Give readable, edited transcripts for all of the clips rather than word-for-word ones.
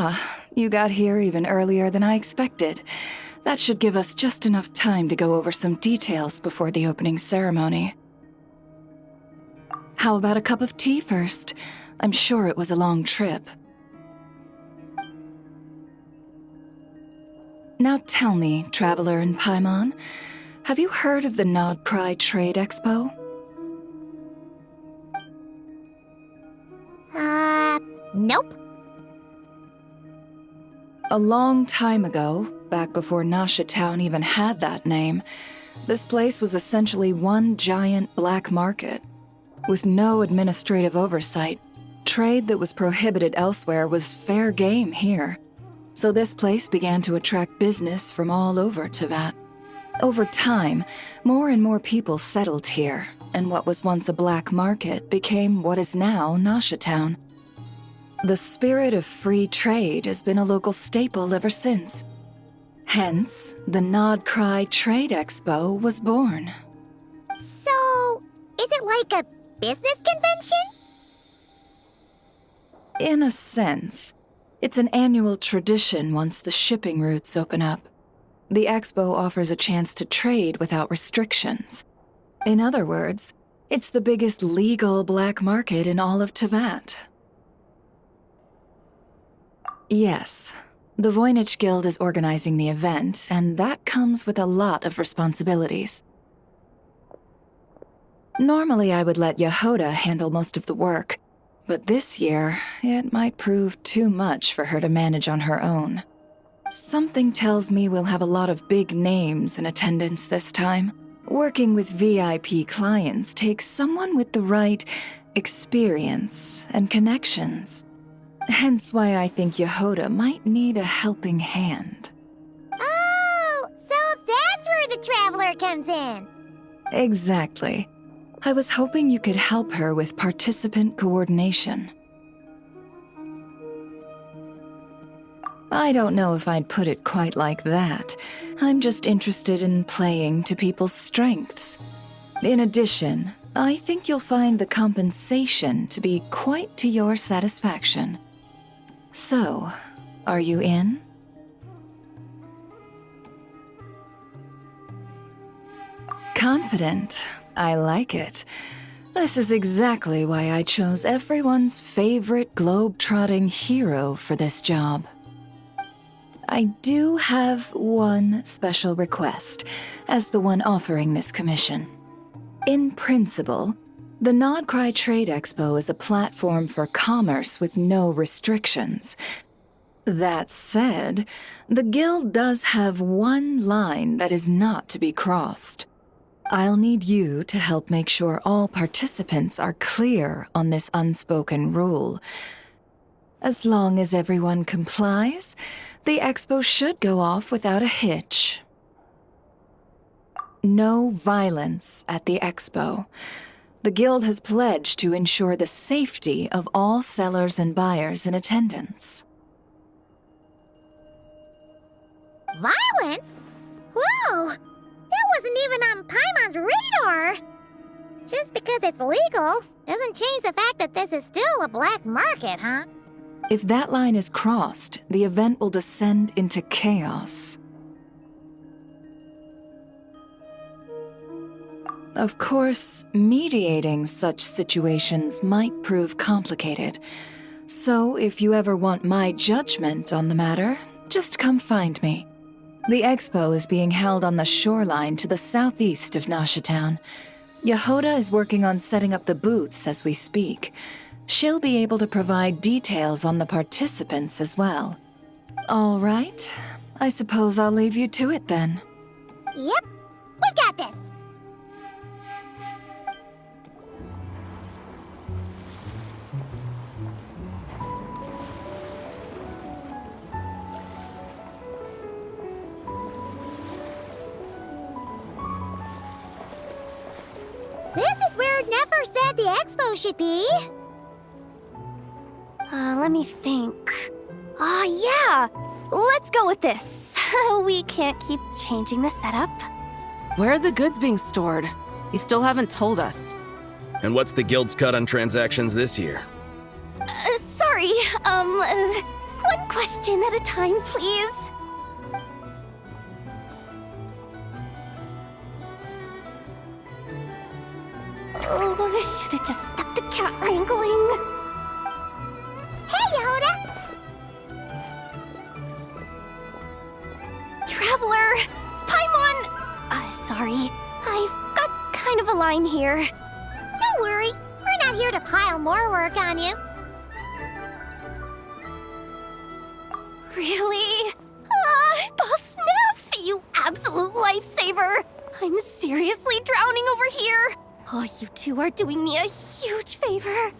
Ah, you got here even earlier than I expected. That should give us just enough time to go over some details before the opening ceremony. How about a cup of tea first? I'm sure it was a long trip. Now tell me, Traveler in Paimon, have you heard of the Nodcry Trade Expo? Nope. A long time ago, back before Nasha Town even had that name, this place was essentially one giant black market. With no administrative oversight, trade that was prohibited elsewhere was fair game here. So this place began to attract business from all over Teyvat. Over time, more and more people settled here, and what was once a black market became what is now Nasha Town. The spirit of free trade has been a local staple ever since. Hence, the Nodcry Trade Expo was born. So, is it like a business convention? In a sense, it's an annual tradition once the shipping routes open up. The expo offers a chance to trade without restrictions. In other words, it's the biggest legal black market in all of Teyvat. Yes, the Voynich Guild is organizing the event, and that comes with a lot of responsibilities. Normally I would let Yehoda handle most of the work, but this year, it might prove too much for her to manage on her own. Something tells me we'll have a lot of big names in attendance this time. Working with VIP clients takes someone with the right experience and connections. Hence why I think Yehoda might need a helping hand. Oh, so that's where the Traveler comes in. Exactly. I was hoping you could help her with participant coordination. I don't know if I'd put it quite like that. I'm just interested in playing to people's strengths. In addition, I think you'll find the compensation to be quite to your satisfaction. So, are you in? Confident. I like it. This is exactly why I chose everyone's favorite globe-trotting hero for this job. I do have one special request, as the one offering this commission. In principle, the Nodcry Trade Expo is a platform for commerce with no restrictions. That said, the Guild does have one line that is not to be crossed. I'll need you to help make sure all participants are clear on this unspoken rule. As long as everyone complies, the expo should go off without a hitch. No violence at the expo. The Guild has pledged to ensure the safety of all sellers and buyers in attendance. Violence? Whoa! That wasn't even on Paimon's radar! Just because it's legal doesn't change the fact that this is still a black market, huh? If that line is crossed, the event will descend into chaos. Of course, mediating such situations might prove complicated. So if you ever want my judgment on the matter, just come find me. The expo is being held on the shoreline to the southeast of Nasha Town. Yehoda is working on setting up the booths as we speak. She'll be able to provide details on the participants as well. All right, I suppose I'll leave you to it then. Yep, we got this! This is where Nefer said the expo should be. Let me think. Yeah! Let's go with this. We can't keep changing the setup. Where are the goods being stored? You still haven't told us. And what's the Guild's cut on transactions this year? Sorry, One question at a time, please. Oh, I should have just stuck to cat wrangling. Hey, Yehuda! Traveler! Paimon! Sorry. I've got kind of a line here. Don't worry. We're not here to pile more work on you. Really? Boss Neff, you absolute lifesaver! I'm seriously drowning over here. Oh, you two are doing me a huge favor.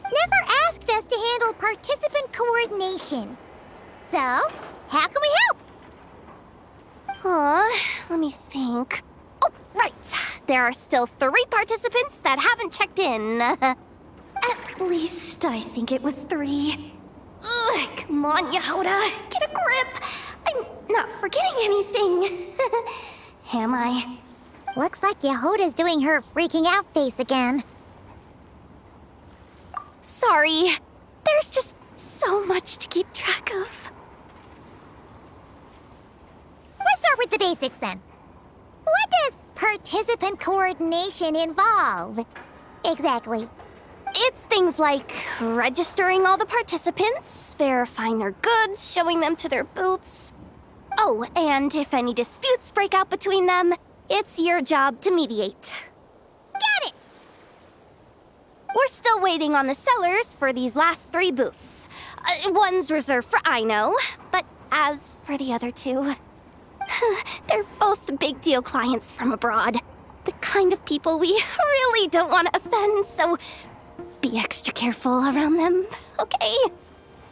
Never asked us to handle participant coordination. So, how can we help? Let me think. Oh, right. There are still 3 participants that haven't checked in. At least I think it was 3. Ugh, come on, Yehuda. Get a grip. I'm not forgetting anything. Am I? Looks like Yehuda's doing her freaking out face again. Sorry. There's just so much to keep track of. Let's start with the basics then. What does participant coordination involve? Exactly. It's things like registering all the participants, verifying their goods, showing them to their booths. Oh, and if any disputes break out between them, it's your job to mediate. Got it! We're still waiting on the sellers for these last 3 booths. One's reserved for Aino, but as for the other 2, they're both big deal clients from abroad. The kind of people we really don't want to offend, so be extra careful around them, okay?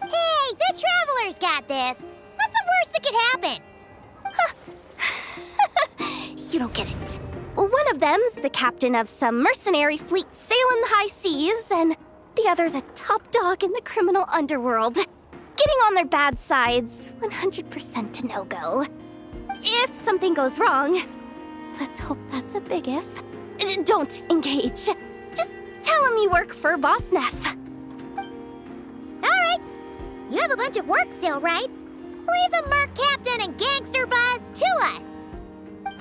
Hey, the Traveler's got this. What's the worst that could happen? You don't get it. One of them's the captain of some mercenary fleet sailing the high seas, and the other's a top dog in the criminal underworld. Getting on their bad sides, 100% a no-go. If something goes wrong, let's hope that's a big if, don't engage. Just tell him you work for Boss Neff. Alright. You have a bunch of work still, right? Leave the Merc Captain and Gangster Buzz to us.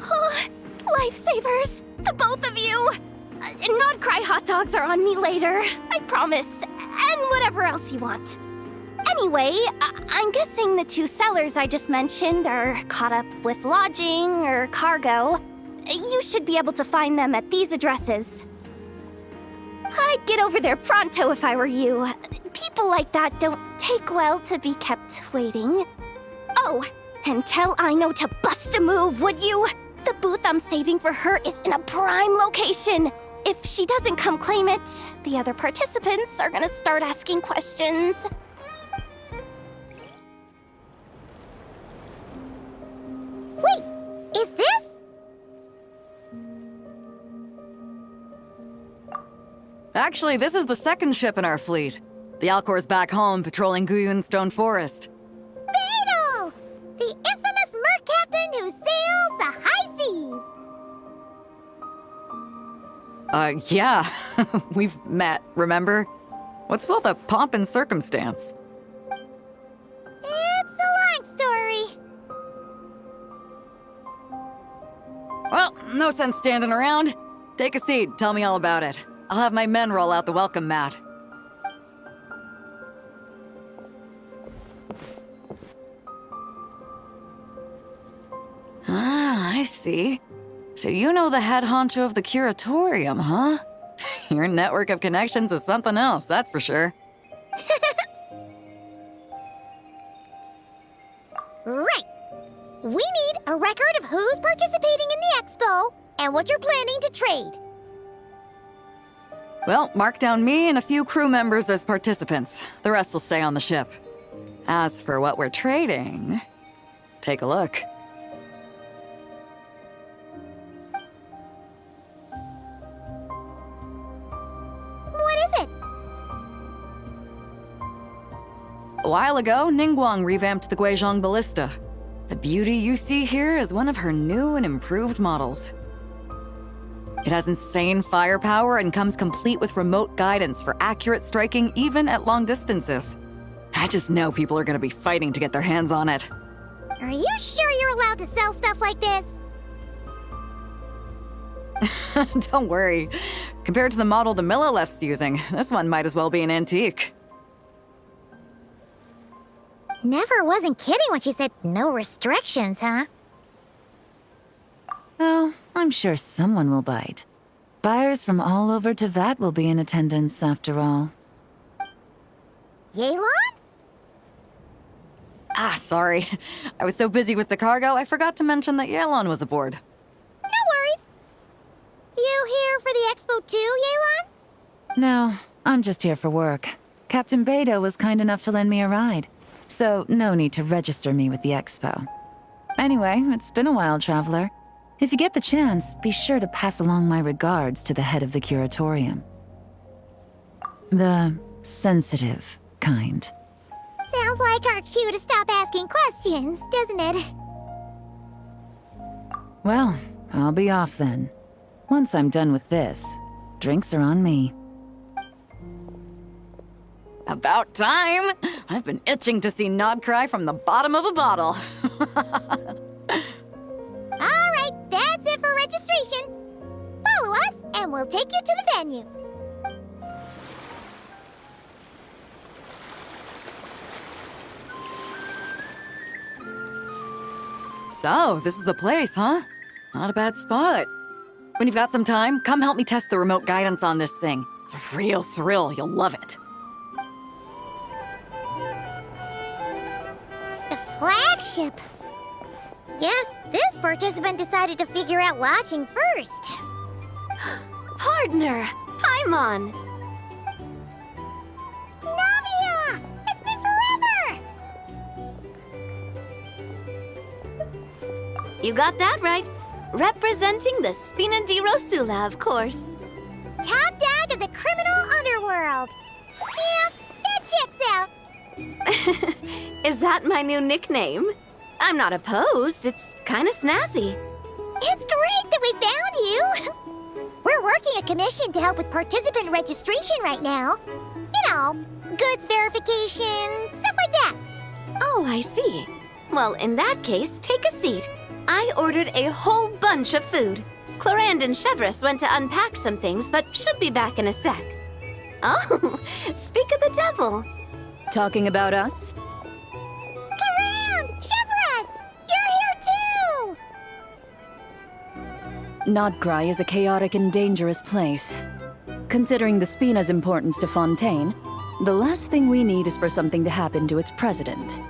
Oh, lifesavers, the both of you. Not cry hot dogs are on me later, I promise. And whatever else you want. Anyway, I'm guessing the 2 sellers I just mentioned are caught up with lodging or cargo. You should be able to find them at these addresses. I'd get over there pronto if I were you. People like that don't take well to be kept waiting. Oh, and tell Aino to bust a move, would you? The booth I'm saving for her is in a prime location. If she doesn't come claim it, the other participants are gonna start asking questions. Wait, is this? Actually, this is the 2nd ship in our fleet. The Alcor's back home patrolling Guyunstone Forest. Beetle! The infamous Merc Captain who sails the high seas! Yeah. We've met, remember? What's with all the pomp and circumstance? It's a long story. Well, no sense standing around. Take a seat, tell me all about it. I'll have my men roll out the welcome mat. Ah, I see. So you know the head honcho of the curatorium, huh? Your network of connections is something else, that's for sure. Right. We need a record of who's participating in the expo and what you're planning to trade. Well, mark down me and a few crew members as participants. The rest will stay on the ship. As for what we're trading, take a look. What is it? A while ago, Ningguang revamped the Guizhong Ballista. The beauty you see here is one of her new and improved models. It has insane firepower and comes complete with remote guidance for accurate striking even at long distances. I just know people are gonna be fighting to get their hands on it. Are you sure you're allowed to sell stuff like this? Don't worry. Compared to the model the Millileth's using, this one might as well be an antique. Never wasn't kidding when she said no restrictions, huh? Oh, I'm sure someone will bite. Buyers from all over Teyvat will be in attendance after all. Yelan? Ah, sorry. I was so busy with the cargo, I forgot to mention that Yelan was aboard. No worries. You here for the expo too, Yelan? No, I'm just here for work. Captain Beto was kind enough to lend me a ride, so no need to register me with the expo. Anyway, it's been a while, Traveler. If you get the chance, be sure to pass along my regards to the head of the curatorium. The sensitive kind. Sounds like our cue to stop asking questions, doesn't it? Well, I'll be off then. Once I'm done with this, drinks are on me. About time! I've been itching to see Nod cry from the bottom of a bottle. All right, that's it for registration. Follow us, and we'll take you to the venue. So, this is the place, huh? Not a bad spot. When you've got some time, come help me test the remote guidance on this thing. It's a real thrill, you'll love it. The flagship. Guess this participant decided to figure out lodging first. Partner, Paimon. Navia! It's been forever! You got that right. Representing the Spina di Rosula, of course. Top dog of the criminal underworld. Yeah, that checks out. Is that my new nickname? I'm not opposed. It's kind of snazzy. It's great that we found you. We're working a commission to help with participant registration right now. You know, goods verification, stuff like that. Oh, I see. Well, in that case, take a seat. I ordered a whole bunch of food. Clarand and Chevreuse went to unpack some things, but should be back in a sec. Oh, speak of the devil. Talking about us? Clarand! Chevreuse! You're here too! Nodcry is a chaotic and dangerous place. Considering the Spina's importance to Fontaine, the last thing we need is for something to happen to its president.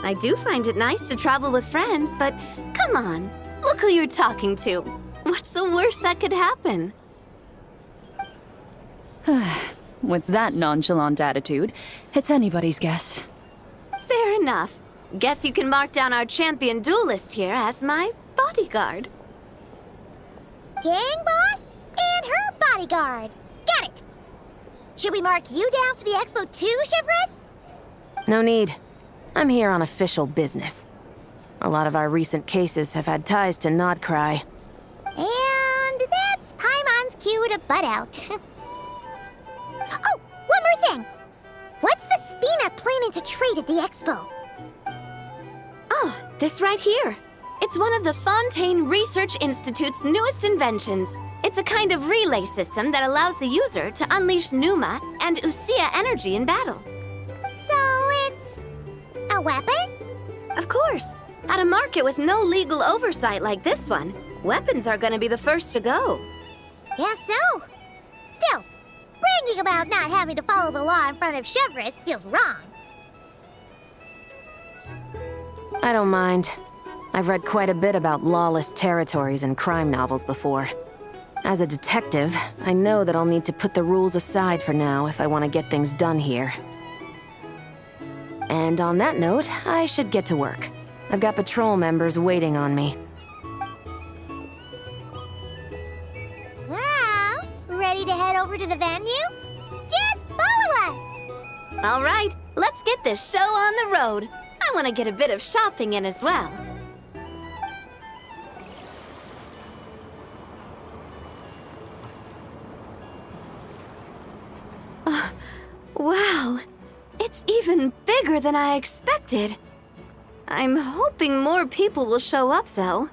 I do find it nice to travel with friends, but come on, look who you're talking to. What's the worst that could happen? With that nonchalant attitude, it's anybody's guess. Fair enough. Guess you can mark down our champion duelist here as my bodyguard. Gang boss and her bodyguard. Got it. Should we mark you down for the expo too, Chevreuse? No need. I'm here on official business. A lot of our recent cases have had ties to Nodcry. And that's Paimon's cue to butt out. Oh, one more thing. What's the Spina planning to trade at the expo? Oh, this right here. It's one of the Fontaine Research Institute's newest inventions. It's a kind of relay system that allows the user to unleash Numa and Usia energy in battle. So it's a weapon? Of course. At a market with no legal oversight like this one, weapons are gonna be the first to go. Guess so. Still, bragging about not having to follow the law in front of Chevreuse feels wrong. I don't mind. I've read quite a bit about lawless territories and crime novels before. As a detective, I know that I'll need to put the rules aside for now if I want to get things done here. And on that note, I should get to work. I've got patrol members waiting on me. Well, ready to head over to the venue? Just follow us! All right, let's get this show on the road. I want to get a bit of shopping in as well. Wow, it's It's even bigger than I expected. I'm hoping more people will show up, though.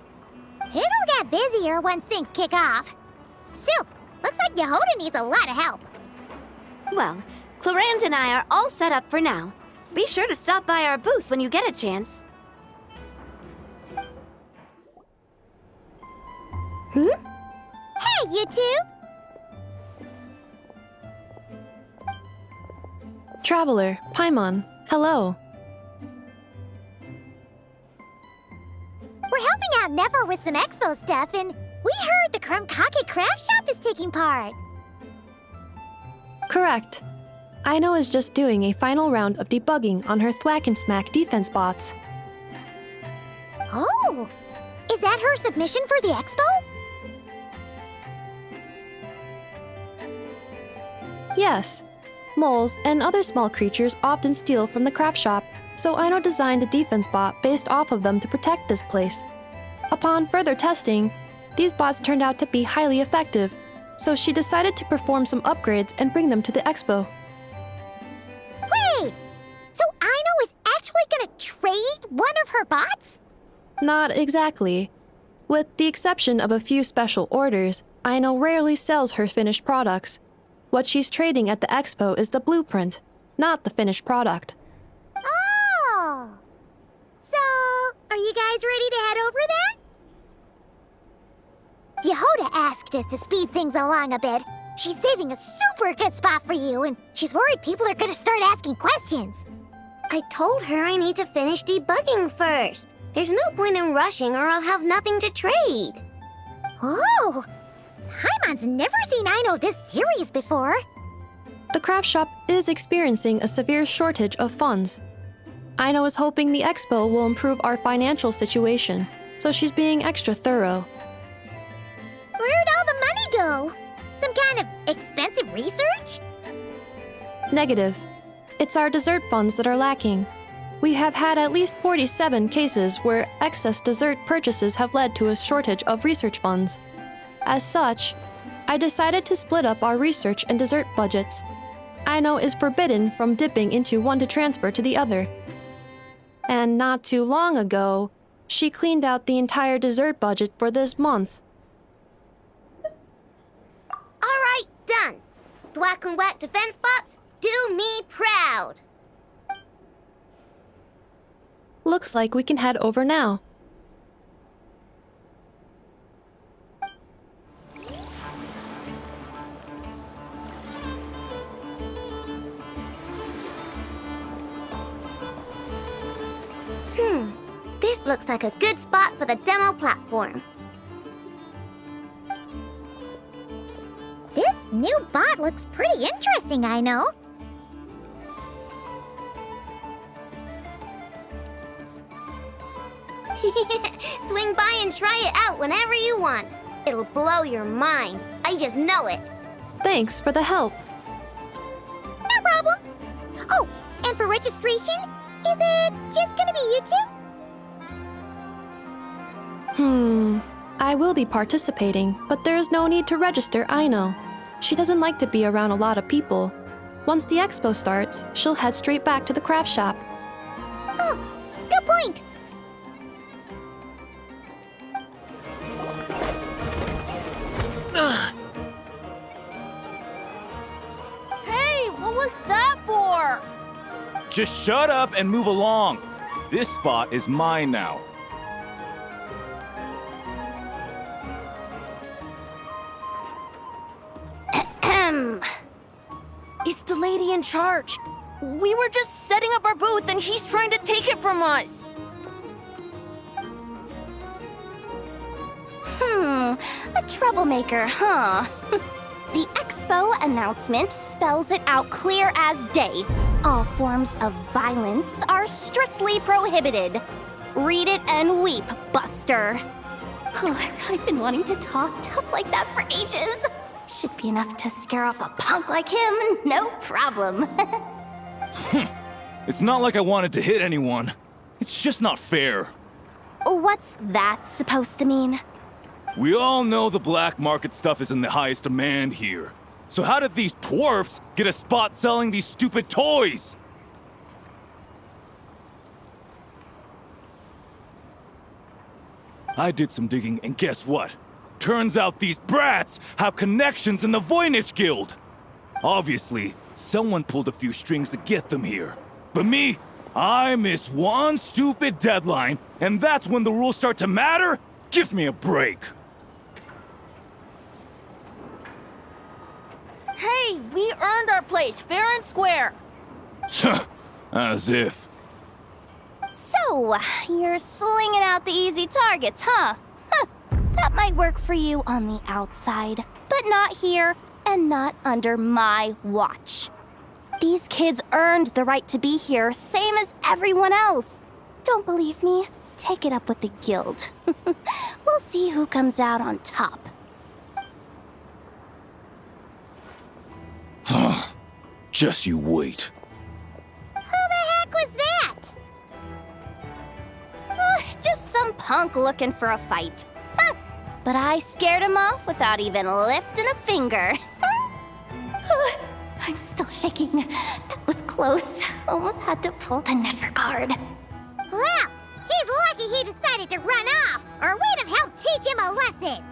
It'll get busier once things kick off. Still, looks like Yehoda needs a lot of help. Well, Clarand and I are all set up for now. Be sure to stop by our booth when you get a chance. Hey, you two! Traveler, Paimon, hello. We're helping out Nefer with some expo stuff, and we heard the Krumkake craft shop is taking part. Correct. Aino is just doing a final round of debugging on her Thwack and Smack defense bots. Oh! Is that her submission for the expo? Yes. Moles and other small creatures often steal from the craft shop, so Aino designed a defense bot based off of them to protect this place. Upon further testing, these bots turned out to be highly effective, so she decided to perform some upgrades and bring them to the expo. Wait! So Aino is actually gonna trade one of her bots? Not exactly. With the exception of a few special orders, Aino rarely sells her finished products. What she's trading at the expo is the blueprint, not the finished product. Oh! So, are you guys ready to head over then? Yehoda asked us to speed things along a bit. She's saving a super good spot for you, and she's worried people are gonna start asking questions. I told her I need to finish debugging first. There's no point in rushing or I'll have nothing to trade. Oh! Paimon's never seen Aino this serious before. The craft shop is experiencing a severe shortage of funds. Aino is hoping the expo will improve our financial situation, so she's being extra thorough. Where'd all the money go? Some kind of expensive research? Negative. It's our dessert funds that are lacking. We have had at least 47 cases where excess dessert purchases have led to a shortage of research funds. As such, I decided to split up our research and dessert budgets. Aino is forbidden from dipping into one to transfer to the other. And not too long ago, she cleaned out the entire dessert budget for this month. All right, done. Thwack and Whack defense bots, do me proud. Looks like we can head over now. This looks like a good spot for the demo platform. This new bot looks pretty interesting, Aino. Swing by and try it out whenever you want. It'll blow your mind. I just know it. Thanks for the help. No problem. Oh, and for registration, is it just gonna be you two? I will be participating, but there is no need to register, Aino. She doesn't like to be around a lot of people. Once the expo starts, she'll head straight back to the craft shop. Oh, good point. Hey, what was that for? Just shut up and move along. This spot is mine now. It's the lady in charge. We were just setting up our booth and he's trying to take it from us. A troublemaker, huh? The expo announcement spells it out clear as day. All forms of violence are strictly prohibited. Read it and weep, Buster. I've been wanting to talk tough like that for ages. Should be enough to scare off a punk like him, no problem. It's not like I wanted to hit anyone. It's just not fair. What's that supposed to mean? We all know the black market stuff is in the highest demand here. So how did these dwarfs get a spot selling these stupid toys? I did some digging, and guess what? Turns out these brats have connections in the Voynich Guild. Obviously, someone pulled a few strings to get them here. But me, I miss one stupid deadline, and that's when the rules start to matter? Give me a break. Hey, we earned our place fair and square. As if. So, you're slinging out the easy targets, huh? That might work for you on the outside, but not here and not under my watch. These kids earned the right to be here, same as everyone else. Don't believe me? Take it up with the guild. We'll see who comes out on top. Just you wait. Who the heck was that? Just some punk looking for a fight. But I scared him off without even lifting a finger. I'm still shaking. That was close. Almost had to pull the never guard. Well, he's lucky he decided to run off, or we'd have helped teach him a lesson.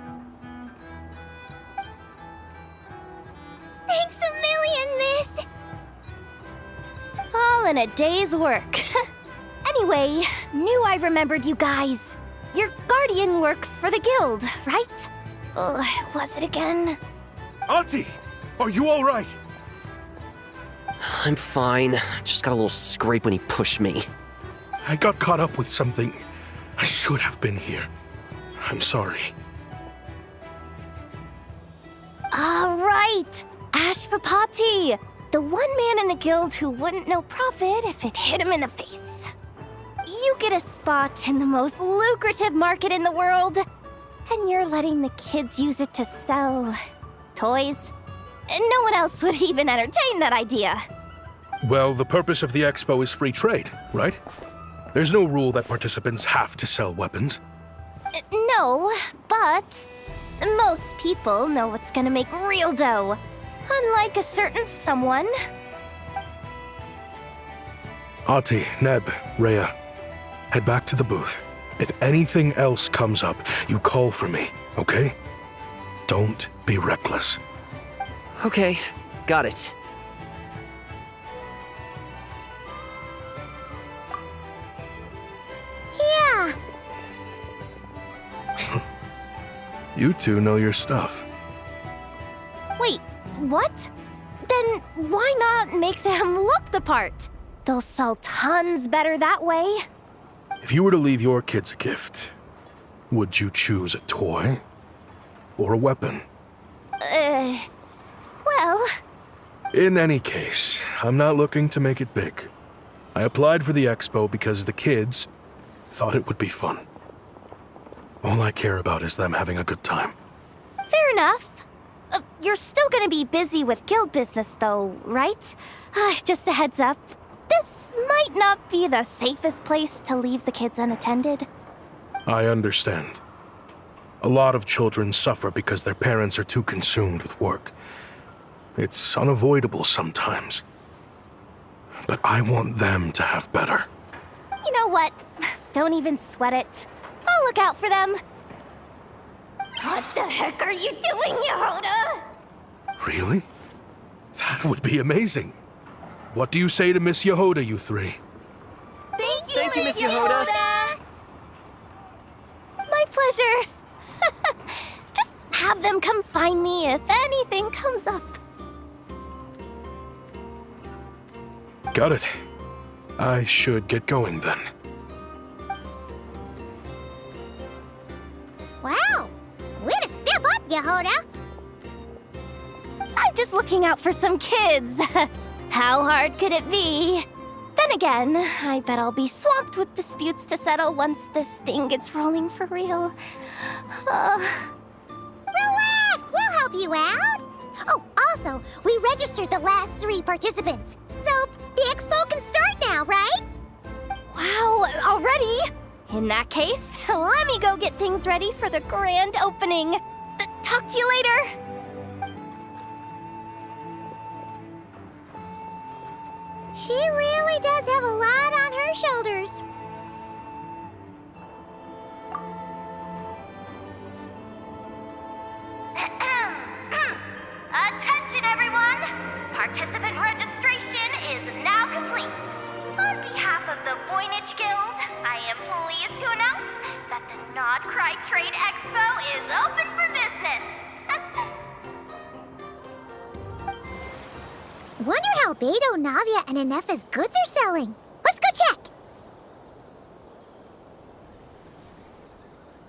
Thanks a million, miss. All in a day's work. Anyway, knew I remembered you guys. Your guardian works for the guild, right? Was it again? Auntie, are you all right? I'm fine. Just got a little scrape when he pushed me. I got caught up with something. I should have been here. I'm sorry. All right, Ashvapati, the one man in the guild who wouldn't know profit if it hit him in the face. You get a spot in the most lucrative market in the world, and you're letting the kids use it to sell toys. And no one else would even entertain that idea. Well, the purpose of the expo is free trade, right? There's no rule that participants have to sell weapons. No, but most people know what's gonna make real dough. Unlike a certain someone. Ati, Neb, Rhea, head back to the booth. If anything else comes up, you call for me, okay? Don't be reckless. Okay, got it. Yeah, You two know your stuff. Wait, what? Then why not make them look the part? They'll sell tons better that way. If you were to leave your kids a gift, would you choose a toy or a weapon? Well, In any case, I'm not looking to make it big. I applied for the expo because the kids thought it would be fun. All I care about is them having a good time. fair enough. You're still gonna be busy with guild business though, right? Just a heads up. This might not be the safest place to leave the kids unattended. I understand. A lot of children suffer because their parents are too consumed with work. It's unavoidable sometimes. But I want them to have better. You know what? Don't even sweat it. I'll look out for them. What the heck are you doing, Yehoda? Really? That would be amazing. What do you say to Miss Yehoda, you three? Thank you, Miss Yehoda. My pleasure. Just have them come find me if anything comes up. Got it. I should get going then. wow. Way to step up, Yehoda. I'm just looking out for some kids. How hard could it be? Then again, I bet I'll be swamped with disputes to settle once this thing gets rolling for real. Relax, we'll help you out. Oh, also, we registered the last 3 participants. So, the expo can start now, right? Wow, already? In that case, let me go get things ready for the grand opening. Talk to you later. She really does have a lot on her shoulders. of the Voynich Guild, I am pleased to announce that the Nodcry Trade Expo is open for business. Wonder how Beto, Navia, and Inefa's goods are selling. Let's go check!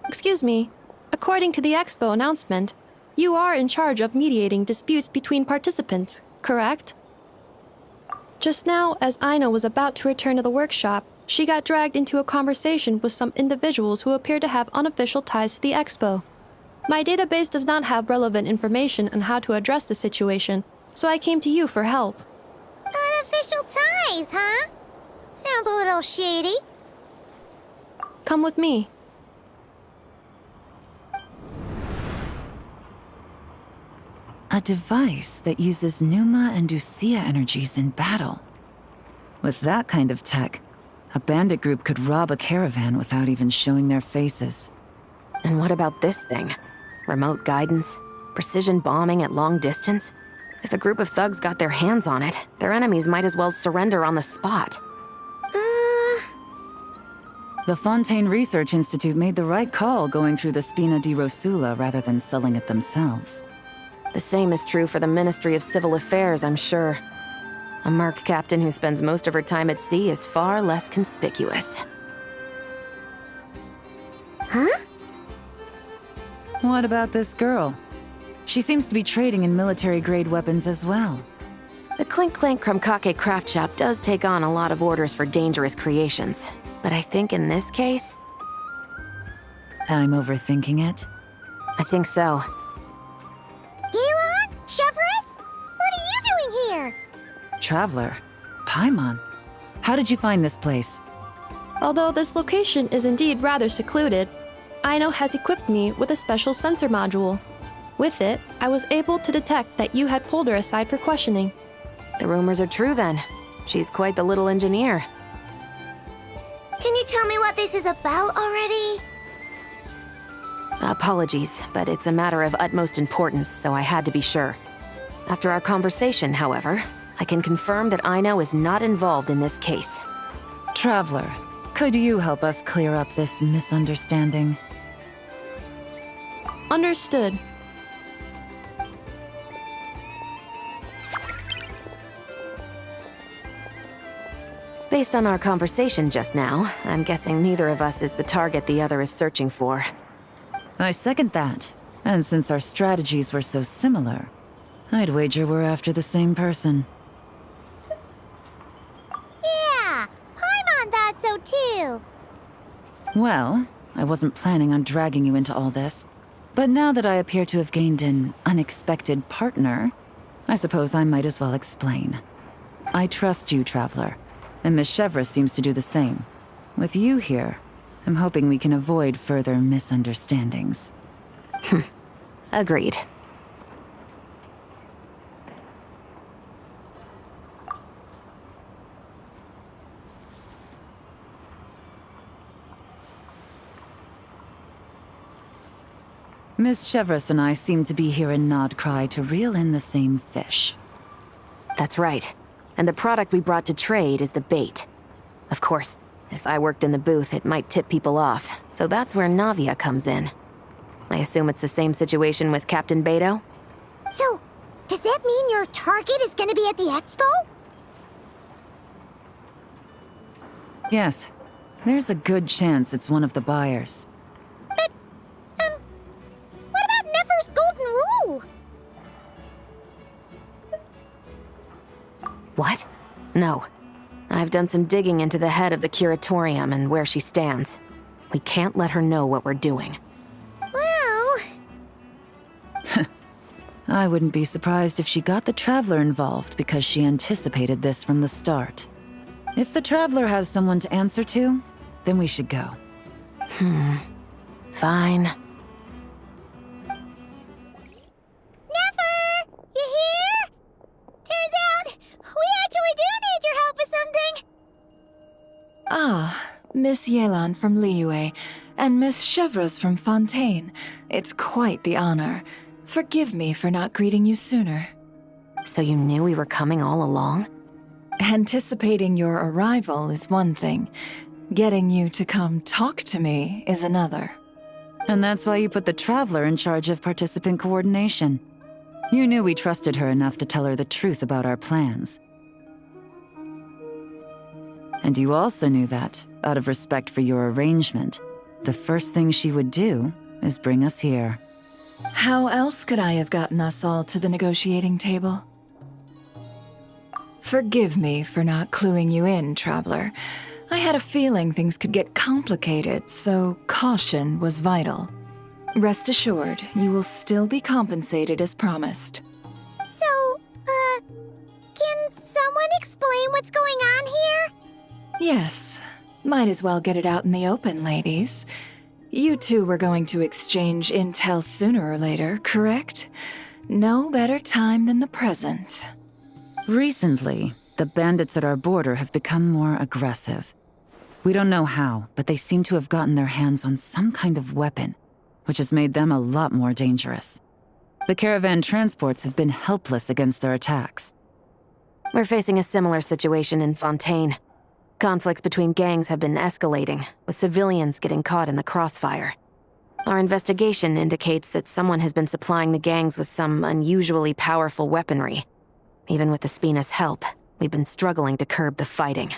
Excuse me. According to the expo announcement, you are in charge of mediating disputes between participants, correct? Just now, as Aina was about to return to the workshop, she got dragged into a conversation with some individuals who appear to have unofficial ties to the expo. My database does not have relevant information on how to address the situation, so I came to you for help. Unofficial ties, huh? Sounds a little shady. Come with me. A device that uses Pneuma and Ducia energies in battle. With that kind of tech, a bandit group could rob a caravan without even showing their faces. And what about this thing? Remote guidance? Precision bombing at long distance? If a group of thugs got their hands on it, their enemies might as well surrender on the spot. The Fontaine Research Institute made the right call going through the Spina di Rosula rather than selling it themselves. The same is true for the Ministry of Civil Affairs, I'm sure. A merc captain who spends most of her time at sea is far less conspicuous. Huh? What about this girl? She seems to be trading in military-grade weapons as well. The Clink Clank Krumkake craft shop does take on a lot of orders for dangerous creations, but I think in this case, I'm overthinking it. I think so. Yelan? Chevrolet? What are you doing here? Traveler? Paimon? How did you find this place? Although this location is indeed rather secluded, Aino has equipped me with a special sensor module. With it, I was able to detect that you had pulled her aside for questioning. The rumors are true then. She's quite the little engineer. Can you tell me what this is about already? Apologies, but it's a matter of utmost importance, so I had to be sure. After our conversation, however, I can confirm that Aino is not involved in this case. Traveler, could you help us clear up this misunderstanding? Understood. Based on our conversation just now, I'm guessing neither of us is the target the other is searching for. I second that. And since our strategies were so similar, I'd wager we're after the same person. Yeah, Paimon thought so too. Well, I wasn't planning on dragging you into all this, but now that I appear to have gained an unexpected partner, I suppose I might as well explain. I trust you, Traveler, and Miss Chevrolet seems to do the same. With you here, I'm hoping we can avoid further misunderstandings. Agreed. Miss Chevrolet and I seem to be here in Nodcry to reel in the same fish. That's right. And the product we brought to trade is the bait. Of course, if I worked in the booth, it might tip people off, so that's where Navia comes in. I assume it's the same situation with Captain Beto? So, does that mean your target is gonna be at the expo? Yes, there's a good chance it's one of the buyers. But, what about Nefer's golden rule? What? No. I've done some digging into the head of the curatorium and where she stands. We can't let her know what we're doing. Well, I wouldn't be surprised if she got the Traveler involved because she anticipated this from the start. If the Traveler has someone to answer to, then we should go. Fine. Nefer! You here? Turns out, we actually do need your help with something. Ah, Miss Yelan from Liyue, and Miss Chevreuse from Fontaine. It's quite the honor. Forgive me for not greeting you sooner. So you knew we were coming all along? Anticipating your arrival is one thing. Getting you to come talk to me is another. And that's why you put the Traveler in charge of participant coordination. You knew we trusted her enough to tell her the truth about our plans. And you also knew that, out of respect for your arrangement, the first thing she would do is bring us here. How else could I have gotten us all to the negotiating table? Forgive me for not cluing you in, Traveler. I had a feeling things could get complicated, so caution was vital. Rest assured, you will still be compensated as promised. So, can someone explain what's going on here? Yes, might as well get it out in the open, ladies. You two were going to exchange intel sooner or later, correct? No better time than the present. Recently, the bandits at our border have become more aggressive. We don't know how, but they seem to have gotten their hands on some kind of weapon, which has made them a lot more dangerous. The caravan transports have been helpless against their attacks. We're facing a similar situation in Fontaine. Conflicts between gangs have been escalating, with civilians getting caught in the crossfire. Our investigation indicates that someone has been supplying the gangs with some unusually powerful weaponry. Even with the Spina's help, we've been struggling to curb the fighting.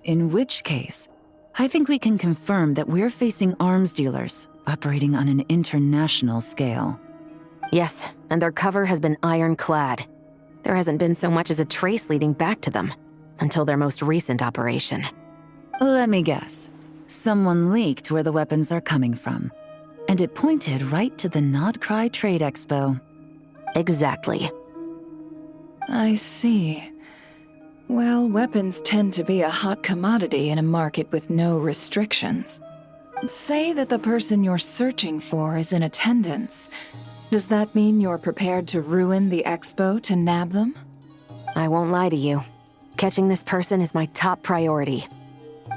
In which case, I think we can confirm that we're facing arms dealers operating on an international scale. Yes, and their cover has been ironclad. There hasn't been so much as a trace leading back to them, until their most recent operation. Let me guess. Someone leaked where the weapons are coming from. And it pointed right to the Nodcry Trade Expo. Exactly. I see. Well, weapons tend to be a hot commodity in a market with no restrictions. Say that the person you're searching for is in attendance. Does that mean you're prepared to ruin the expo to nab them? I won't lie to you. Catching this person is my top priority.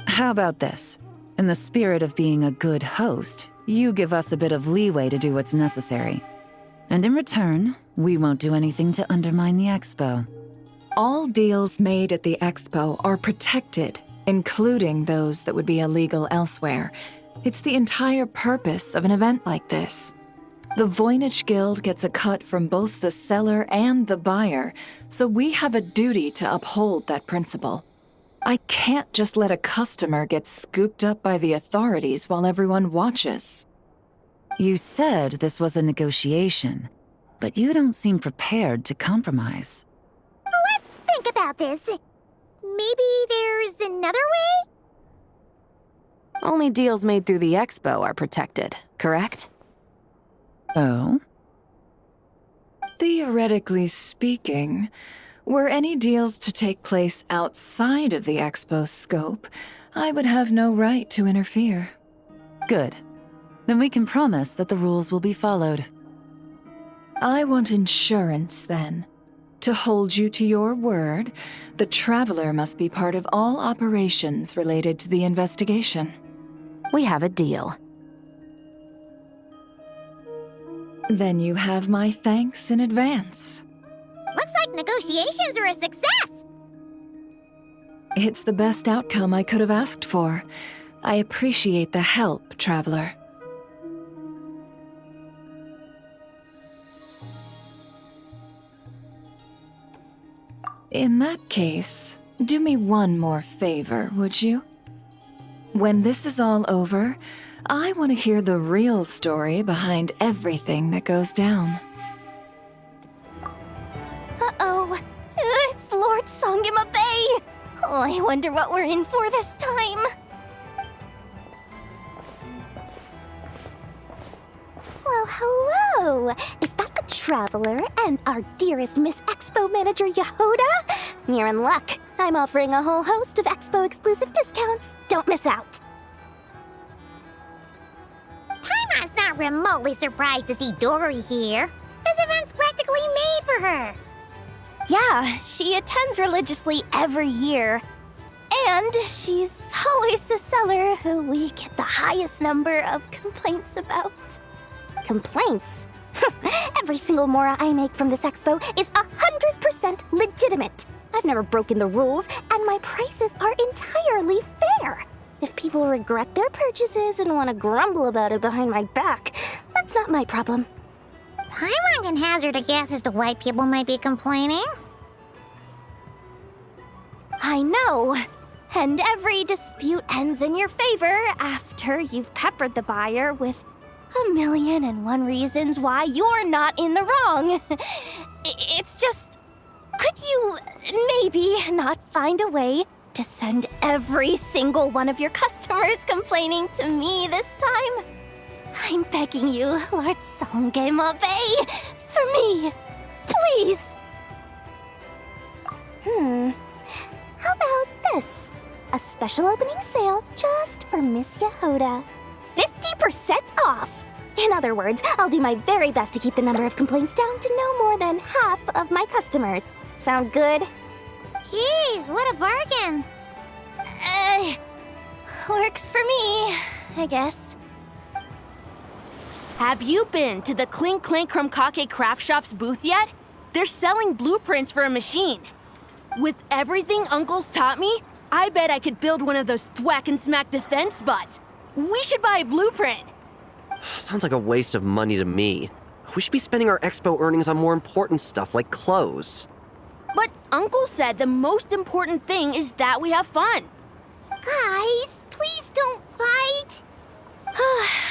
How about this? In the spirit of being a good host, you give us a bit of leeway to do what's necessary. And in return, we won't do anything to undermine the expo. All deals made at the expo are protected, including those that would be illegal elsewhere. It's the entire purpose of an event like this. The Voynich Guild gets a cut from both the seller and the buyer, so we have a duty to uphold that principle. I can't just let a customer get scooped up by the authorities while everyone watches. You said this was a negotiation, but you don't seem prepared to compromise. Let's think about this. Maybe there's another way? Only deals made through the expo are protected, correct? Oh? Theoretically speaking, were any deals to take place outside of the expo's scope, I would have no right to interfere. Good. Then we can promise that the rules will be followed. I want insurance, then. To hold you to your word, the Traveler must be part of all operations related to the investigation. We have a deal. Then you have my thanks in advance. Looks like negotiations are a success! It's the best outcome I could have asked for. I appreciate the help, Traveler. In that case, do me one more favor, would you? When this is all over, I want to hear the real story behind everything that goes down. Uh-oh. It's Lord Songima Bay! Oh, I wonder what we're in for this time. Well, hello! Is that the Traveler and our dearest Miss Expo Manager Yehoda? You're in luck. I'm offering a whole host of Expo-exclusive discounts. Don't miss out. Paimon's not remotely surprised to see Dory here. This event's practically made for her. Yeah, she attends religiously every year. And she's always the seller who we get the highest number of complaints about. Complaints? Every single mora I make from this expo is 100% legitimate. I I've never broken the rules, and my prices are entirely fair. If people regret their purchases and want to grumble about it behind my back, that's not my problem. Paimon can hazard a guess as to why people might be complaining. I know. And every dispute ends in your favor after you've peppered the buyer with 1,000,001 reasons why you're not in the wrong. It's just, could you maybe not find a way to send every single one of your customers complaining to me this time? I'm begging you, Lord Songe Mabe, for me, please. How about this? A special opening sale just for Miss Yehoda. 50% off! In other words, I'll do my very best to keep the number of complaints down to no more than half of my customers. Sound good? Jeez, what a bargain. Works for me, I guess. Have you been to the Clink Clink Krumkake Craft Shop's booth yet? They're selling blueprints for a machine. With everything Uncle's taught me, I bet I could build one of those thwack and smack defense bots. We should buy a blueprint. Sounds like a waste of money to me. We should be spending our expo earnings on more important stuff like clothes. But Uncle said the most important thing is that we have fun. Guys, please don't fight.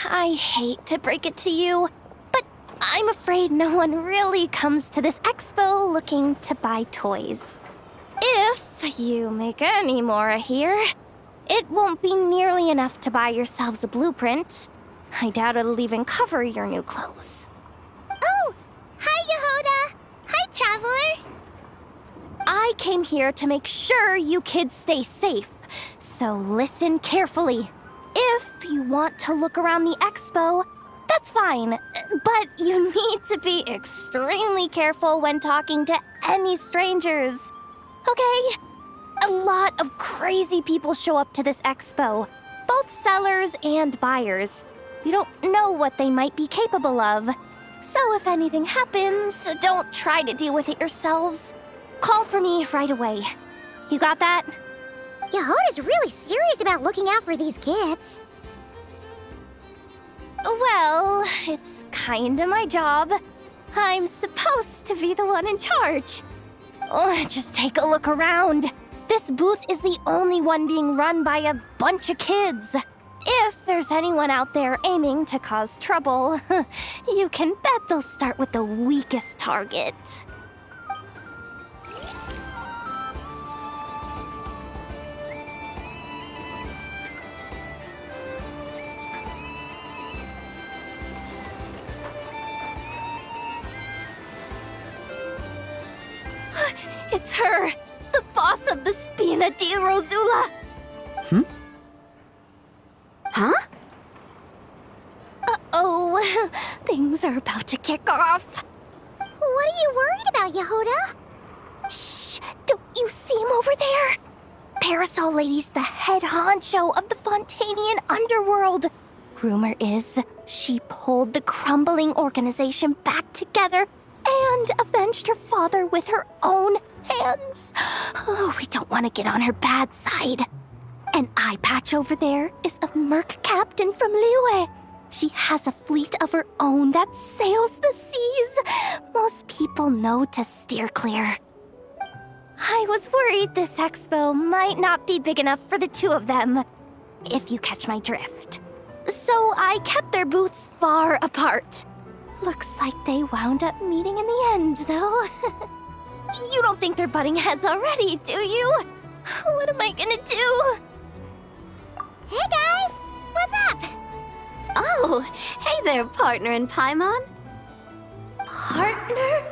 I hate to break it to you, but I'm afraid no one really comes to this expo looking to buy toys. If you make any more here, it won't be nearly enough to buy yourselves a blueprint. I doubt it'll even cover your new clothes. Oh, hi, Yehoda. Hi, Traveler. I came here to make sure you kids stay safe, so listen carefully. If you want to look around the expo, that's fine, but you need to be extremely careful when talking to any strangers. Okay? A lot of crazy people show up to this expo, both sellers and buyers. You don't know what they might be capable of. So if anything happens, don't try to deal with it yourselves. Call for me right away. You got that? Yehoda's really serious about looking out for these kids. Well, it's kinda my job. I'm supposed to be the one in charge. Oh, just take a look around. This booth is the only one being run by a bunch of kids. If there's anyone out there aiming to cause trouble, you can bet they'll start with the weakest target. It's her, the boss of the Spina di Rosula. Huh? Uh-oh, things are about to kick off. What are you worried about, Yehoda? Shh, don't you see him over there? Parasol Lady's the head honcho of the Fontanian underworld. Rumor is she pulled the crumbling organization back together and avenged her father with her own hands. Oh, we don't want to get on her bad side. An eye patch over there is a merc captain from Liyue. She has a fleet of her own that sails the seas. Most people know to steer clear. I was worried this expo might not be big enough for the two of them, if you catch my drift. So I kept their booths far apart. Looks like they wound up meeting in the end, though. You don't think they're butting heads already, do you? What am I gonna do? Hey, guys. What's up? Oh, hey there, partner in Paimon. Partner?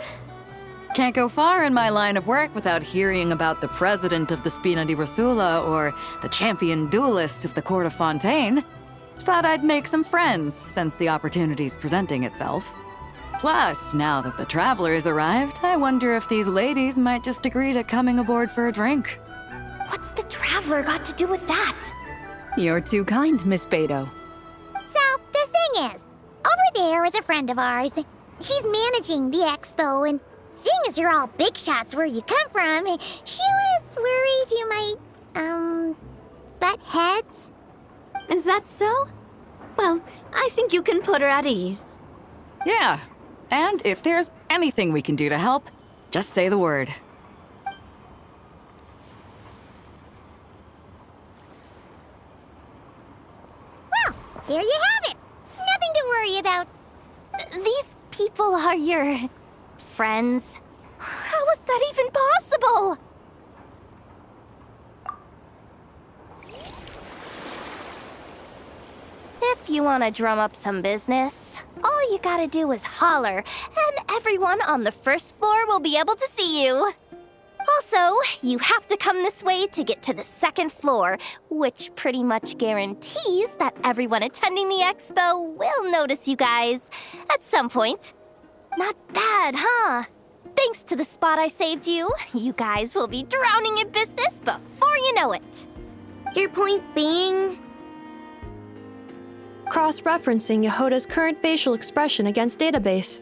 Can't go far in my line of work without hearing about the president of the Spina di Rosula or the champion duelist of the court of Fontaine. Thought I'd make some friends since the opportunity's presenting itself. Plus, now that the traveler's arrived, I wonder if these ladies might just agree to coming aboard for a drink. What's the traveler got to do with that? You're too kind, Miss Beto. So, the thing is, over there is a friend of ours. She's managing the expo, and seeing as you're all big shots where you come from, she was worried you might, butt heads. Is that so? Well, I think you can put her at ease. Yeah. And if there's anything we can do to help, just say the word. Well, there you have it. Nothing to worry about. These people are your friends. How is that even possible? If you want to drum up some business, all you gotta do is holler, and everyone on the first floor will be able to see you. Also, you have to come this way to get to the second floor, which pretty much guarantees that everyone attending the expo will notice you guys at some point. Not bad, huh? Thanks to the spot I saved you, you guys will be drowning in business before you know it. Your point being? Cross-referencing Yehota's current facial expression against database.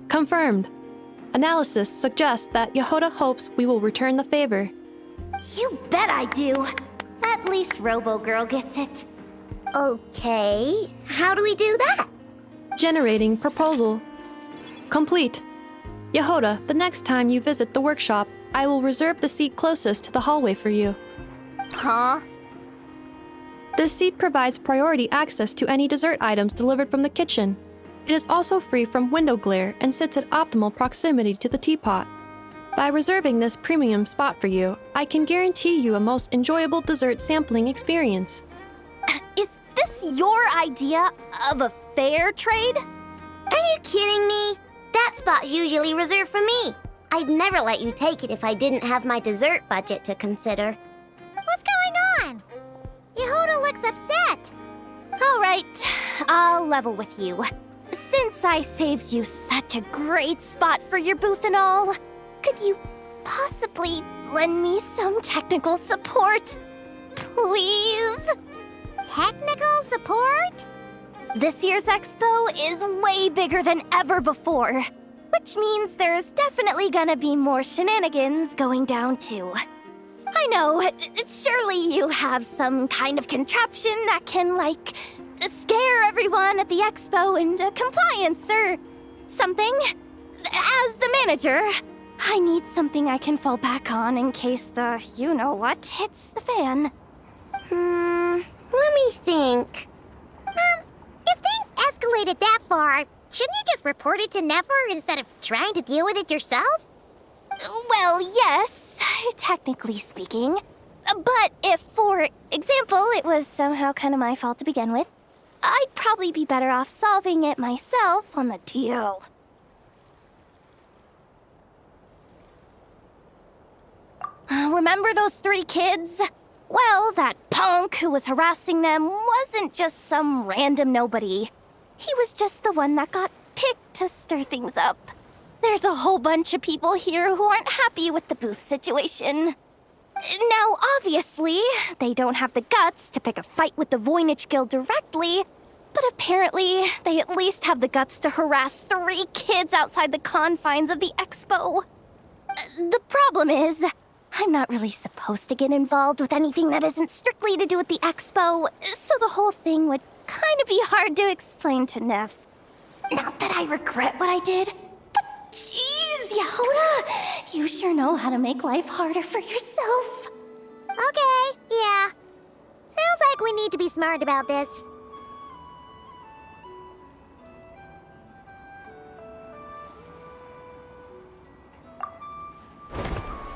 Confirmed. Analysis suggests that Yehota hopes we will return the favor. You bet I do. At least Robo-Girl gets it. Okay, how do we do that? Generating proposal. Complete. Yehota, the next time you visit the workshop, I will reserve the seat closest to the hallway for you. Huh? This seat provides priority access to any dessert items delivered from the kitchen. It is also free from window glare and sits at optimal proximity to the teapot. By reserving this premium spot for you, I can guarantee you a most enjoyable dessert sampling experience. Is this your idea of a fair trade? Are you kidding me? That spot's usually reserved for me. I'd never let you take it if I didn't have my dessert budget to consider. What's going on? Yehoda looks upset. All right, I'll level with you. Since I saved you such a great spot for your booth and all, could you possibly lend me some technical support? Please? Technical support? This year's expo is way bigger than ever before, which means there's definitely gonna be more shenanigans going down too. I know, surely you have some kind of contraption that can, like, scare everyone at the expo into compliance or something. As the manager, I need something I can fall back on in case the you-know-what hits the fan. Let me think. If things escalated that far, shouldn't you just report it to Nefer instead of trying to deal with it yourself? Well, yes, technically speaking. But if, for example, it was somehow kind of my fault to begin with, I'd probably be better off solving it myself on the DL. Remember those 3 kids? Well, that punk who was harassing them wasn't just some random nobody. He was just the one that got picked to stir things up. There's a whole bunch of people here who aren't happy with the booth situation. Now, obviously, they don't have the guts to pick a fight with the Voynich Guild directly, but apparently, they at least have the guts to harass 3 kids outside the confines of the expo. The problem is, I'm not really supposed to get involved with anything that isn't strictly to do with the expo, so the whole thing would kind of be hard to explain to Neff. Not that I regret what I did, but jeez, Yehoda, you sure know how to make life harder for yourself. Okay, yeah. Sounds like we need to be smart about this.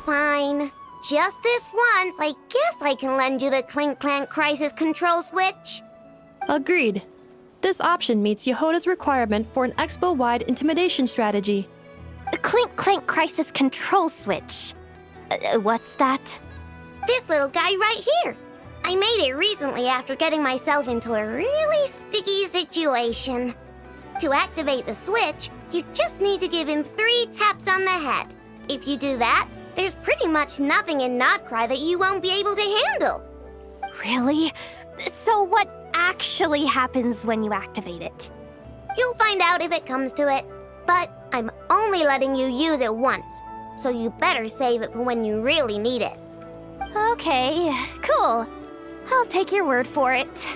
Fine. Just this once, I guess I can lend you the Clink Clank Crisis Control Switch. Agreed. This option meets Yehota's requirement for an expo-wide intimidation strategy. A Clink Clank Crisis Control Switch. What's that? This little guy right here. I made it recently after getting myself into a really sticky situation. To activate the switch, you just need to give him 3 taps on the head. If you do that, there's pretty much nothing in Nodcry that you won't be able to handle. Really? So what actually happens when you activate it? You'll find out if it comes to it. But I'm only letting you use it once, so you better save it for when you really need it. Okay, cool. I'll take your word for it.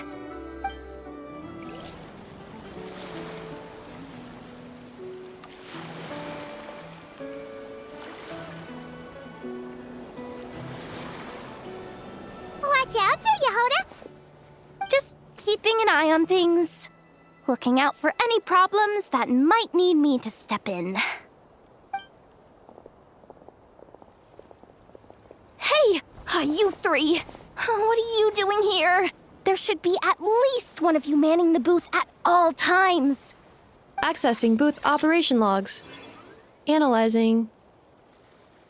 Watch out, do you, Hoda? Just keeping an eye on things. Looking out for any problems that might need me to step in. Hey, you three! What are you doing here? There should be at least one of you manning the booth at all times. Accessing booth operation logs. Analyzing.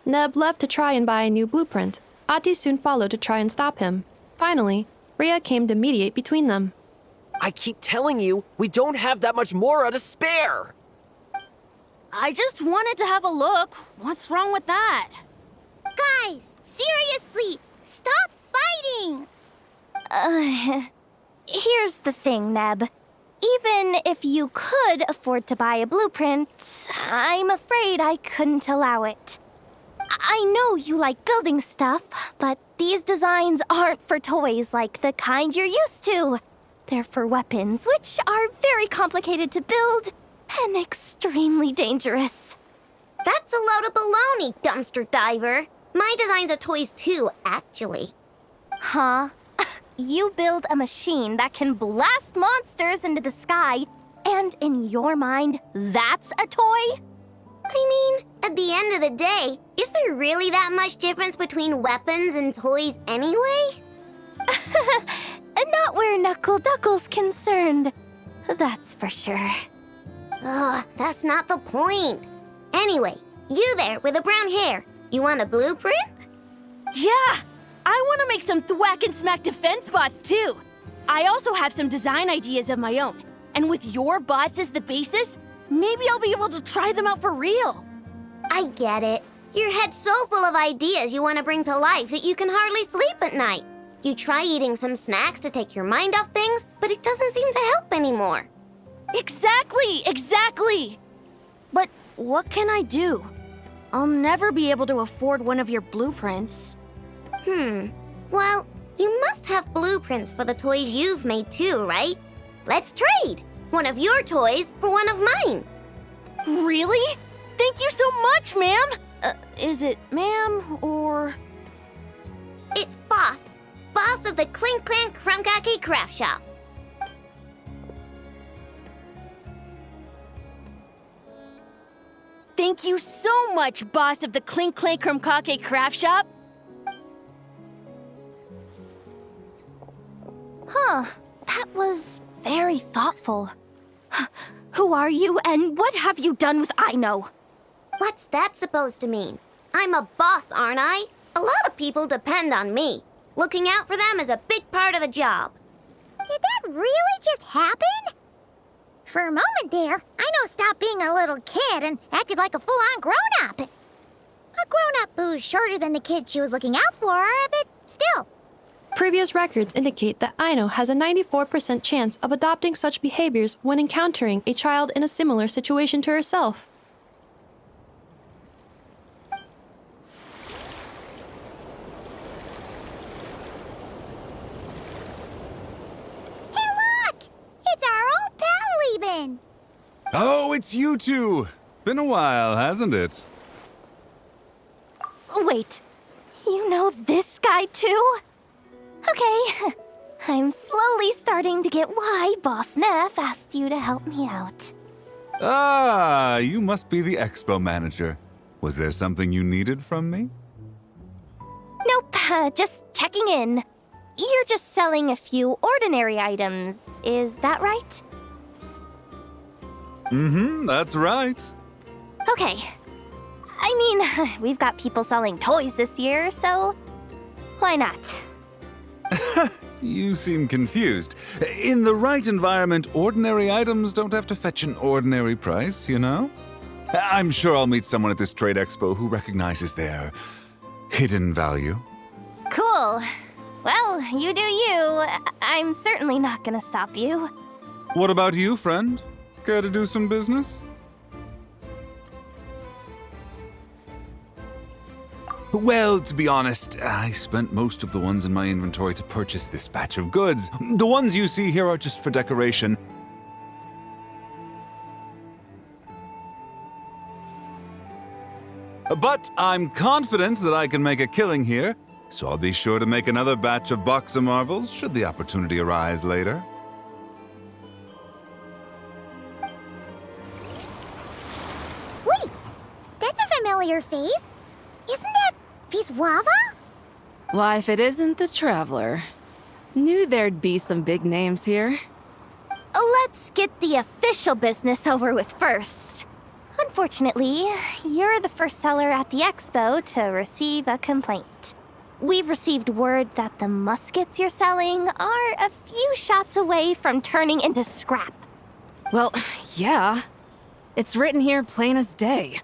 Neb left to try and buy a new blueprint. Ati soon followed to try and stop him. Finally, Rhea came to mediate between them. I keep telling you, we don't have that much Mora to spare! I just wanted to have a look. What's wrong with that? Guys, seriously, stop fighting! Here's the thing, Neb. Even if you could afford to buy a blueprint, I'm afraid I couldn't allow it. I know you like building stuff, but these designs aren't for toys like the kind you're used to. They're for weapons, which are very complicated to build and extremely dangerous. That's a load of baloney, dumpster diver. My designs are toys too, actually. Huh? You build a machine that can blast monsters into the sky, and in your mind, that's a toy? I mean, at the end of the day, is there really that much difference between weapons and toys anyway? Not where Knuckle Duckle's concerned. That's for sure. Ugh, that's not the point. Anyway, you there with the brown hair, you want a blueprint? Yeah! I want to make some thwack and smack defense bots too. I also have some design ideas of my own. And with your bots as the basis, maybe I'll be able to try them out for real. I get it. Your head's so full of ideas you want to bring to life that you can hardly sleep at night. You try eating some snacks to take your mind off things, but it doesn't seem to help anymore. Exactly! But what can I do? I'll never be able to afford one of your blueprints. Well, you must have blueprints for the toys you've made too, right? Let's trade! One of your toys for one of mine. Really? Thank you so much, ma'am! Is it ma'am or... It's Boss. Boss of the Clink Clank Crunkaki Craft Shop. Thank you so much, boss of the Clink Clank Crunkaki Craft Shop. Huh, that was very thoughtful. Who are you, and what have you done with Aino? What's that supposed to mean? I'm a boss, aren't I? A lot of people depend on me. Looking out for them is a big part of the job. Did that really just happen? For a moment there, Aino stopped being a little kid and acted like a full-on grown-up. A grown-up who's shorter than the kid she was looking out for, but still. Previous records indicate that Aino has a 94% chance of adopting such behaviors when encountering a child in a similar situation to herself. Hey, look! It's our old pal Lieben. Oh, it's you two! Been a while, hasn't it? Wait, you know this guy too? Okay, I'm slowly starting to get why Boss Neff asked you to help me out. Ah, you must be the expo manager. Was there something you needed from me? Nope, just checking in. You're just selling a few ordinary items, is that right? That's right. Okay. I mean, we've got people selling toys this year, so why not? You seem confused. In the right environment, ordinary items don't have to fetch an ordinary price, you know? I'm sure I'll meet someone at this trade expo who recognizes their hidden value. Cool. Well, you do you. I'm certainly not gonna stop you. What about you, friend? Care to do some business? Well, to be honest, I spent most of the ones in my inventory to purchase this batch of goods. The ones you see here are just for decoration. But I'm confident that I can make a killing here, so I'll be sure to make another batch of Box of Marvels should the opportunity arise later. Wait, that's a familiar face. Isn't that Viswava? Why, if it isn't the Traveler. Knew there'd be some big names here. Let's get the official business over with first. Unfortunately, you're the first seller at the expo to receive a complaint. We've received word that the muskets you're selling are a few shots away from turning into scrap. Well, yeah. It's written here plain as day.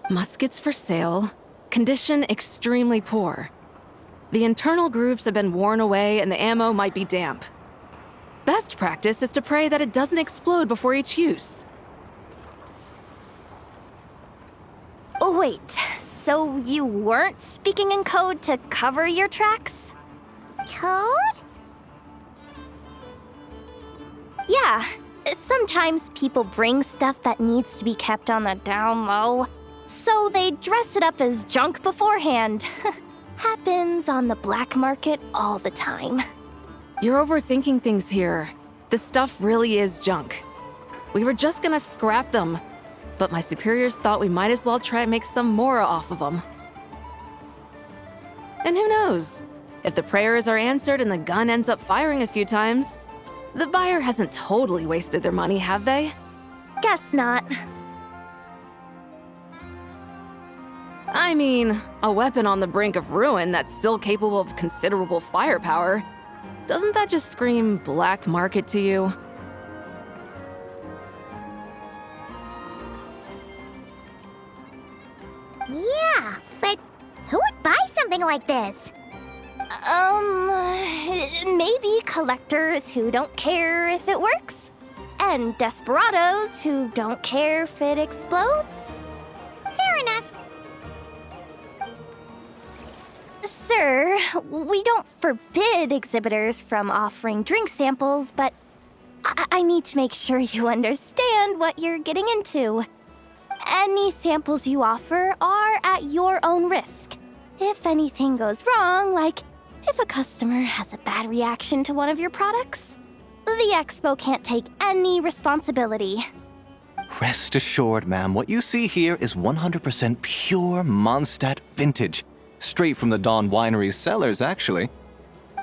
Muskets for sale. Condition extremely poor. The internal grooves have been worn away and the ammo might be damp. Best practice is to pray that it doesn't explode before each use. Wait, so you weren't speaking in code to cover your tracks? Code? Yeah. Sometimes people bring stuff that needs to be kept on the down low, so they dress it up as junk beforehand. Happens on the black market all the time. You're overthinking things here. This stuff really is junk. We were just gonna scrap them, but my superiors thought we might as well try and make some more off of them. And who knows? If the prayers are answered and the gun ends up firing a few times, the buyer hasn't totally wasted their money, have they? Guess not. I mean, a weapon on the brink of ruin that's still capable of considerable firepower. Doesn't that just scream black market to you? Yeah, but who would buy something like this? Maybe collectors who don't care if it works, and desperados who don't care if it explodes. Fair enough. Sir, we don't forbid exhibitors from offering drink samples, but I need to make sure you understand what you're getting into. Any samples you offer are at your own risk. If anything goes wrong, like if a customer has a bad reaction to one of your products, the expo can't take any responsibility. Rest assured, ma'am, what you see here is 100% pure Mondstadt vintage. Straight from the Dawn Winery's cellars, actually.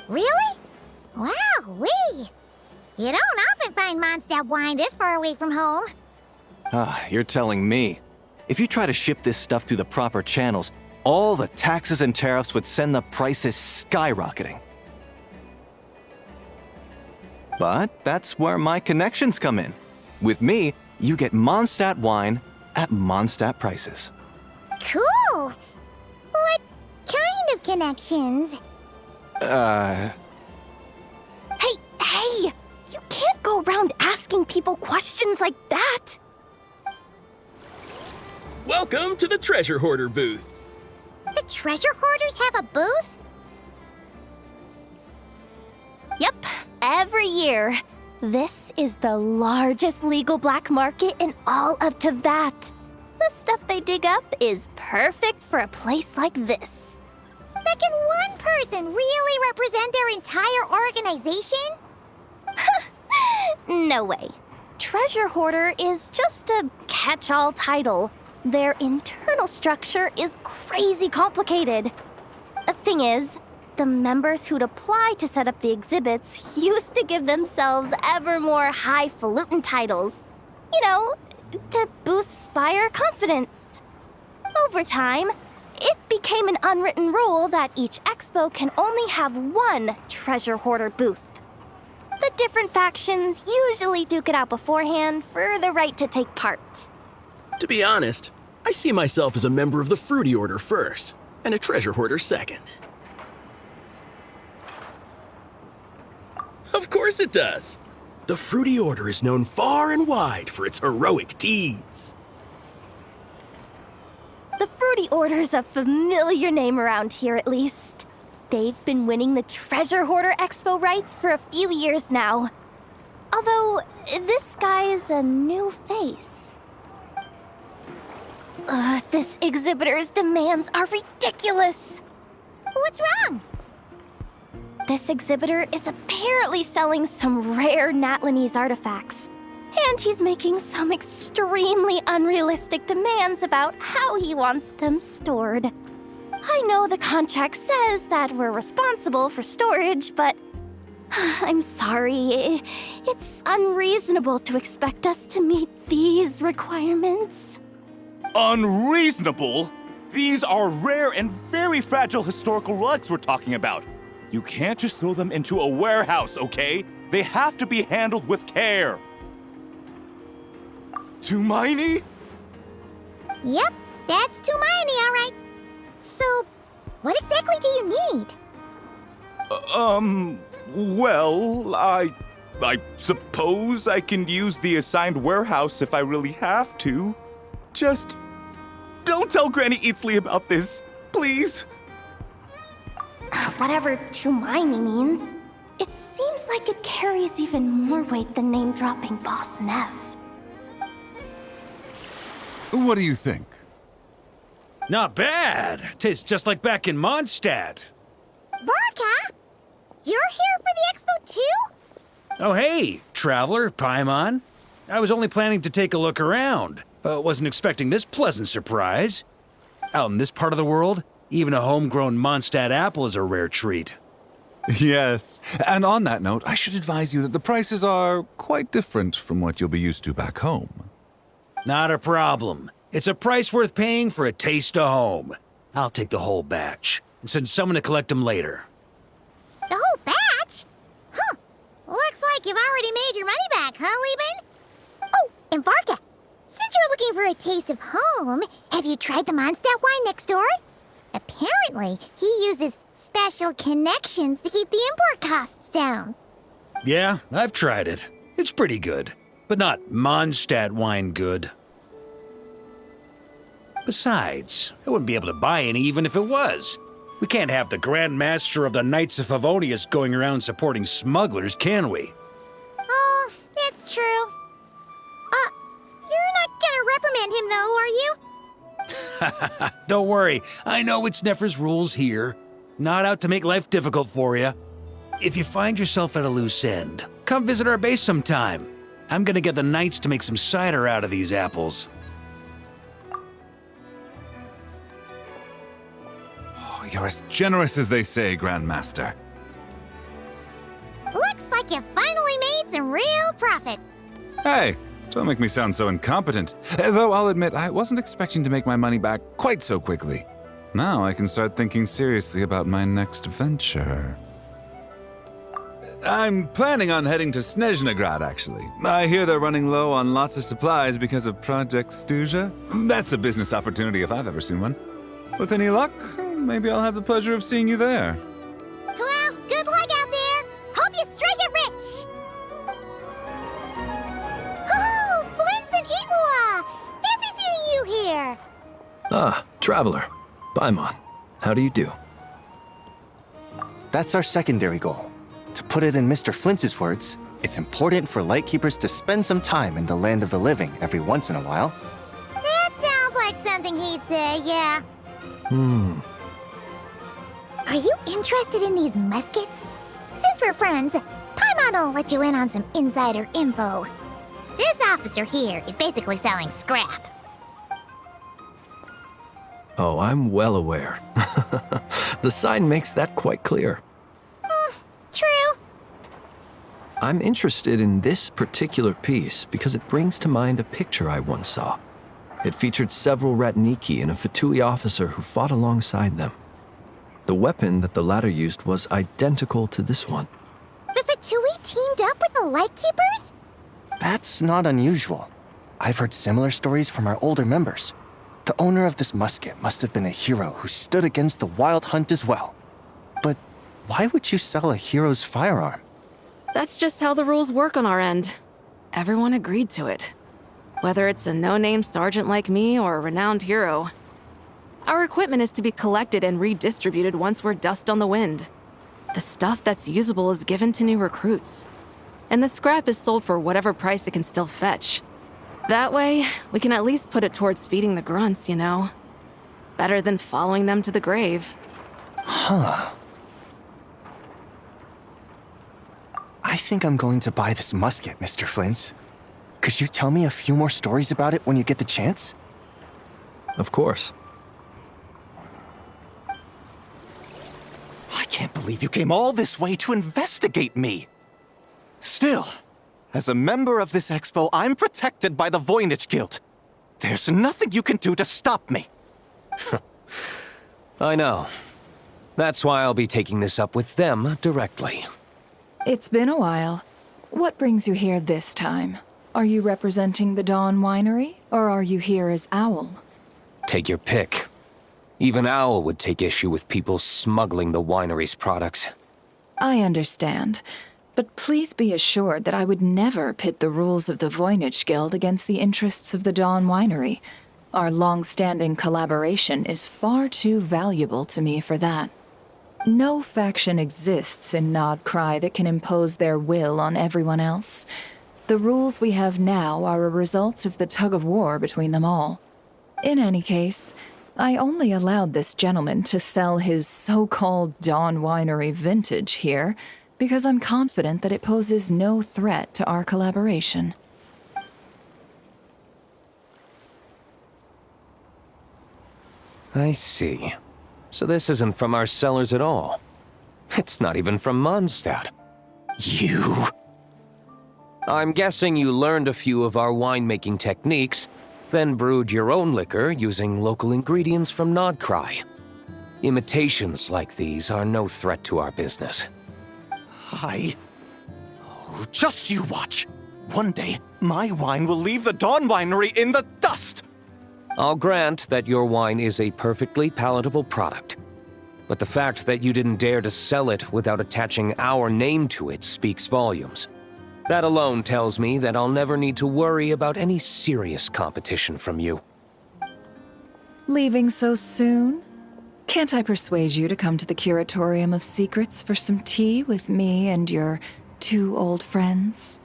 Really? Wow-wee! You don't often find Mondstadt wine this far away from home. Ah, you're telling me. If you try to ship this stuff through the proper channels, all the taxes and tariffs would send the prices skyrocketing. But that's where my connections come in. With me, you get Mondstadt wine at Mondstadt prices. Cool! What kind of connections? Hey! You can't go around asking people questions like that! Welcome to the Treasure Hoarder booth. The treasure hoarders have a booth? Yep, every year. This is the largest legal black market in all of Teyvat. The stuff they dig up is perfect for a place like this. But can one person really represent their entire organization? No way. Treasure Hoarder is just a catch-all title. Their internal structure is crazy complicated. The thing is, the members who'd apply to set up the exhibits used to give themselves ever more highfalutin titles. You know, to boost buyer confidence. Over time, it became an unwritten rule that each expo can only have one treasure hoarder booth. The different factions usually duke it out beforehand for the right to take part. To be honest, I see myself as a member of the Fruity Order first, and a treasure hoarder second. Of course it does. The Fruity Order is known far and wide for its heroic deeds. The Fruity Order's a familiar name around here, at least. They've been winning the Treasure Hoarder Expo rights for a few years now. Although, this guy's a new face. This exhibitor's demands are ridiculous! What's wrong? This exhibitor is apparently selling some rare Natlanese artifacts. And he's making some extremely unrealistic demands about how he wants them stored. I know the contract says that we're responsible for storage, but I'm sorry. It's unreasonable to expect us to meet these requirements. Unreasonable? These are rare and very fragile historical relics we're talking about. You can't just throw them into a warehouse, okay? They have to be handled with care. Tumaini? Yep, that's Tumaini, all right. So, what exactly do you need? Well, I suppose I can use the assigned warehouse if I really have to. Just don't tell Granny Eatsley about this, please. Whatever Tumaini means, it seems like it carries even more weight than name-dropping Boss Neff. What do you think? Not bad. Tastes just like back in Mondstadt. Varka? You're here for the expo too? Oh hey, traveler, Paimon. I was only planning to take a look around. Wasn't expecting this pleasant surprise. Out in this part of the world, even a homegrown Mondstadt apple is a rare treat. Yes, and on that note, I should advise you that the prices are quite different from what you'll be used to back home. Not a problem. It's a price worth paying for a taste of home. I'll take the whole batch and send someone to collect them later. The whole batch? Huh. Looks like you've already made your money back, huh, Lieben? Oh, and Varka, since you're looking for a taste of home, have you tried the Mondstadt wine next door? Apparently, he uses special connections to keep the import costs down. Yeah, I've tried it. It's pretty good, but not Mondstadt wine good. Besides, I wouldn't be able to buy any even if it was. We can't have the Grand Master of the Knights of Favonius going around supporting smugglers, can we? Oh, that's true. You're not gonna reprimand him though, are you? Don't worry, I know it's Nefer's rules here. Not out to make life difficult for you. If you find yourself at a loose end, come visit our base sometime. I'm gonna get the Knights to make some cider out of these apples. Oh, you're as generous as they say, Grandmaster. Looks like you finally made some real profit. Hey, don't make me sound so incompetent. Though I'll admit, I wasn't expecting to make my money back quite so quickly. Now I can start thinking seriously about my next venture. I'm planning on heading to Snezhnegrad, actually. I hear they're running low on lots of supplies because of Project Stuja. That's a business opportunity if I've ever seen one. With any luck, maybe I'll have the pleasure of seeing you there. Well, good luck out there. Hope you strike it rich. Oh, Blintz and Eatmua! Fancy seeing you here. Ah, Traveler. Paimon, how do you do? That's our secondary goal. To put it in Mr. Flintz's words, it's important for Lightkeepers to spend some time in the land of the living every once in a while. That sounds like something he'd say, yeah. Are you interested in these muskets? Since we're friends, Paimon will let you in on some insider info. This officer here is basically selling scrap. Oh, I'm well aware. The sign makes that quite clear. True. I'm interested in this particular piece because it brings to mind a picture I once saw. It featured several Ratniki and a Fatui officer who fought alongside them. The weapon that the latter used was identical to this one. The Fatui teamed up with the Lightkeepers? That's not unusual. I've heard similar stories from our older members. The owner of this musket must have been a hero who stood against the Wild Hunt as well. But why would you sell a hero's firearm? That's just how the rules work on our end. Everyone agreed to it. Whether it's a no-name sergeant like me or a renowned hero. Our equipment is to be collected and redistributed once we're dust on the wind. The stuff that's usable is given to new recruits. And the scrap is sold for whatever price it can still fetch. That way, we can at least put it towards feeding the grunts, you know? Better than following them to the grave. Huh. I think I'm going to buy this musket, Mr. Flint. Could you tell me a few more stories about it when you get the chance? Of course. I can't believe you came all this way to investigate me. Still, as a member of this expo, I'm protected by the Voynich Guild. There's nothing you can do to stop me. I know. That's why I'll be taking this up with them directly. It's been a while. What brings you here this time? Are you representing the Dawn Winery, or are you here as Owl? Take your pick. Even Owl would take issue with people smuggling the winery's products. I understand, but please be assured that I would never pit the rules of the Voynich Guild against the interests of the Dawn Winery. Our long-standing collaboration is far too valuable to me for that. No faction exists in Nodcry that can impose their will on everyone else. The rules we have now are a result of the tug-of-war between them all. In any case, I only allowed this gentleman to sell his so-called Dawn Winery vintage here because I'm confident that it poses no threat to our collaboration. I see. So this isn't from our cellars at all. It's not even from Mondstadt. You... I'm guessing you learned a few of our winemaking techniques, then brewed your own liquor using local ingredients from Nodcry. Imitations like these are no threat to our business. Oh, just you watch. One day, my wine will leave the Dawn Winery in the dust! I'll grant that your wine is a perfectly palatable product. But the fact that you didn't dare to sell it without attaching our name to it speaks volumes. That alone tells me that I'll never need to worry about any serious competition from you. Leaving so soon? Can't I persuade you to come to the Curatorium of Secrets for some tea with me and your two old friends?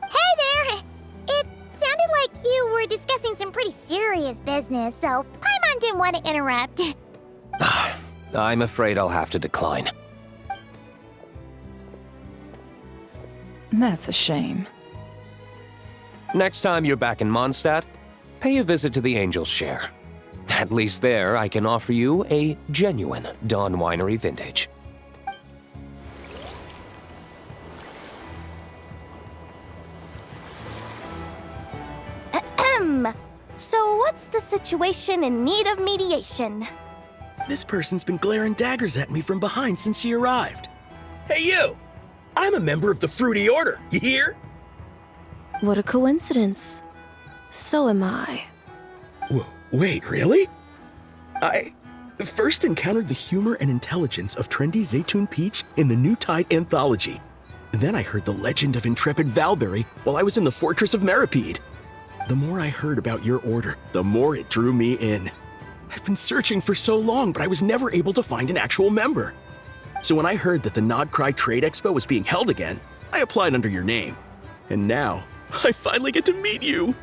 Hey there! It sounded like you were discussing some pretty serious business, so Paimon didn't want to interrupt. I'm afraid I'll have to decline. That's a shame. Next time you're back in Mondstadt, pay a visit to the Angel's Share. At least there, I can offer you a genuine Dawn Winery vintage. Ahem. So what's the situation in need of mediation? This person's been glaring daggers at me from behind since she arrived. Hey, you! I'm a member of the Fruity Order, you hear? What a coincidence. So am I. Wait, really? I first encountered the humor and intelligence of trendy Zaytun Peach in the New Tide anthology. Then I heard the legend of intrepid Valberry while I was in the Fortress of Meripede. The more I heard about your order, the more it drew me in. I've been searching for so long, but I was never able to find an actual member. So when I heard that the Nodcry Trade Expo was being held again, I applied under your name. And now, I finally get to meet you.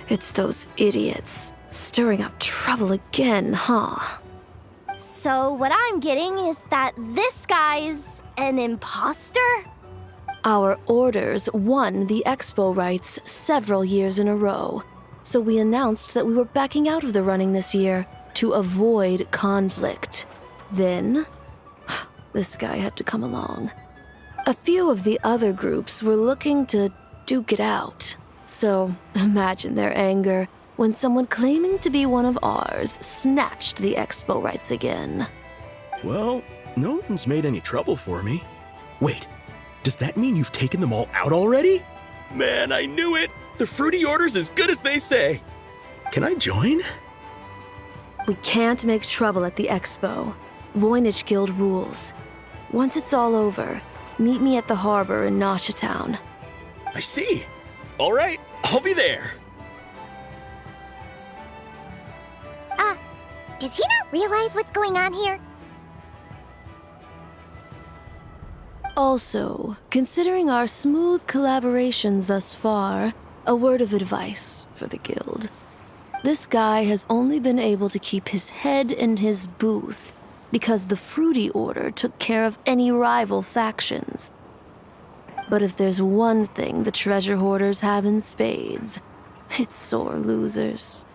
It's those idiots. Stirring up trouble again, huh? So what I'm getting is that this guy's an imposter? Our orders won the expo rights several years in a row, so we announced that we were backing out of the running this year to avoid conflict. Then, this guy had to come along. A few of the other groups were looking to duke it out, so imagine their anger when someone claiming to be one of ours snatched the expo rights again. Well, no one's made any trouble for me. Wait, does that mean you've taken them all out already? Man, I knew it! The Fruity Order's as good as they say. Can I join? We can't make trouble at the expo. Voynich Guild rules. Once it's all over, meet me at the harbor in Nasha Town. I see. All right, I'll be there. Does he not realize what's going on here? Also, considering our smooth collaborations thus far, a word of advice for the guild. This guy has only been able to keep his head in his booth because the Fruity Order took care of any rival factions. But if there's one thing the treasure hoarders have in spades, it's sore losers.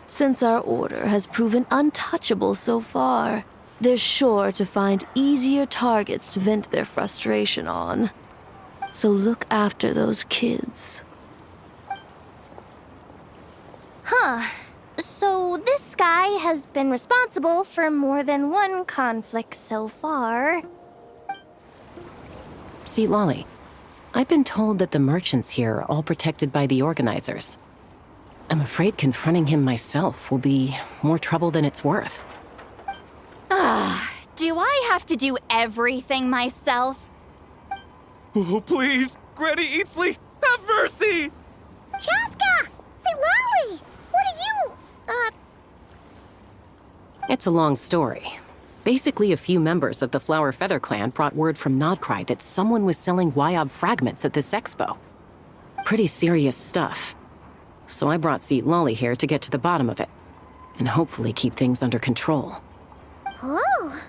Since our order has proven untouchable so far, they're sure to find easier targets to vent their frustration on. So look after those kids. Huh. So this guy has been responsible for more than one conflict so far. See, Lolly, I've been told that the merchants here are all protected by the organizers. I'm afraid confronting him myself will be more trouble than it's worth. Do I have to do everything myself? Oh, please, Granny Eatsley, have mercy! Chaska! Say, Lolly! What are you, It's a long story. Basically, a few members of the Flower Feather clan brought word from Nodcry that someone was selling Wyob fragments at this expo. Pretty serious stuff. So I brought Seat Lolly here to get to the bottom of it, and hopefully keep things under control. Oh.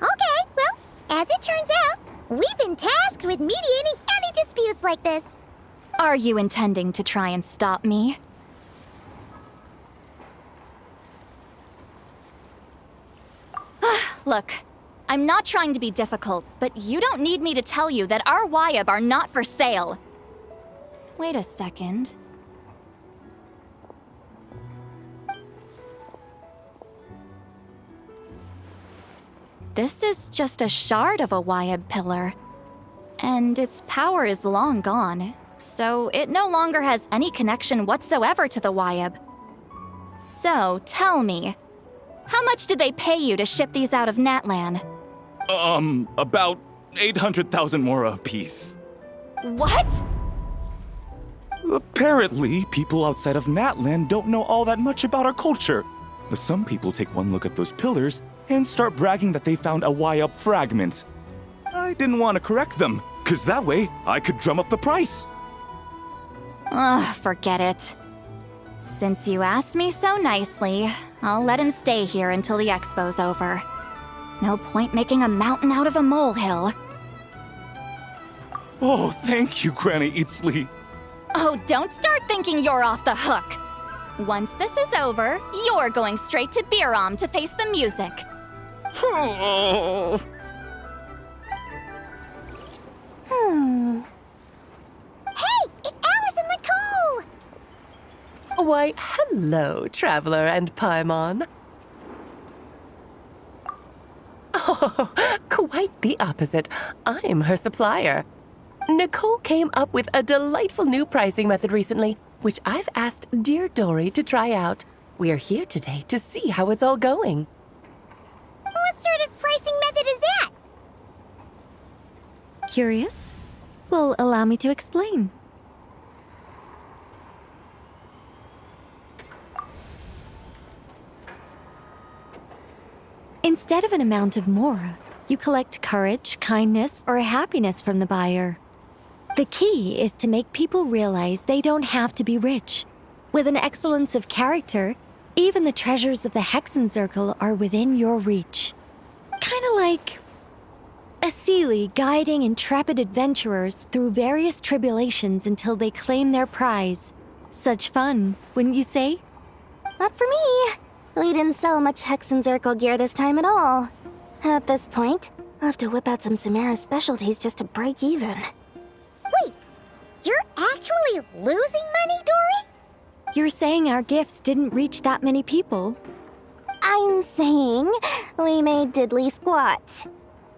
Okay, well, as it turns out, we've been tasked with mediating any disputes like this. Are you intending to try and stop me? Look, I'm not trying to be difficult, but you don't need me to tell you that our Wyob are not for sale. Wait a second. This is just a shard of a Wyob pillar, and its power is long gone, so it no longer has any connection whatsoever to the Wyob. So, tell me, how much did they pay you to ship these out of Natlan? About 800,000 more apiece. What? Apparently, people outside of Natlan don't know all that much about our culture. Some people take one look at those pillars and start bragging that they found a Wyob fragment. I didn't want to correct them, cause that way I could drum up the price. Ugh, forget it. Since you asked me so nicely, I'll let him stay here until the expo's over. No point making a mountain out of a molehill. Oh, thank you, Granny Eatsley. Oh, don't start thinking you're off the hook. Once this is over, you're going straight to Biram to face the music. Hey, it's Alice and Nicole! Why, hello, Traveler and Paimon. Oh, quite the opposite. I'm her supplier. Nicole came up with a delightful new pricing method recently, which I've asked dear Dory to try out. We're here today to see how it's all going. What sort of pricing method is that? Curious? Well, allow me to explain. Instead of an amount of mora, you collect courage, kindness, or happiness from the buyer. The key is to make people realize they don't have to be rich. With an excellence of character, even the treasures of the Hexen Circle are within your reach. Kinda like a Seelie guiding intrepid adventurers through various tribulations until they claim their prize. Such fun, wouldn't you say? Not for me. We didn't sell much Hexen Circle gear this time at all. At this point, I'll have to whip out some Samara specialties just to break even. Wait, you're actually losing money, Dory? You're saying our gifts didn't reach that many people? I'm saying we made diddly squat.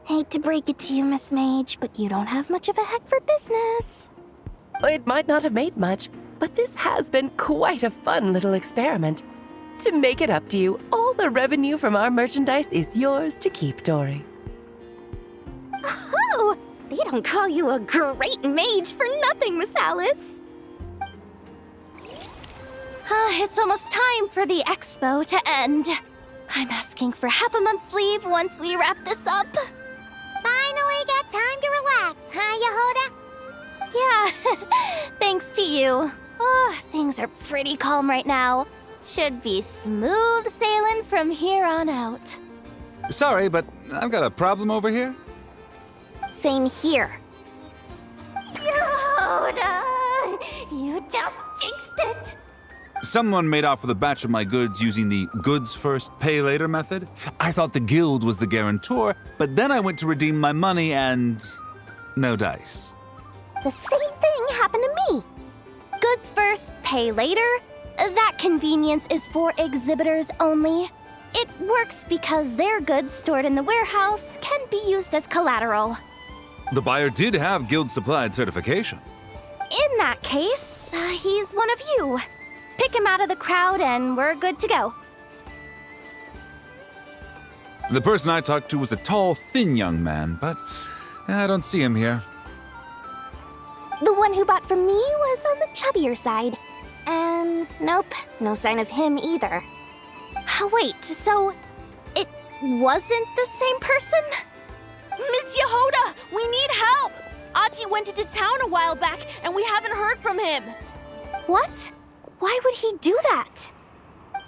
Hate to break it to you, Miss Mage, but you don't have much of a head for business. It might not have made much, but this has been quite a fun little experiment. To make it up to you, all the revenue from our merchandise is yours to keep, Dory. don't call you a great mage for nothing, Miss Alice. It's almost time for the expo to end. I'm asking for half a month's leave once we wrap this up. Finally got time to relax, huh, Yehoda? Yeah, thanks to you. Oh, things are pretty calm right now. Should be smooth sailing from here on out. Sorry, but I've got a problem over here. Same here. Yoda! You just jinxed it! Someone made off with a batch of my goods using the goods first, pay later method. I thought the guild was the guarantor, but then I went to redeem my money and no dice. The same thing happened to me. Goods first, pay later? That convenience is for exhibitors only. It works because their goods stored in the warehouse can be used as collateral. The buyer did have guild supplied certification. In that case, he's one of you. Pick him out of the crowd and we're good to go. The person I talked to was a tall, thin young man, but I don't see him here. The one who bought from me was on the chubbier side. And nope, no sign of him either. Wait, so it wasn't the same person? Miss Yehoda, we need help! Ati went into town a while back and we haven't heard from him. What? Why would he do that?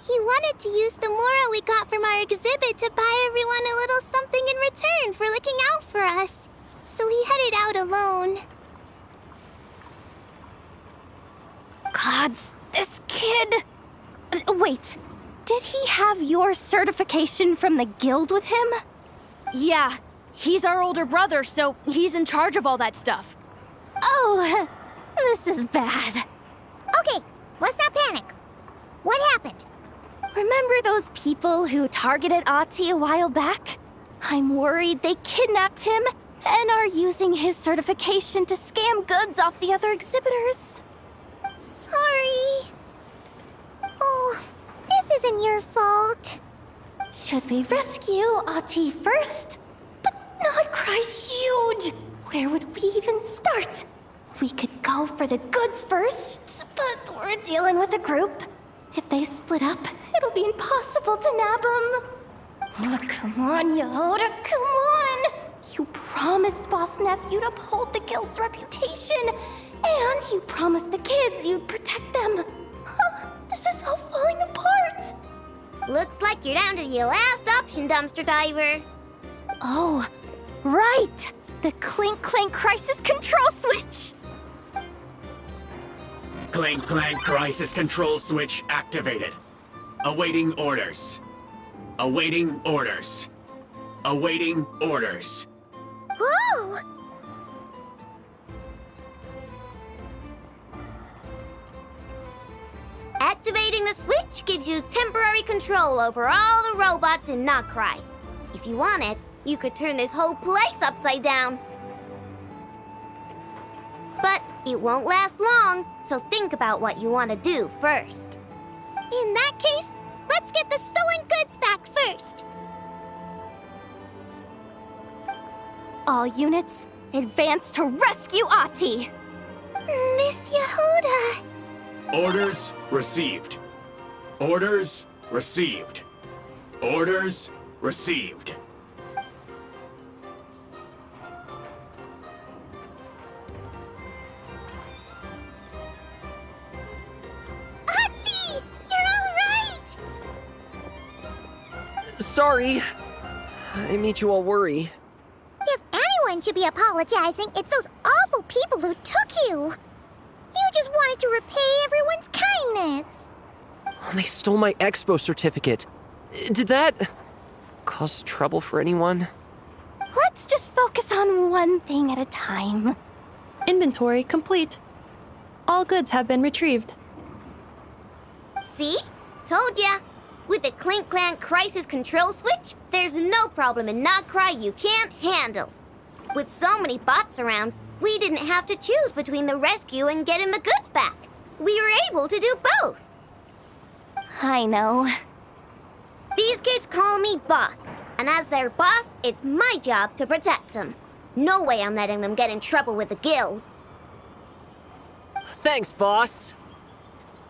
He wanted to use the moral we got from our exhibit to buy everyone a little something in return for looking out for us. So he headed out alone. Gods, this kid... Wait, did he have your certification from the guild with him? Yeah, he's our older brother, so he's in charge of all that stuff. Oh, this is bad. Okay, let's not panic. What happened? Remember those people who targeted Ati a while back? I'm worried they kidnapped him and are using his certification to scam goods off the other exhibitors. Sorry. Oh, this isn't your fault. Should we rescue Ati first? But Nodcry's huge. Where would we even start? We could go for the goods first, but we're dealing with a group. If they split up, it'll be impossible to nab them. Oh, come on, Yehoda, come on! You promised Boss Nephew to uphold the guild's reputation, and you promised the kids you'd protect them. This is all falling apart. Looks like you're down to your last option, dumpster diver. Oh, right! The Clink Clank Crisis Control Switch! Clank Clank Crisis Control Switch activated. Awaiting orders. Awaiting orders. Awaiting orders. Whoa! Activating the switch gives you temporary control over all the robots in Nodcry. If you wanted, you could turn this whole place upside down. But it won't last long, so think about what you want to do first. In that case, let's get the stolen goods back first. All units, advance to rescue Ati! Miss Yehoda! Orders received. Orders received. Orders received. Ati! You're all right! Sorry. I made you all worry. If anyone should be apologizing, it's those awful people who took you. You just wanted to repay everyone's kindness. They stole my expo certificate. Did that cause trouble for anyone? Let's just focus on one thing at a time. Inventory complete. All goods have been retrieved. See? Told ya. With the Clink Clank Crisis Control Switch, there's no problem in Nodcry you can't handle. With so many bots around, we didn't have to choose between the rescue and getting the goods back. We were able to do both. I know. These kids call me boss, and as their boss, it's my job to protect them. No way I'm letting them get in trouble with the guild. Thanks, boss.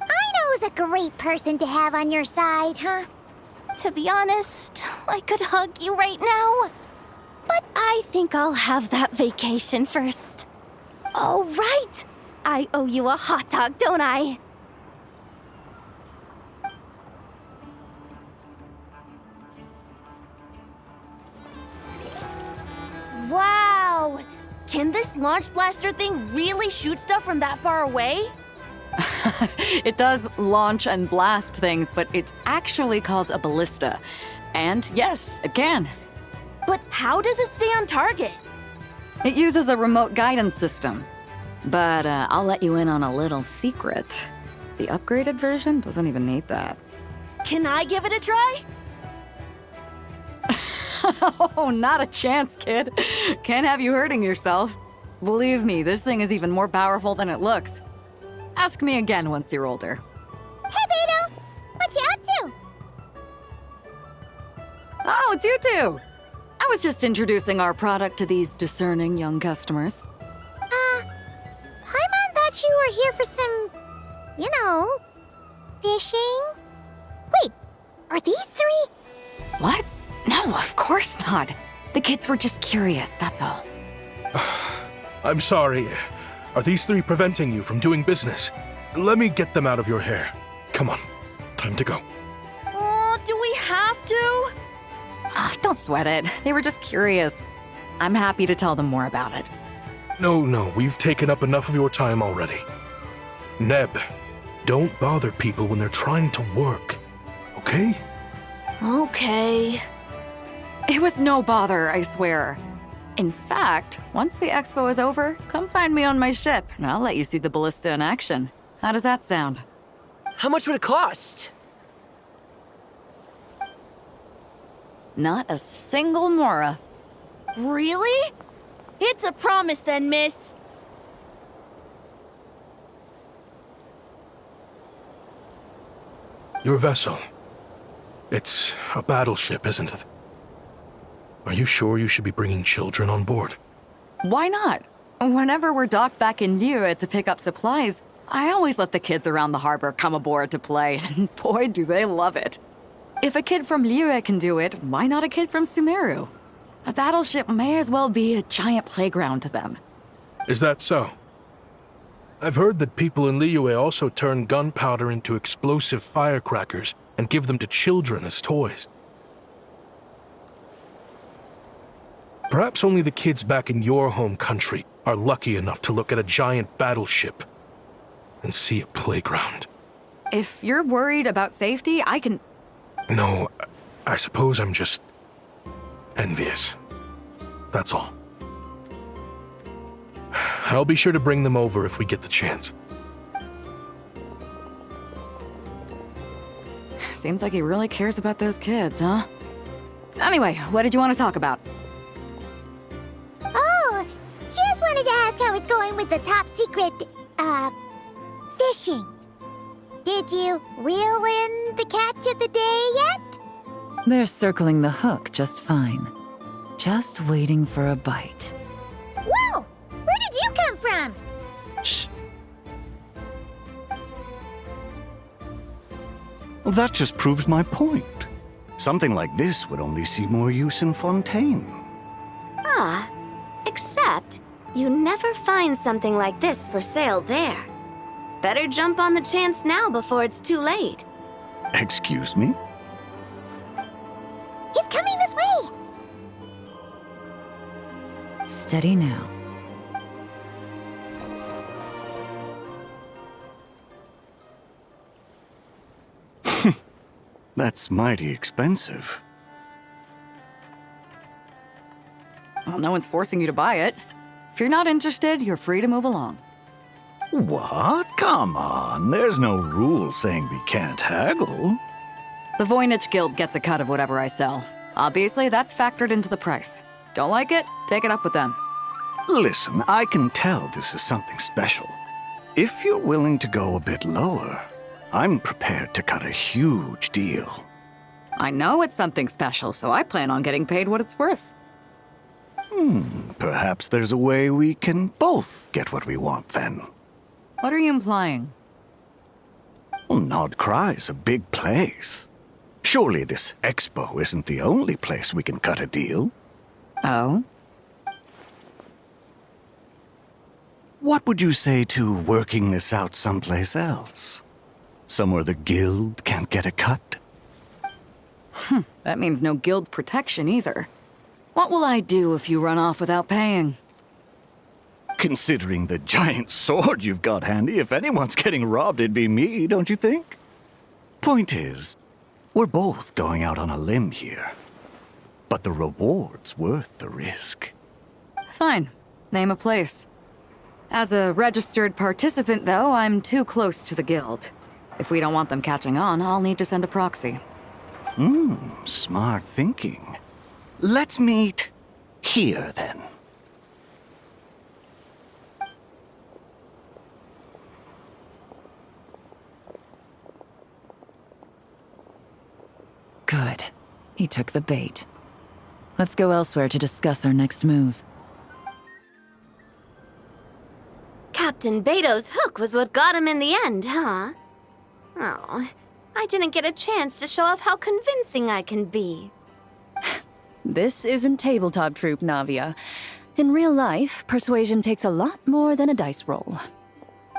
I know who's a great person to have on your side, huh? To be honest, I could hug you right now. But I think I'll have that vacation first. Oh, right! I owe you a hot dog, don't I? Wow! Can this launch blaster thing really shoot stuff from that far away? It does launch and blast things, but it's actually called a ballista. And yes, it can. But how does it stay on target? It uses a remote guidance system. But I'll let you in on a little secret. The upgraded version doesn't even need that. Can I give it a try? Oh, not a chance, kid. Can't have you hurting yourself. Believe me, this thing is even more powerful than it looks. Ask me again once you're older. Hey, Beto! What you up to? Oh, it's you two! I was just introducing our product to these discerning young customers. Paimon thought you were here for some, fishing? Wait, are these three? What? No, of course not. The kids were just curious, that's all. I'm sorry. Are these three preventing you from doing business? Let me get them out of your hair. Come on, time to go. Oh, do we have to? Don't sweat it. They were just curious. I'm happy to tell them more about it. No, we've taken up enough of your time already. Neb, don't bother people when they're trying to work, okay? Okay. It was no bother, I swear. In fact, once the expo is over, come find me on my ship, and I'll let you see the ballista in action. How does that sound? How much would it cost? Not a single mora. Really? It's a promise then, miss. Your vessel. It's a battleship, isn't it? Are you sure you should be bringing children on board? Why not? Whenever we're docked back in Liyue to pick up supplies, I always let the kids around the harbor come aboard to play, and boy, do they love it. If a kid from Liyue can do it, why not a kid from Sumeru? A battleship may as well be a giant playground to them. Is that so? I've heard that people in Liyue also turn gunpowder into explosive firecrackers and give them to children as toys. Perhaps only the kids back in your home country are lucky enough to look at a giant battleship and see a playground. If you're worried about safety, I can... No, I suppose I'm just envious. That's all. I'll be sure to bring them over if we get the chance. Seems like he really cares about those kids, huh? Anyway, what did you want to talk about? Oh, just wanted to ask how it's going with the top secret, fishing. Did you reel in the catch of the day yet? They're circling the hook just fine. Just waiting for a bite. Whoa! Where did you come from? Shh. Well, that just proves my point. Something like this would only see more use in Fontaine. Ah, except you never find something like this for sale there. Better jump on the chance now before it's too late. Excuse me? He's coming this way! Steady now. That's mighty expensive. Well, no one's forcing you to buy it. If you're not interested, you're free to move along. What? Come on, there's no rule saying we can't haggle. The Voynich Guild gets a cut of whatever I sell. Obviously, that's factored into the price. Don't like it? Take it up with them. Listen, I can tell this is something special. If you're willing to go a bit lower, I'm prepared to cut a huge deal. I know it's something special, so I plan on getting paid what it's worth. Perhaps there's a way we can both get what we want then. What are you implying? Well, Nod Cry's a big place. Surely this expo isn't the only place we can cut a deal. Oh? What would you say to working this out someplace else? Somewhere the guild can't get a cut? That means no guild protection either. What will I do if you run off without paying? Considering the giant sword you've got handy, if anyone's getting robbed, it'd be me, don't you think? Point is, we're both going out on a limb here. But the reward's worth the risk. Fine. Name a place. As a registered participant, though, I'm too close to the guild. If we don't want them catching on, I'll need to send a proxy. Smart thinking. Let's meet here, then. Good. He took the bait. Let's go elsewhere to discuss our next move. Captain Beto's hook was what got him in the end, huh? Oh, I didn't get a chance to show off how convincing I can be. This isn't tabletop troop, Navia. In real life, persuasion takes a lot more than a dice roll.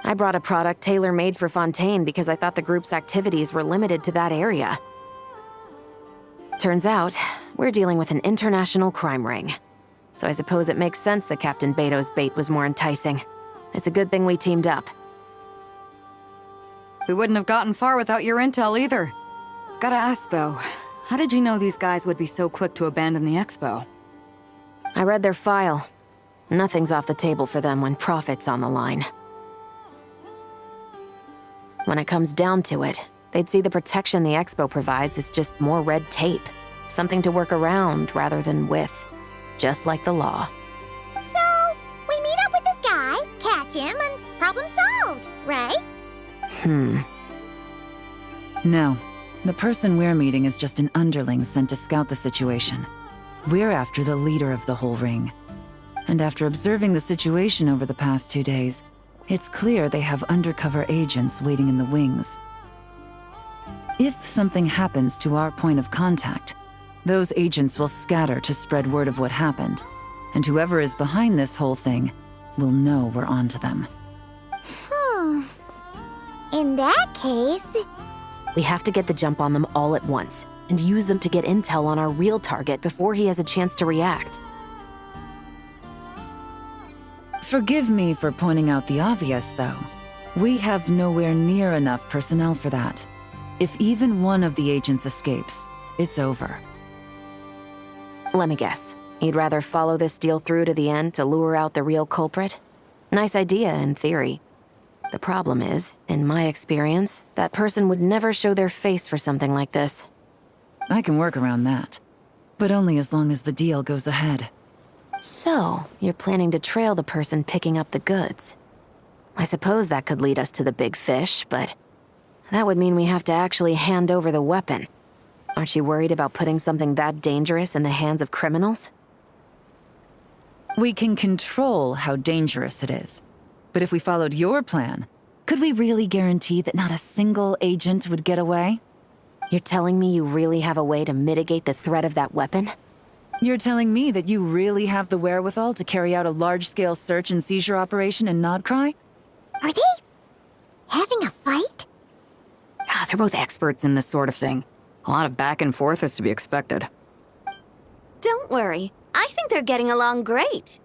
I brought a product tailor-made for Fontaine because I thought the group's activities were limited to that area. Turns out, we're dealing with an international crime ring. So I suppose it makes sense that Captain Beto's bait was more enticing. It's a good thing we teamed up. We wouldn't have gotten far without your intel either. Gotta ask though, how did you know these guys would be so quick to abandon the expo? I read their file. Nothing's off the table for them when profit's on the line. When it comes down to it, they'd see the protection the expo provides as just more red tape. Something to work around rather than with. Just like the law. So, we meet up with this guy, catch him, and problem solved, right? No. The person we're meeting is just an underling sent to scout the situation. We're after the leader of the whole ring. And after observing the situation over the past 2 days, it's clear they have undercover agents waiting in the wings. If something happens to our point of contact, those agents will scatter to spread word of what happened, and whoever is behind this whole thing will know we're onto them. In that case... We have to get the jump on them all at once, and use them to get intel on our real target before he has a chance to react. Forgive me for pointing out the obvious, though. We have nowhere near enough personnel for that. If even one of the agents escapes, it's over. Let me guess. You'd rather follow this deal through to the end to lure out the real culprit? Nice idea, in theory. The problem is, in my experience, that person would never show their face for something like this. I can work around that. But only as long as the deal goes ahead. So, you're planning to trail the person picking up the goods. I suppose that could lead us to the big fish, but that would mean we have to actually hand over the weapon. Aren't you worried about putting something that dangerous in the hands of criminals? We can control how dangerous it is. But if we followed your plan, could we really guarantee that not a single agent would get away? You're telling me you really have a way to mitigate the threat of that weapon? You're telling me that you really have the wherewithal to carry out a large-scale search and seizure operation in Nodcry? Are they having a fight? They're both experts in this sort of thing. A lot of back and forth is to be expected. Don't worry. I think they're getting along great.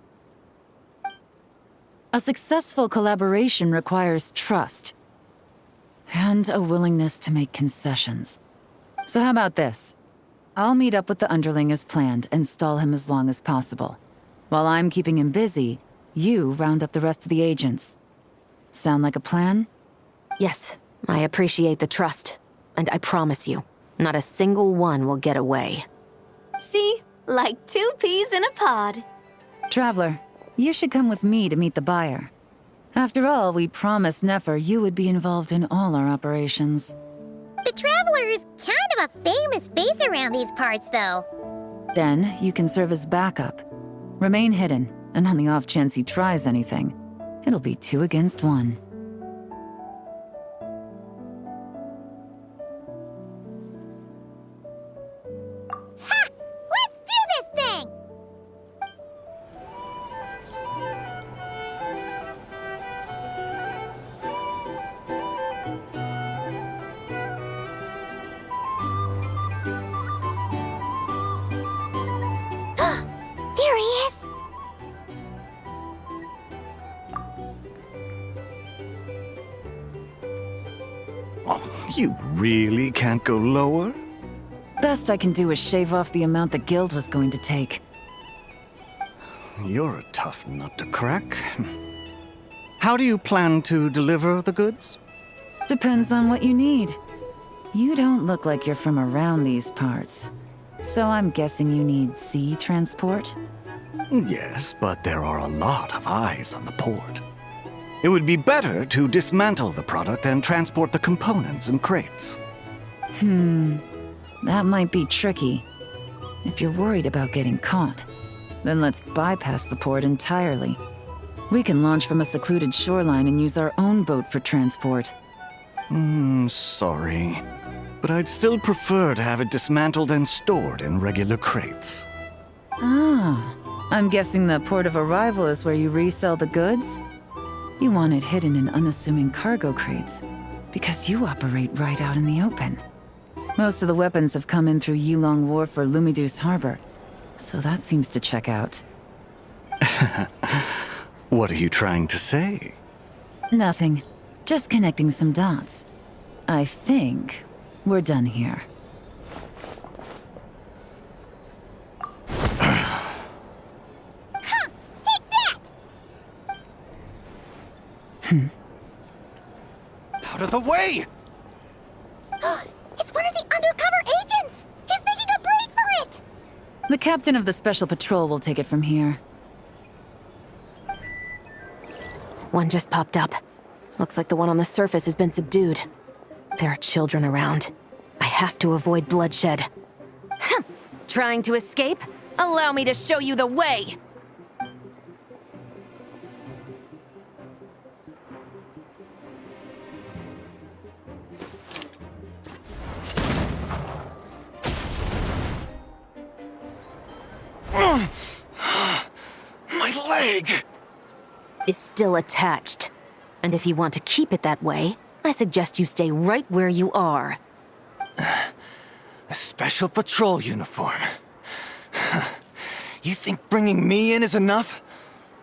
A successful collaboration requires trust. And a willingness to make concessions. So how about this? I'll meet up with the underling as planned and stall him as long as possible. While I'm keeping him busy, you round up the rest of the agents. Sound like a plan? Yes, I appreciate the trust. And I promise you, not a single one will get away. See? Like 2 peas in a pod. Traveler, you should come with me to meet the buyer. After all, we promised Nefer you would be involved in all our operations. The Traveler is kind of a famous face around these parts, though. Then, you can serve as backup. Remain hidden, and on the off chance he tries anything, it'll be 2 against 1. Ha! Let's do this thing! There he is! You really can't go lower? Best I can do is shave off the amount the guild was going to take. You're a tough nut to crack. How do you plan to deliver the goods? Depends on what you need. You don't look like you're from around these parts. So I'm guessing you need sea transport? Yes, but there are a lot of eyes on the port. It would be better to dismantle the product and transport the components in crates. That might be tricky. If you're worried about getting caught, then let's bypass the port entirely. We can launch from a secluded shoreline and use our own boat for transport. Sorry. But I'd still prefer to have it dismantled and stored in regular crates. Ah, I'm guessing the port of arrival is where you resell the goods? You want it hidden in unassuming cargo crates, because you operate right out in the open. Most of the weapons have come in through Yilong Wharf or Lumidus Harbor, so that seems to check out. What are you trying to say? Nothing. Just connecting some dots. I think we're done here. Take that! Out of the way! It's one of the undercover agents! He's making a break for it! The captain of the Special Patrol will take it from here. One just popped up. Looks like the one on the surface has been subdued. There are children around. I have to avoid bloodshed. Trying to escape? Allow me to show you the way! My leg! Is still attached. And if you want to keep it that way, I suggest you stay right where you are. A special patrol uniform. You think bringing me in is enough?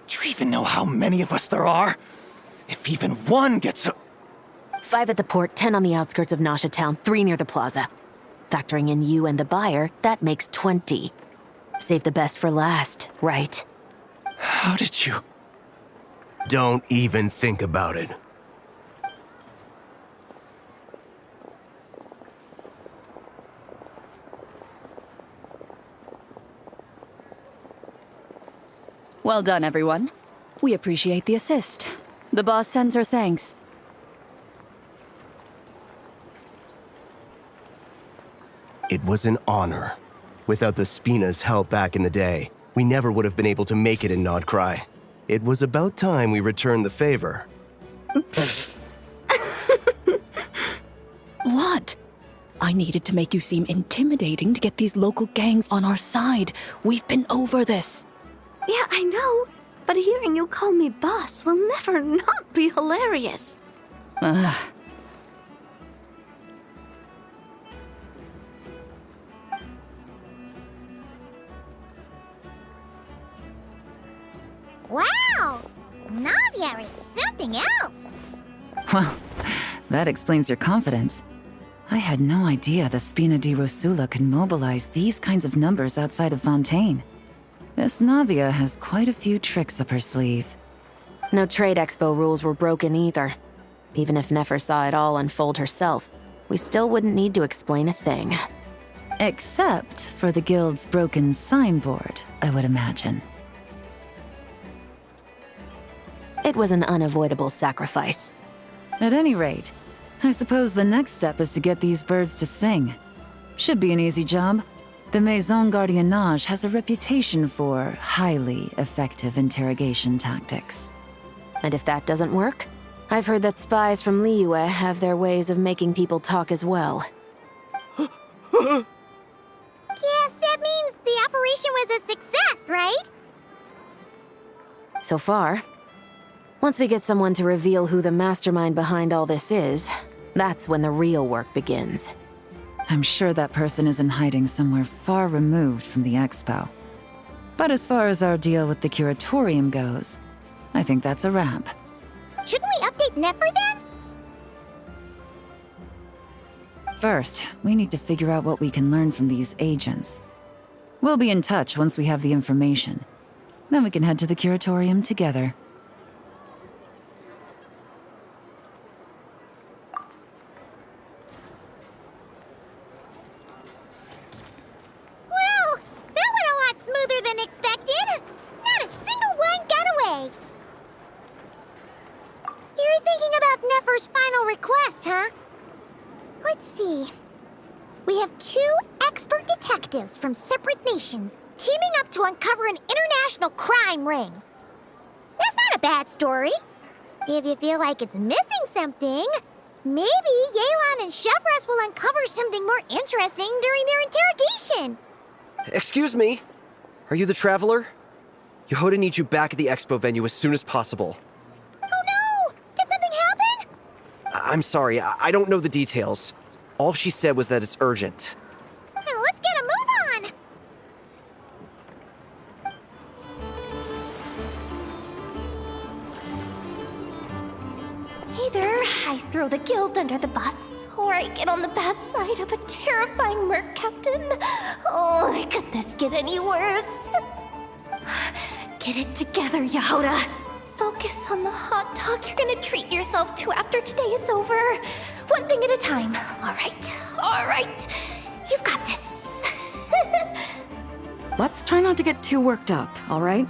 Do you even know how many of us there are? If even one gets a... 5 at the port, 10 on the outskirts of Nasha Town, 3 near the plaza. Factoring in you and the buyer, that makes 20. Save the best for last, right? How did you... Don't even think about it. Well done, everyone. We appreciate the assist. The boss sends her thanks. It was an honor. Without the Spina's help back in the day, we never would have been able to make it in Nodcry. It was about time we returned the favor. What? I needed to make you seem intimidating to get these local gangs on our side. We've been over this. Yeah, I know. But hearing you call me boss will never not be hilarious. Wow! Navia is something else! Well, that explains your confidence. I had no idea the Spina di Rosula could mobilize these kinds of numbers outside of Fontaine. This Navia has quite a few tricks up her sleeve. No trade expo rules were broken either. Even if Nefer saw it all unfold herself, we still wouldn't need to explain a thing. Except for the guild's broken signboard, I would imagine. It was an unavoidable sacrifice. At any rate, I suppose the next step is to get these birds to sing. Should be an easy job. The Maison Gardiennage has a reputation for highly effective interrogation tactics. And if that doesn't work, I've heard that spies from Liyue have their ways of making people talk as well. Guess that means the operation was a success, right? So far. Once we get someone to reveal who the mastermind behind all this is, that's when the real work begins. I'm sure that person is in hiding somewhere far removed from the expo. But as far as our deal with the curatorium goes, I think that's a wrap. Shouldn't we update Nefer then? First, we need to figure out what we can learn from these agents. We'll be in touch once we have the information. Then we can head to the curatorium together. Well, that went a lot smoother than expected. Not a single one got away. You're thinking about Nefer's final request, huh? Let's see. We have 2 expert detectives from separate nations teaming up to uncover an international crime ring. That's not a bad story. If you feel like it's missing something, maybe Yelan and Chevras will uncover something more interesting during their interrogation. Excuse me? Are you the Traveler? Yehoda needs you back at the expo venue as soon as possible. Oh no! Did something happen? I'm sorry, I don't know the details. All she said was that it's urgent. Now let's get a move on! Either I throw the guild under the bus, or I get on the bad side of a terrifying merc captain. Oh, could this get any worse? Get it together, Yehoda. Focus on the hot dog you're gonna treat yourself to after today is over. One thing at a time. All right. You've got this. Let's try not to get too worked up, all right?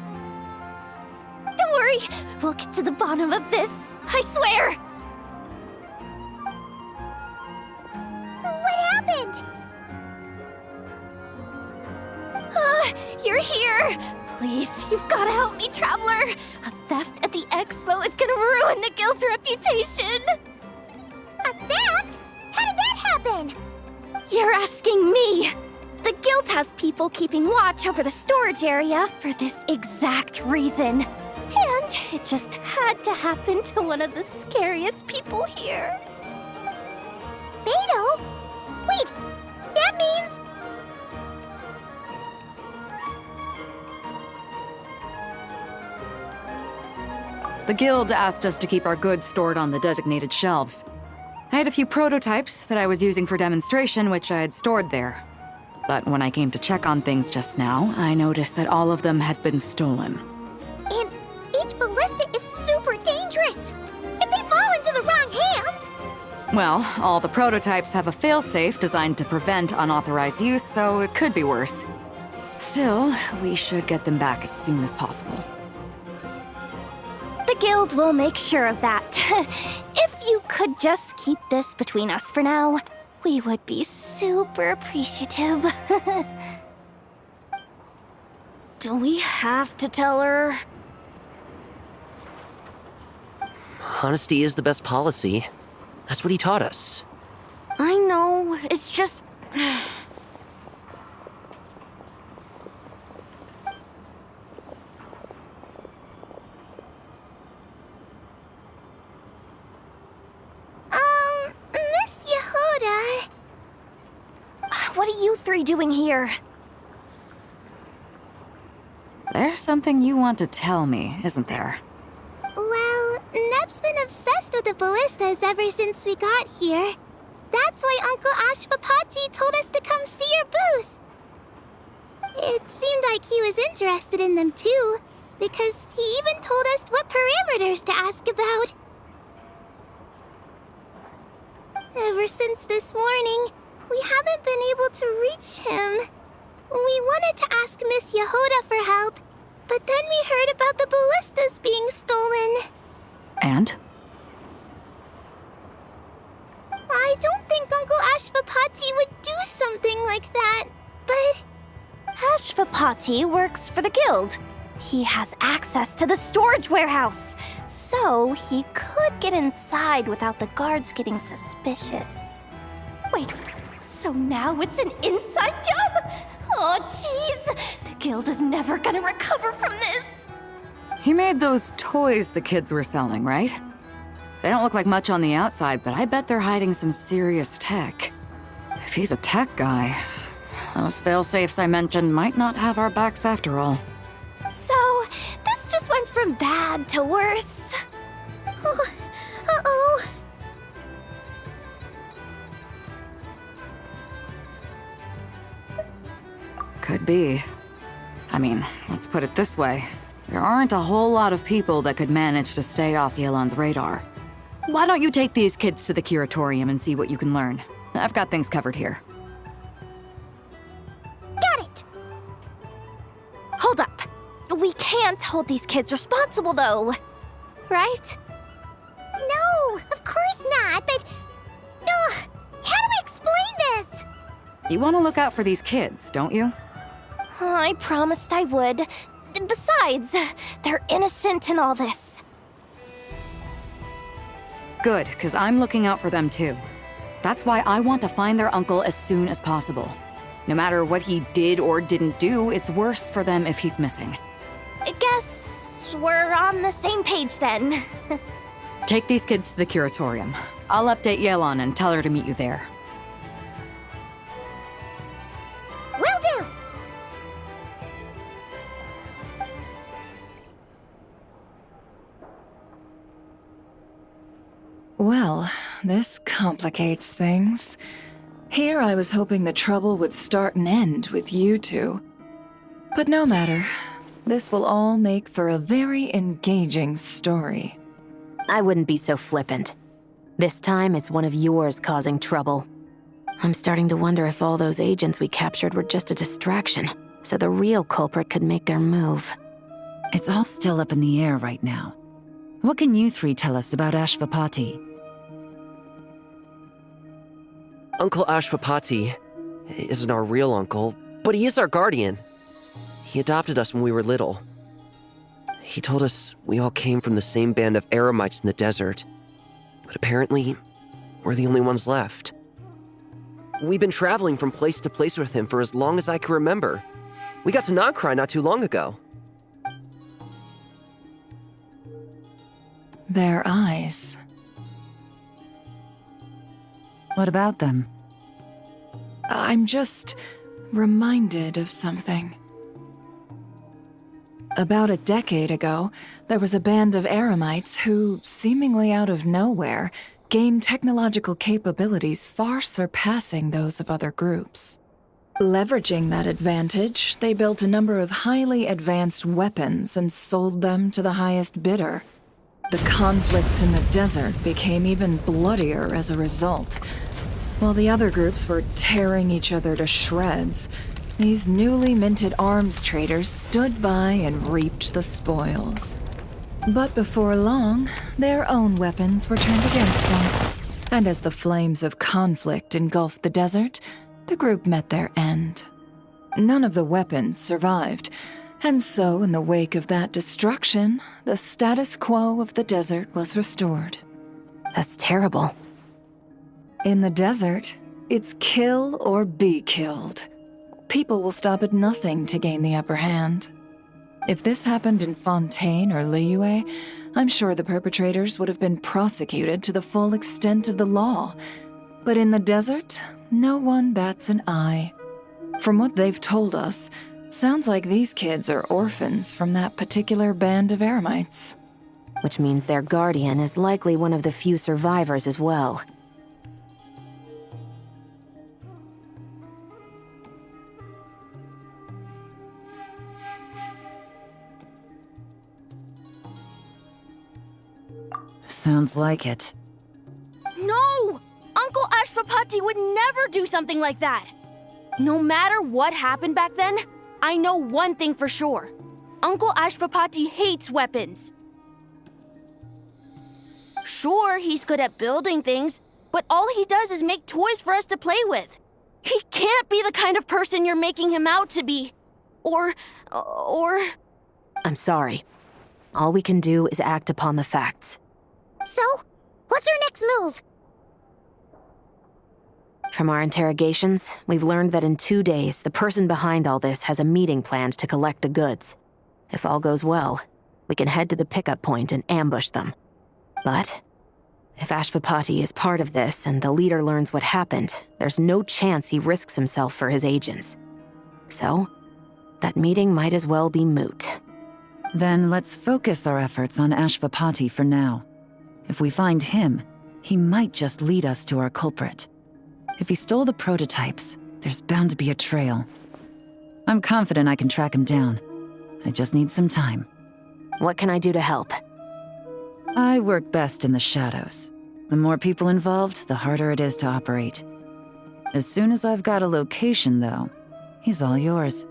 Don't worry, we'll get to the bottom of this. I swear. What happened? You're here. Please, you've got to help me, Traveler. A theft at the expo is gonna ruin the guild's reputation. A theft? How did that happen? You're asking me. The guild has people keeping watch over the storage area for this exact reason. And it just had to happen to one of the scariest people here. Beto? Wait, that means... The guild asked us to keep our goods stored on the designated shelves. I had a few prototypes that I was using for demonstration, which I had stored there. But when I came to check on things just now, I noticed that all of them had been stolen. And each ballista is super dangerous. If they fall into the wrong hands... Well, all the prototypes have a failsafe designed to prevent unauthorized use, so it could be worse. Still, we should get them back as soon as possible. The guild will make sure of that. If you could just keep this between us for now, we would be super appreciative. Do we have to tell her? Honesty is the best policy. That's what he taught us. I know, it's just... Miss Yehoda... What are you 3 doing here? There's something you want to tell me, isn't there? Well, Neb's been obsessed with the ballistas ever since we got here. That's why Uncle Ashwapati told us to come see your booth. It seemed like he was interested in them too, because he even told us what parameters to ask about. Ever since this morning, we haven't been able to reach him. We wanted to ask Miss Yehoda for help, but then we heard about the ballistas being stolen. And? I don't think Uncle Ashwapati would do something like that, but Ashvapati works for the guild. He has access to the storage warehouse, so he could get inside without the guards getting suspicious. Wait, so now it's an inside job? Oh, jeez! The guild is never gonna recover from this! He made those toys the kids were selling, right? They don't look like much on the outside, but I bet they're hiding some serious tech. If he's a tech guy, those fail-safes I mentioned might not have our backs after all. So, this just went from bad to worse. Oh, uh-oh. Could be. I mean, let's put it this way. There aren't a whole lot of people that could manage to stay off Yelan's radar. Why don't you take these kids to the curatorium and see what you can learn? I've got things covered here. Got it! Hold up. We can't hold these kids responsible, though. Right? No, of course not, but... how do we explain this? You want to look out for these kids, don't you? I promised I would. Besides, they're innocent in all this. Good, because I'm looking out for them too. That's why I want to find their uncle as soon as possible. No matter what he did or didn't do, it's worse for them if he's missing. I guess we're on the same page then. Take these kids to the curatorium. I'll update Yelan and tell her to meet you there. Will do! Well, this complicates things. Here I was hoping the trouble would start and end with you two. But no matter. This will all make for a very engaging story. I wouldn't be so flippant. This time, it's one of yours causing trouble. I'm starting to wonder if all those agents we captured were just a distraction, so the real culprit could make their move. It's all still up in the air right now. What can you three tell us about Ashvapati? Uncle Ashvapati isn't our real uncle, but he is our guardian. He adopted us when we were little. He told us we all came from the same band of eremites in the desert, but apparently, we're the only ones left. We've been traveling from place to place with him for as long as I can remember. We got to Nagcry not too long ago. Their eyes. What about them? I'm just reminded of something. About a decade ago, there was a band of eremites who, seemingly out of nowhere, gained technological capabilities far surpassing those of other groups. Leveraging that advantage, they built a number of highly advanced weapons and sold them to the highest bidder. The conflicts in the desert became even bloodier as a result. While the other groups were tearing each other to shreds, these newly minted arms traders stood by and reaped the spoils. But before long, their own weapons were turned against them. And as the flames of conflict engulfed the desert, the group met their end. None of the weapons survived, and so in the wake of that destruction, the status quo of the desert was restored. That's terrible. In the desert, it's kill or be killed. People will stop at nothing to gain the upper hand. If this happened in Fontaine or Liyue, I'm sure the perpetrators would have been prosecuted to the full extent of the law. But in the desert, no one bats an eye. From what they've told us, sounds like these kids are orphans from that particular band of eremites. Which means their guardian is likely one of the few survivors as well. Sounds like it. No! Uncle Ashvapati would never do something like that! No matter what happened back then, I know one thing for sure. Uncle Ashvapati hates weapons. Sure, he's good at building things, but all he does is make toys for us to play with. He can't be the kind of person you're making him out to be. Or... I'm sorry. All we can do is act upon the facts. So, what's our next move? From our interrogations, we've learned that in 2 days, the person behind all this has a meeting planned to collect the goods. If all goes well, we can head to the pickup point and ambush them. But if Ashvapati is part of this and the leader learns what happened, there's no chance he risks himself for his agents. So, that meeting might as well be moot. Then let's focus our efforts on Ashvapati for now. If we find him, he might just lead us to our culprit. If he stole the prototypes, there's bound to be a trail. I'm confident I can track him down. I just need some time. What can I do to help? I work best in the shadows. The more people involved, the harder it is to operate. As soon as I've got a location, though, he's all yours.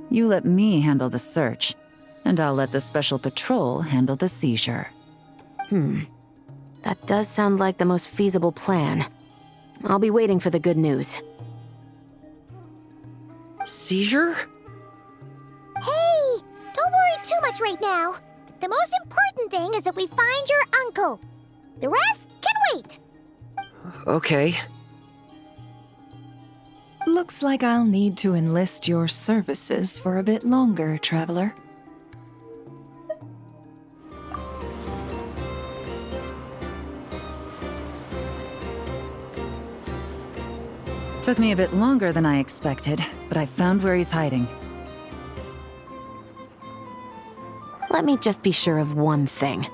You let me handle the search, and I'll let the Special Patrol handle the seizure. That does sound like the most feasible plan. I'll be waiting for the good news. Seizure? Hey, don't worry too much right now. The most important thing is that we find your uncle. The rest can wait. Okay. Looks like I'll need to enlist your services for a bit longer, Traveler. Took me a bit longer than I expected, but I found where he's hiding. Let me just be sure of one thing.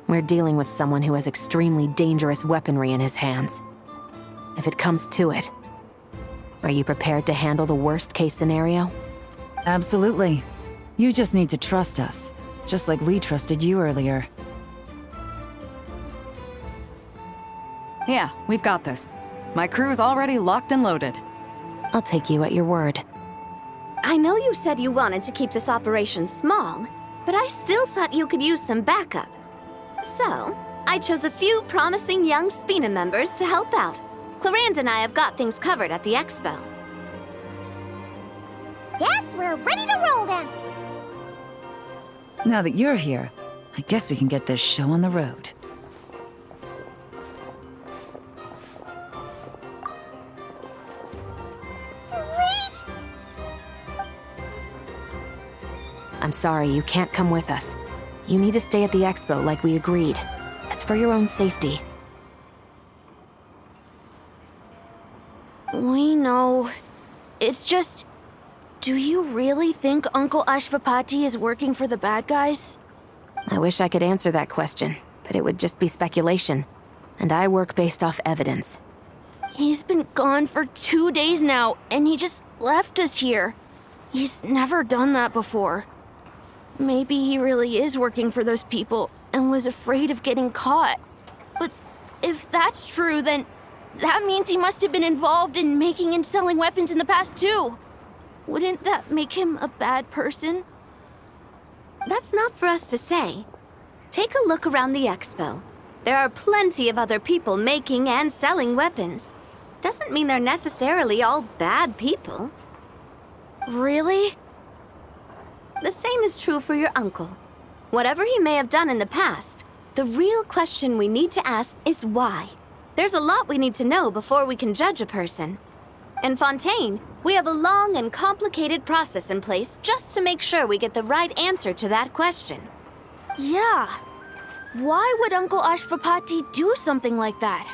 We're dealing with someone who has extremely dangerous weaponry in his hands. If it comes to it, are you prepared to handle the worst-case scenario? Absolutely. You just need to trust us, just like we trusted you earlier. Yeah, we've got this. My crew's already locked and loaded. I'll take you at your word. I know you said you wanted to keep this operation small, but I still thought you could use some backup. So, I chose a few promising young Spina members to help out. Clarand and I have got things covered at the expo. Yes, we're ready to roll then. Now that you're here, I guess we can get this show on the road. Wait! I'm sorry, you can't come with us. You need to stay at the expo like we agreed. It's for your own safety. We know. It's just... Do you really think Uncle Ashvapati is working for the bad guys? I wish I could answer that question, but it would just be speculation. And I work based off evidence. He's been gone for 2 days now, and he just left us here. He's never done that before. Maybe he really is working for those people and was afraid of getting caught. But if that's true, then that means he must have been involved in making and selling weapons in the past too. Wouldn't that make him a bad person? That's not for us to say. Take a look around the expo. There are plenty of other people making and selling weapons. Doesn't mean they're necessarily all bad people. Really? The same is true for your uncle. Whatever he may have done in the past, the real question we need to ask is why. There's a lot we need to know before we can judge a person. In Fontaine, we have a long and complicated process in place just to make sure we get the right answer to that question. Yeah. Why would Uncle Ashvapati do something like that?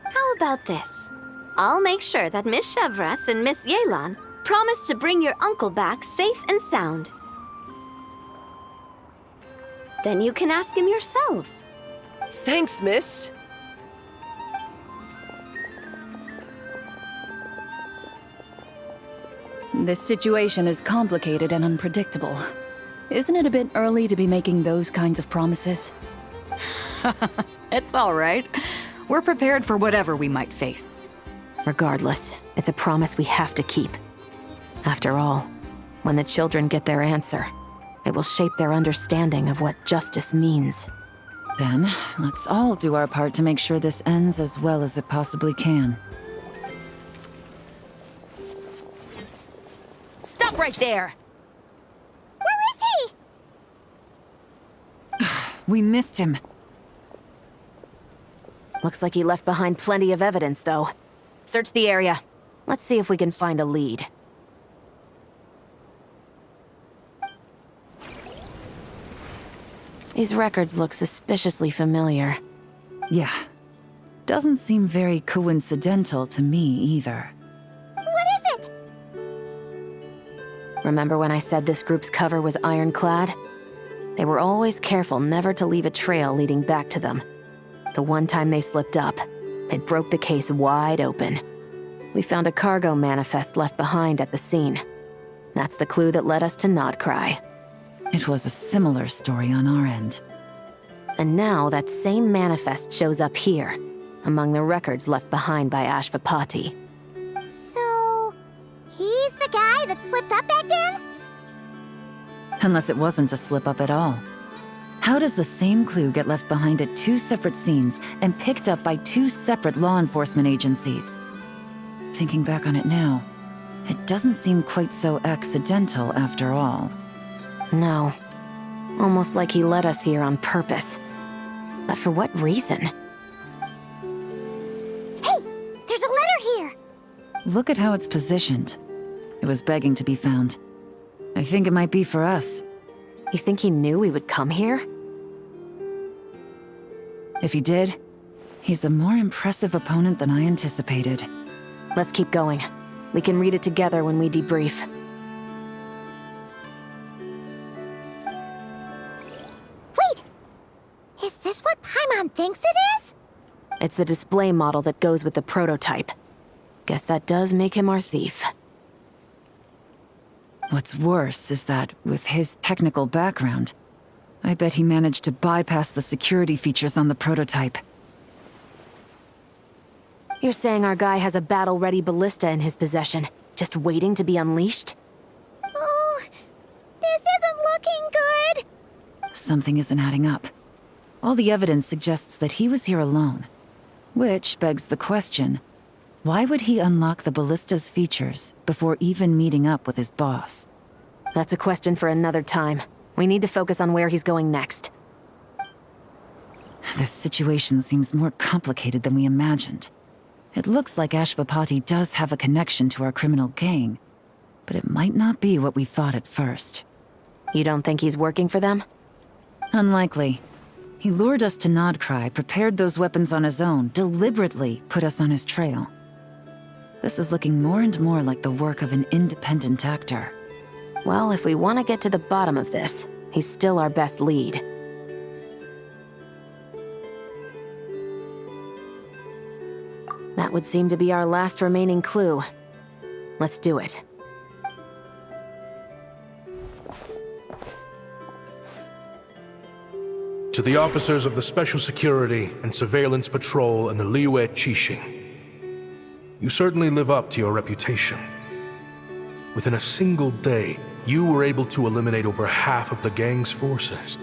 How about this? I'll make sure that Miss Chevras and Miss Yelan promise to bring your uncle back safe and sound. Then you can ask him yourselves. Thanks, miss. This situation is complicated and unpredictable. Isn't it a bit early to be making those kinds of promises? It's all right. We're prepared for whatever we might face. Regardless, it's a promise we have to keep. After all, when the children get their answer, it will shape their understanding of what justice means. Then, let's all do our part to make sure this ends as well as it possibly can. Stop right there! Where is he? We missed him. Looks like he left behind plenty of evidence, though. Search the area. Let's see if we can find a lead. These records look suspiciously familiar. Yeah. Doesn't seem very coincidental to me either. What is it? Remember when I said this group's cover was ironclad? They were always careful never to leave a trail leading back to them. The one time they slipped up, it broke the case wide open. We found a cargo manifest left behind at the scene. That's the clue that led us to Nodcry. It was a similar story on our end. And now that same manifest shows up here, among the records left behind by Ashvapati. So, he's the guy that slipped up back then? Unless it wasn't a slip-up at all. How does the same clue get left behind at two separate scenes and picked up by two separate law enforcement agencies? Thinking back on it now, it doesn't seem quite so accidental after all. No. Almost like he led us here on purpose. But for what reason? Hey! There's a letter here! Look at how it's positioned. It was begging to be found. I think it might be for us. You think he knew we would come here? If he did, he's a more impressive opponent than I anticipated. Let's keep going. We can read it together when we debrief. Wait! Is this what Paimon thinks it is? It's the display model that goes with the prototype. Guess that does make him our thief. What's worse is that, with his technical background, I bet he managed to bypass the security features on the prototype. You're saying our guy has a battle-ready ballista in his possession, just waiting to be unleashed? Oh, this isn't looking good! Something isn't adding up. All the evidence suggests that he was here alone. Which begs the question, why would he unlock the ballista's features before even meeting up with his boss? That's a question for another time. We need to focus on where he's going next. This situation seems more complicated than we imagined. It looks like Ashvapati does have a connection to our criminal gang, but it might not be what we thought at first. You don't think he's working for them? Unlikely. He lured us to Nodcry, prepared those weapons on his own, deliberately put us on his trail. This is looking more and more like the work of an independent actor. Well, if we want to get to the bottom of this, he's still our best lead. That would seem to be our last remaining clue. Let's do it. To the officers of the Special Security and Surveillance Patrol and the Liyue Qixing, you certainly live up to your reputation. Within a single day, you were able to eliminate over half of the gang's forces.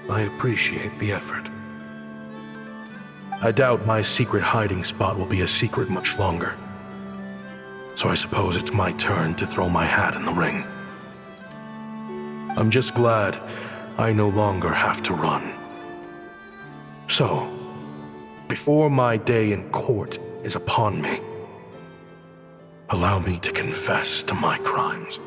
I appreciate the effort. I doubt my secret hiding spot will be a secret much longer. So I suppose it's my turn to throw my hat in the ring. I'm just glad I no longer have to run. So, before my day in court is upon me, allow me to confess to my crimes.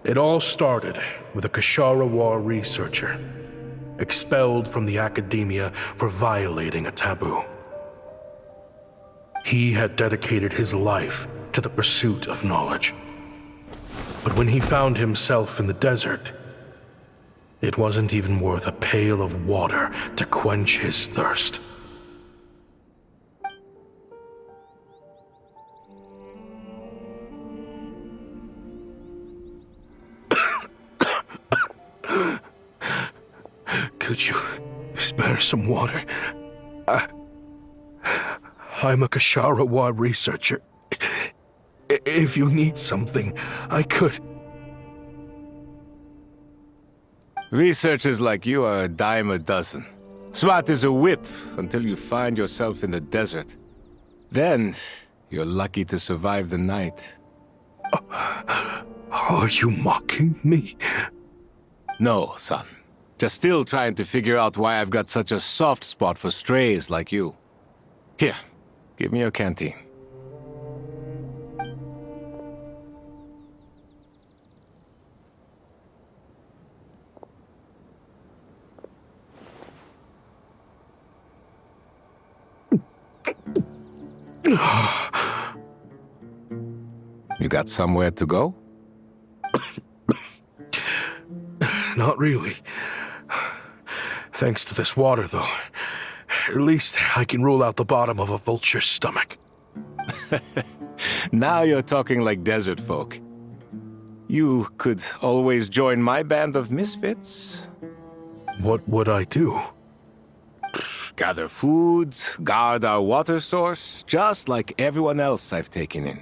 It all started with a Kashara War researcher, expelled from the academia for violating a taboo. He had dedicated his life to the pursuit of knowledge. But when he found himself in the desert, it wasn't even worth a pail of water to quench his thirst. Could you spare some water? I'm a Kashara researcher. If you need something, I could. Researchers like you are a dime a dozen. Smart as a whip until you find yourself in the desert. Then, You're lucky to survive the night. Are you mocking me? No, son. Just still trying to figure out why I've got such a soft spot for strays like you. Here, give me your canteen. You got somewhere to go? Not really. Thanks to this water, though. At least I can rule out the bottom of a vulture's stomach. Now you're talking like desert folk. You could always join my band of misfits. What would I do? Gather food, guard our water source, just like everyone else I've taken in.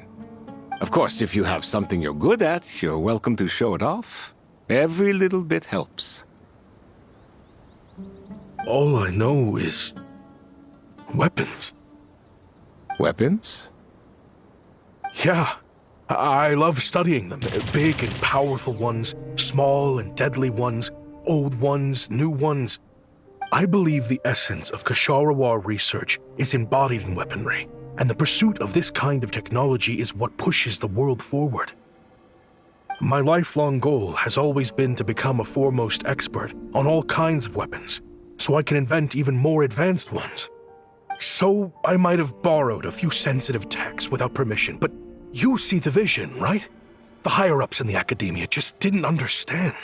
Of course, if you have something you're good at, you're welcome to show it off. Every little bit helps. All I know is weapons. Weapons? Yeah. I love studying them. Big and powerful ones, small and deadly ones, old ones, new ones. I believe the essence of Kshatriya research is embodied in weaponry, and the pursuit of this kind of technology is what pushes the world forward. My lifelong goal has always been to become a foremost expert on all kinds of weapons, so I can invent even more advanced ones. So I might have borrowed a few sensitive techs without permission, but you see the vision, right? The higher-ups in the academia just didn't understand.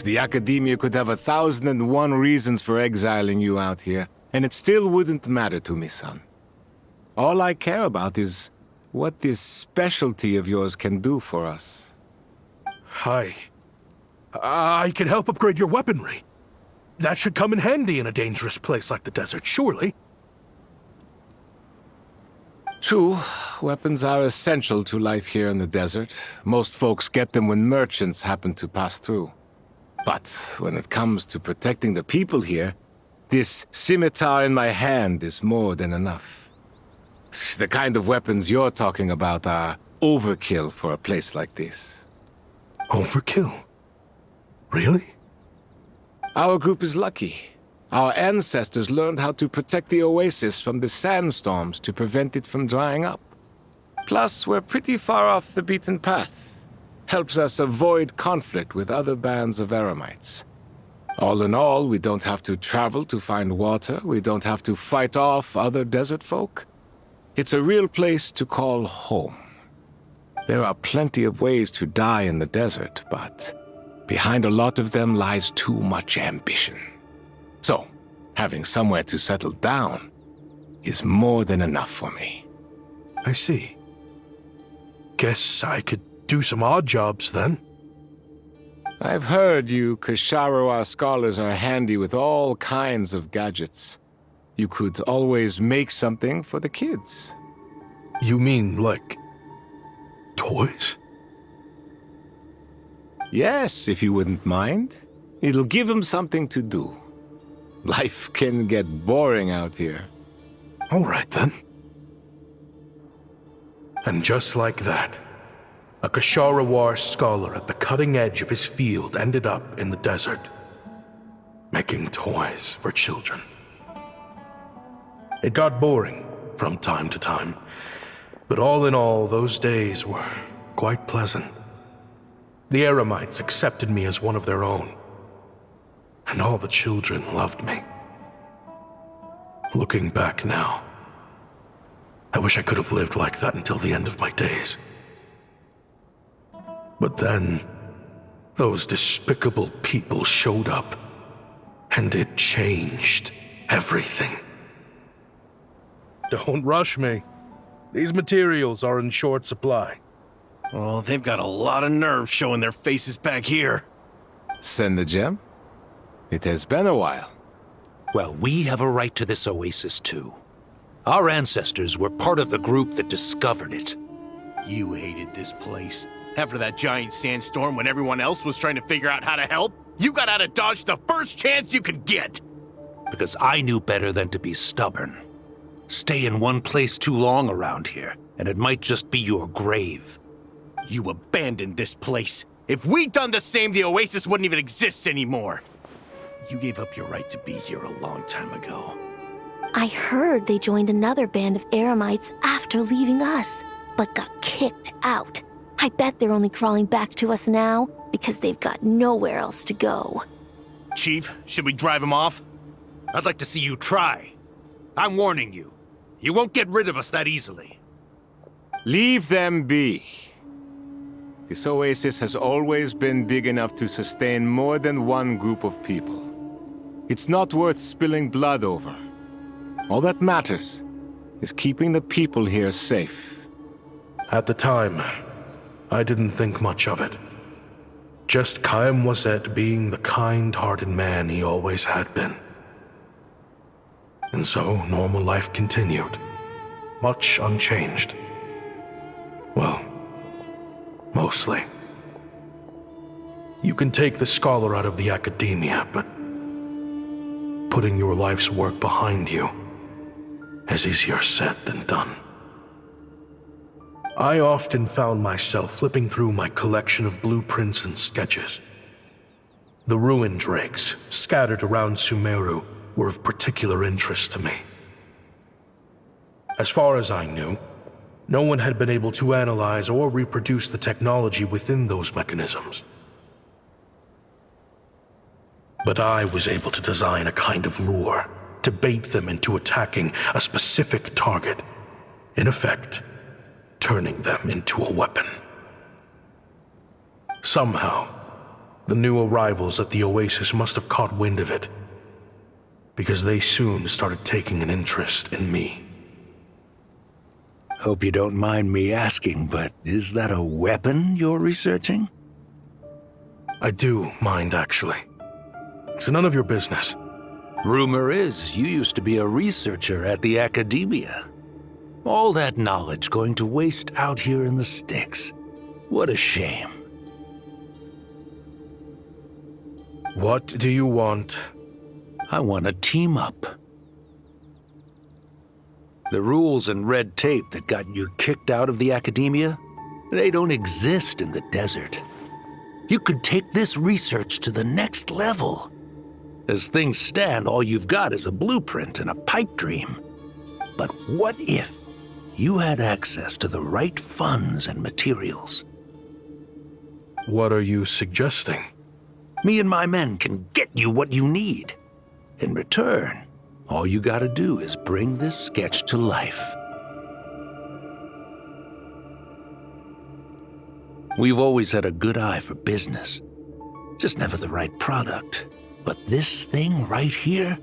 The academia could have 1,001 reasons for exiling you out here, and it still wouldn't matter to me, son. All I care about is what this specialty of yours can do for us. I can help upgrade your weaponry. That should come in handy in a dangerous place like the desert, surely. True, weapons are essential to life here in the desert. Most folks get them when merchants happen to pass through. But when it comes to protecting the people here, this scimitar in my hand is more than enough. The kind of weapons you're talking about are overkill for a place like this. Overkill? Really? Our group is lucky. Our ancestors learned how to protect the oasis from the sandstorms to prevent it from drying up. Plus, we're pretty far off the beaten path. Helps us avoid conflict with other bands of Eremites. All in all, we don't have to travel to find water, we don't have to fight off other desert folk. It's a real place to call home. There are plenty of ways to die in the desert, but behind a lot of them lies too much ambition. So, having somewhere to settle down is more than enough for me. I see. Guess I could do some odd jobs then. I've heard you Kshatriya scholars are handy with all kinds of gadgets. You could always make something for the kids. You mean, like, toys? Yes, if you wouldn't mind. It'll give them something to do. Life can get boring out here. All right, then. And just like that, a Kshatriya scholar at the cutting edge of his field ended up in the desert, making toys for children. It got boring from time to time, but all in all, those days were quite pleasant. The Eremites accepted me as one of their own, and all the children loved me. Looking back now, I wish I could have lived like that until the end of my days. But then, those despicable people showed up, and it changed everything. Don't rush me. These materials are in short supply. Oh, they've got a lot of nerve showing their faces back here. Send the gem? It has been a while. Well, we have a right to this oasis, too. Our ancestors were part of the group that discovered it. You hated this place. After that giant sandstorm when everyone else was trying to figure out how to help, you got out of Dodge the first chance you could get. Because I knew better than to be stubborn. Stay in one place too long around here, and it might just be your grave. You abandoned this place. If we'd done the same, the Oasis wouldn't even exist anymore. You gave up your right to be here a long time ago. I heard they joined another band of Eremites after leaving us, but got kicked out. I bet they're only crawling back to us now because they've got nowhere else to go. Chief, should we drive him off? I'd like to see you try. I'm warning you. You won't get rid of us that easily. Leave them be. This oasis has always been big enough to sustain more than one group of people. It's not worth spilling blood over. All that matters is keeping the people here safe. At the time, I didn't think much of it. Just Chaim Wazet being the kind-hearted man he always had been. And so, normal life continued, much unchanged. Well, mostly. You can take the scholar out of the academia, but putting your life's work behind you is easier said than done. I often found myself flipping through my collection of blueprints and sketches. The ruin drakes scattered around Sumeru were of particular interest to me. As far as I knew, no one had been able to analyze or reproduce the technology within those mechanisms. But I was able to design a kind of lure to bait them into attacking a specific target, in effect, turning them into a weapon. Somehow, the new arrivals at the Oasis must have caught wind of it, because they soon started taking an interest in me. Hope you don't mind me asking, but is that a weapon you're researching? I do mind, actually. It's none of your business. Rumor is you used to be a researcher at the academia. All that knowledge going to waste out here in the sticks. What a shame. What do you want? I want to team up. The rules and red tape that got you kicked out of the academia, they don't exist in the desert. You could take this research to the next level. As things stand, all you've got is a blueprint and a pipe dream. But what if you had access to the right funds and materials? What are you suggesting? Me and my men can get you what you need. In return, all you gotta do is bring this sketch to life. We've always had a good eye for business. Just never the right product. But this thing right here,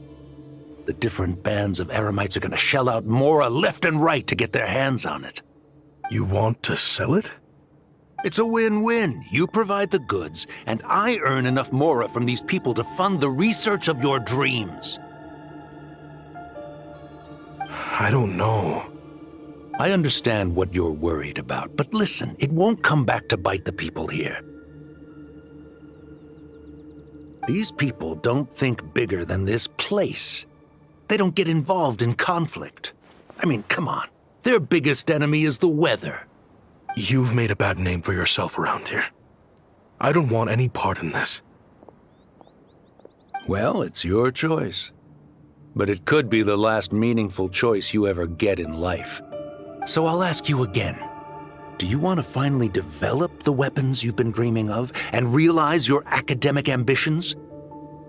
the different bands of Eremites are gonna shell out Mora left and right to get their hands on it. You want to sell it? It's a win-win. You provide the goods, and I earn enough Mora from these people to fund the research of your dreams. I don't know. I understand what you're worried about, but listen, it won't come back to bite the people here. These people don't think bigger than this place. They don't get involved in conflict. I mean, come on. Their biggest enemy is the weather. You've made a bad name for yourself around here. I don't want any part in this. Well, it's your choice. But it could be the last meaningful choice you ever get in life. So I'll ask you again. Do you want to finally develop the weapons you've been dreaming of and realize your academic ambitions?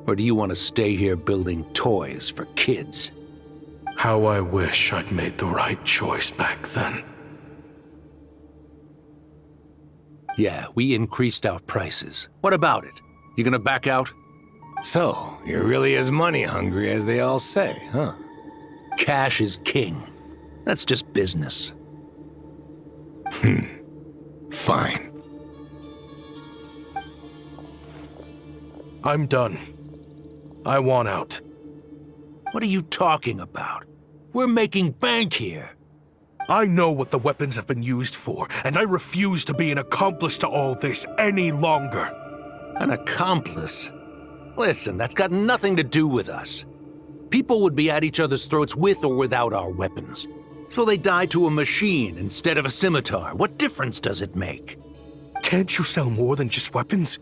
Or do you want to stay here building toys for kids? How I wish I'd made the right choice back then. Yeah, we increased our prices. What about it? You gonna back out? So, you're really as money hungry as they all say, huh? Cash is king. That's just business. Fine. I'm done. I want out. What are you talking about? We're making bank here. I know what the weapons have been used for, and I refuse to be an accomplice to all this any longer. An accomplice? Listen, that's got nothing to do with us. People would be at each other's throats with or without our weapons. So they die to a machine instead of a scimitar. What difference does it make? Can't you sell more than just weapons?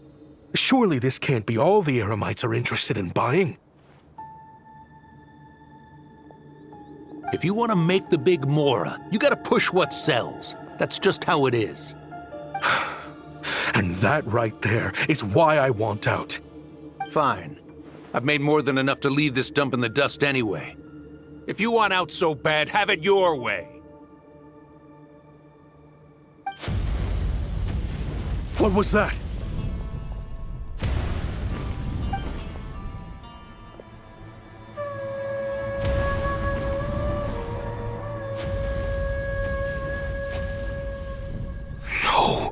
Surely this can't be all the Eremites are interested in buying. If you want to make the big Mora, you gotta push what sells. That's just how it is. And that right there is why I want out. Fine. I've made more than enough to leave this dump in the dust anyway. If you want out so bad, have it your way. What was that? No.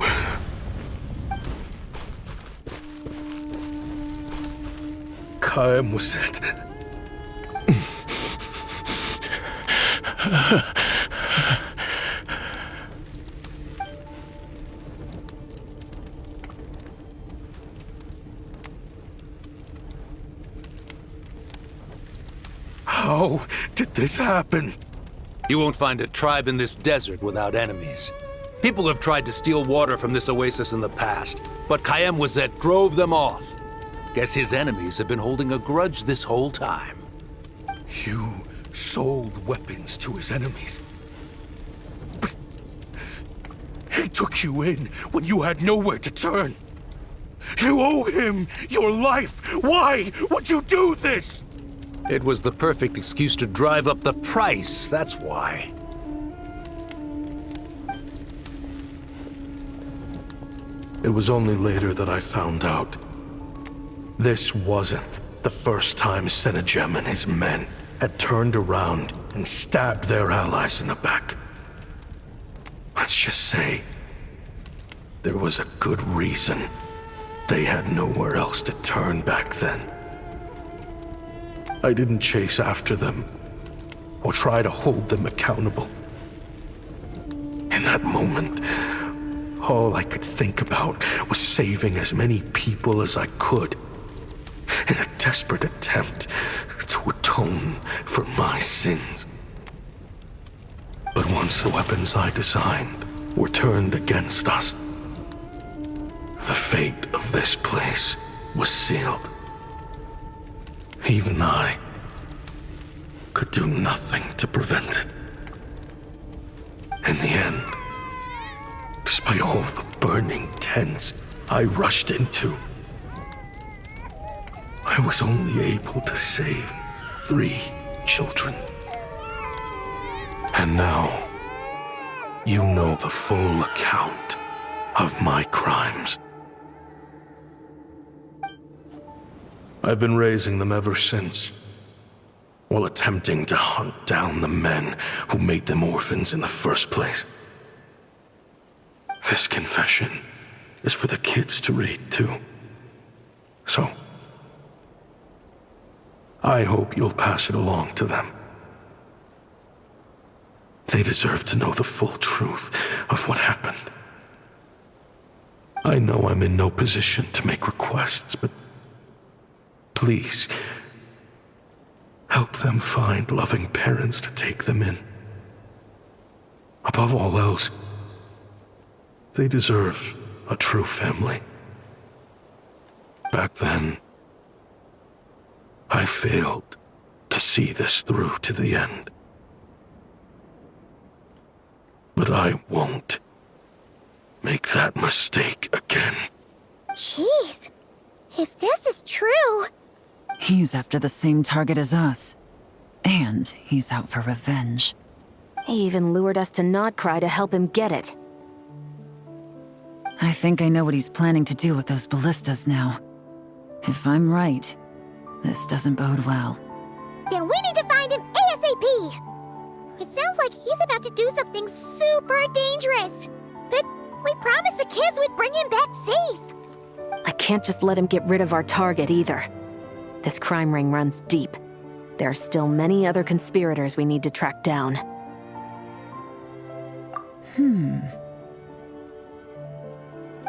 Kaem was it. How did this happen? You won't find a tribe in this desert without enemies. People have tried to steal water from this oasis in the past, but Kaem Wazet drove them off. Guess his enemies have been holding a grudge this whole time. You sold weapons to his enemies. But he took you in when you had nowhere to turn. You owe him your life. Why would you do this? It was the perfect excuse to drive up the price, that's why. It was only later that I found out. This wasn't the first time Senegem and his men had turned around and stabbed their allies in the back. Let's just say there was a good reason they had nowhere else to turn back then. I didn't chase after them or try to hold them accountable. In that moment, all I could think about was saving as many people as I could in a desperate attempt to atone for my sins. But once the weapons I designed were turned against us, the fate of this place was sealed. Even I could do nothing to prevent it. In the end, despite all the burning tents I rushed into, I was only able to save 3 children. And now, you know the full account of my crimes. I've been raising them ever since, while attempting to hunt down the men who made them orphans in the first place. This confession is for the kids to read, too. So, I hope you'll pass it along to them. They deserve to know the full truth of what happened. I know I'm in no position to make requests, but please, help them find loving parents to take them in. Above all else, they deserve a true family. Back then, I failed to see this through to the end. But I won't make that mistake again. Jeez, if this is true... He's after the same target as us. And he's out for revenge. He even lured us to Nodcry to help him get it. I think I know what he's planning to do with those ballistas now. If I'm right, this doesn't bode well. Then we need to find him ASAP! It sounds like he's about to do something super dangerous. But we promised the kids we'd bring him back safe. I can't just let him get rid of our target either. This crime ring runs deep. There are still many other conspirators we need to track down.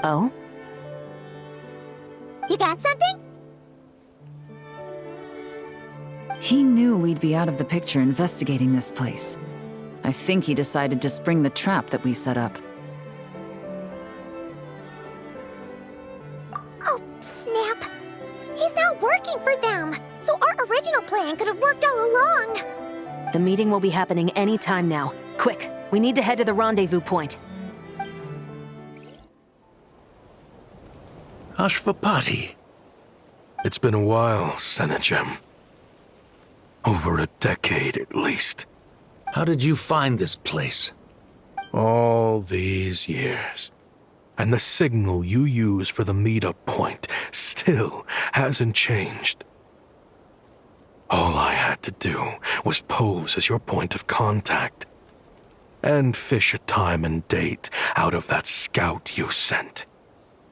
Oh? You got something? He knew we'd be out of the picture investigating this place. I think he decided to spring the trap that we set up. Oh, snap. He's not working for them. So our original plan could have worked all along. The meeting will be happening any time now. Quick, we need to head to the rendezvous point. Ashvapati. It's been a while, Senegem. Over a decade, at least. How did you find this place? All these years. And the signal you use for the meetup point still hasn't changed. All I had to do was pose as your point of contact. And fish a time and date out of that scout you sent.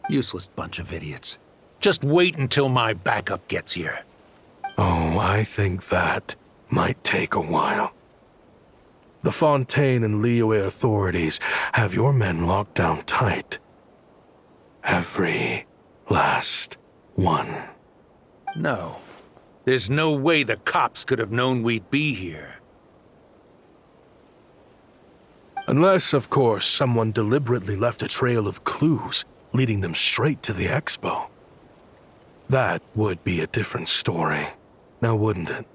Useless bunch of idiots. Just wait until my backup gets here. Oh, I think that might take a while. The Fontaine and Liyue authorities have your men locked down tight. Every last one. No. There's no way the cops could have known we'd be here. Unless, of course, someone deliberately left a trail of clues, leading them straight to the expo. That would be a different story, now wouldn't it?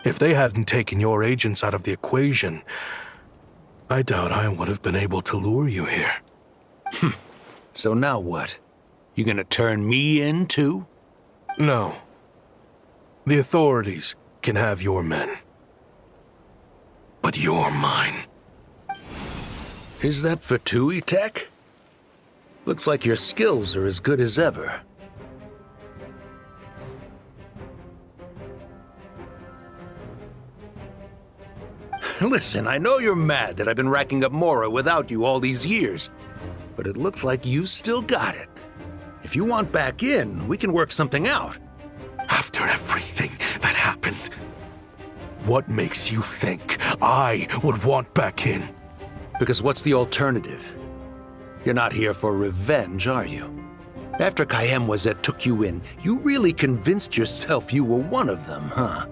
If they hadn't taken your agents out of the equation, I doubt I would have been able to lure you here. So now what? You gonna turn me in, too? No. The authorities can have your men. But you're mine. Is that for Tui Tech? Looks like your skills are as good as ever. Listen, I know you're mad that I've been racking up Mora without you all these years, but it looks like you still got it. If you want back in, we can work something out. After everything that happened, what makes you think I would want back in? Because what's the alternative? You're not here for revenge, are you? After Kayemwazet took you in, you really convinced yourself you were one of them, huh?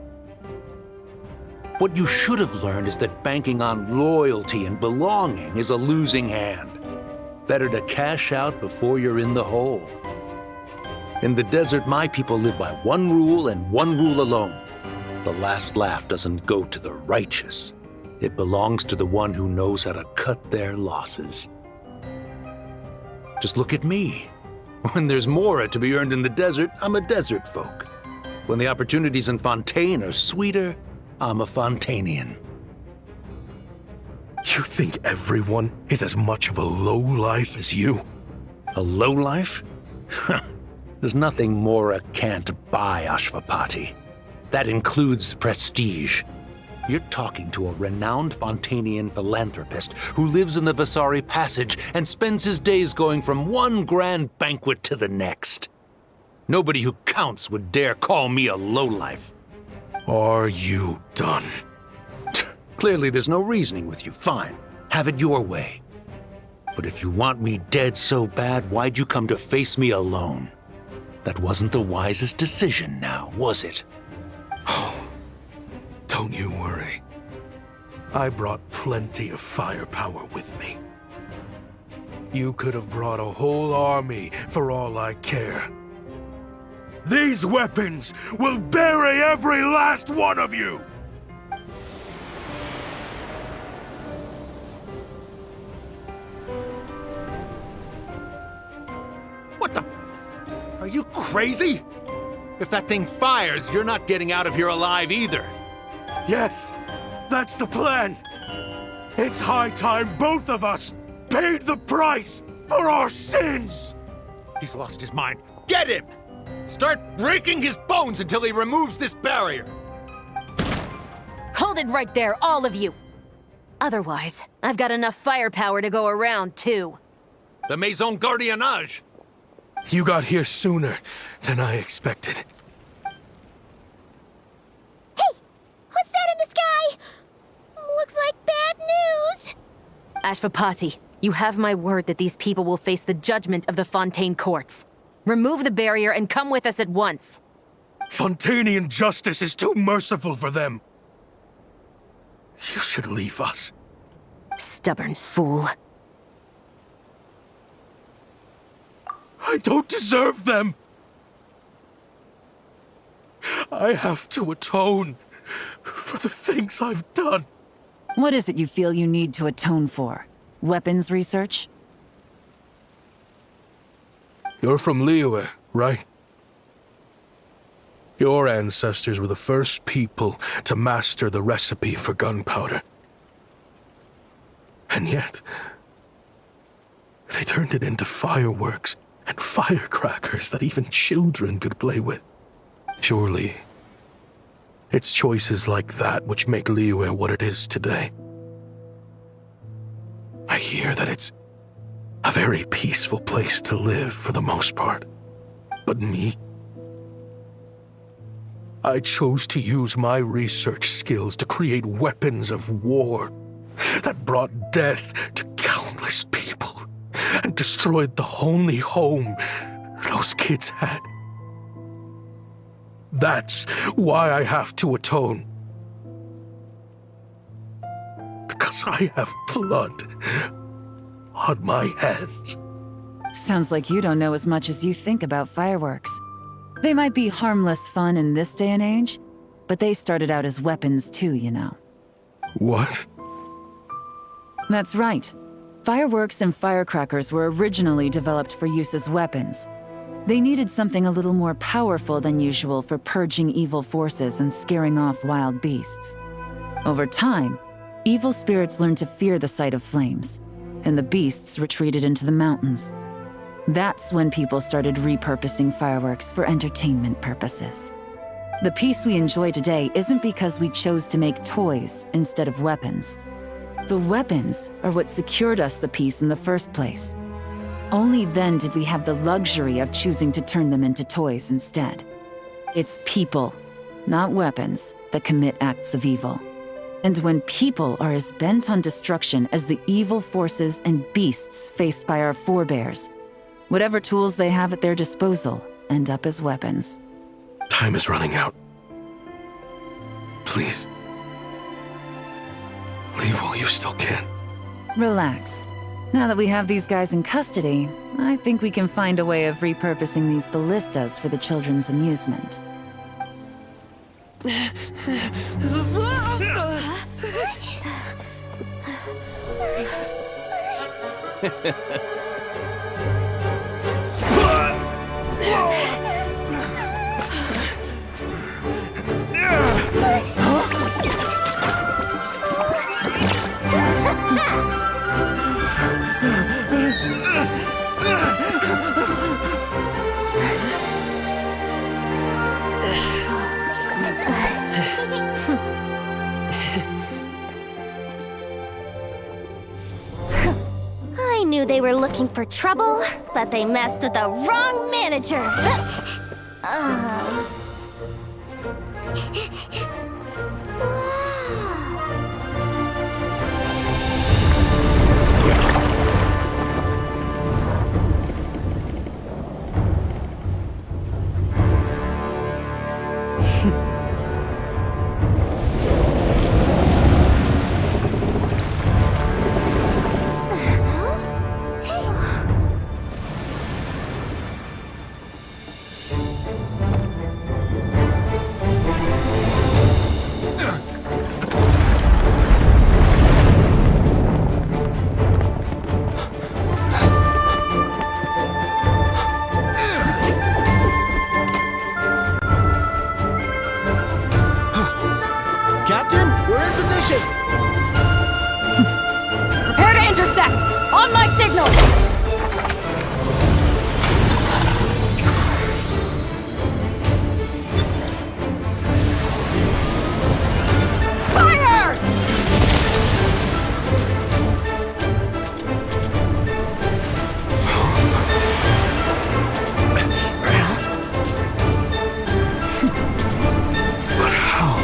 What you should have learned is that banking on loyalty and belonging is a losing hand. Better to cash out before you're in the hole. In the desert, my people live by one rule and one rule alone. The last laugh doesn't go to the righteous. It belongs to the one who knows how to cut their losses. Just look at me. When there's Mora to be earned in the desert, I'm a desert folk. When the opportunities in Fontaine are sweeter, I'm a Fontainian. You think everyone is as much of a lowlife as you? A lowlife? There's nothing Mora can't buy, Ashvapati. That includes prestige. You're talking to a renowned Fontainian philanthropist who lives in the Vasari Passage and spends his days going from one grand banquet to the next. Nobody who counts would dare call me a lowlife. Are you done? Clearly there's no reasoning with you. Fine. Have it your way. But if you want me dead so bad, why'd you come to face me alone? That wasn't the wisest decision now, was it? Oh, don't you worry. I brought plenty of firepower with me. You could have brought a whole army for all I care. These weapons will bury every last one of you! What the? Are you crazy? If that thing fires, you're not getting out of here alive either. Yes, that's the plan. It's high time both of us paid the price for our sins! He's lost his mind. Get him! Start breaking his bones until he removes this barrier! Hold it right there, all of you! Otherwise, I've got enough firepower to go around, too. The Maison Gardiennage! You got here sooner than I expected. Hey! What's that in the sky? Looks like bad news! Ashvapati, you have my word that these people will face the judgment of the Fontaine courts. Remove the barrier and come with us at once. Fontainian justice is too merciful for them. You should leave us. Stubborn fool. I don't deserve them. I have to atone for the things I've done. What is it you feel you need to atone for? Weapons research? You're from Liyue, right? Your ancestors were the first people to master the recipe for gunpowder. And yet, they turned it into fireworks and firecrackers that even children could play with. Surely, it's choices like that which make Liyue what it is today. I hear that it's a very peaceful place to live for the most part. But me? I chose to use my research skills to create weapons of war that brought death to countless people and destroyed the only home those kids had. That's why I have to atone. Because I have blood on my hands. Sounds like you don't know as much as you think about fireworks. They might be harmless fun in this day and age, but they started out as weapons too, you know. What? That's right. Fireworks and firecrackers were originally developed for use as weapons. They needed something a little more powerful than usual for purging evil forces and scaring off wild beasts. Over time, evil spirits learned to fear the sight of flames, and the beasts retreated into the mountains. That's when people started repurposing fireworks for entertainment purposes. The peace we enjoy today isn't because we chose to make toys instead of weapons. The weapons are what secured us the peace in the first place. Only then did we have the luxury of choosing to turn them into toys instead. It's people, not weapons, that commit acts of evil. And when people are as bent on destruction as the evil forces and beasts faced by our forebears, whatever tools they have at their disposal end up as weapons. Time is running out. Please. Leave while you still can. Relax. Now that we have these guys in custody, I think we can find a way of repurposing these ballistas for the children's amusement. I knew they were looking for trouble, but they messed with the wrong manager. Captain, we're in position! Prepare to intersect! On my signal! Fire! But how?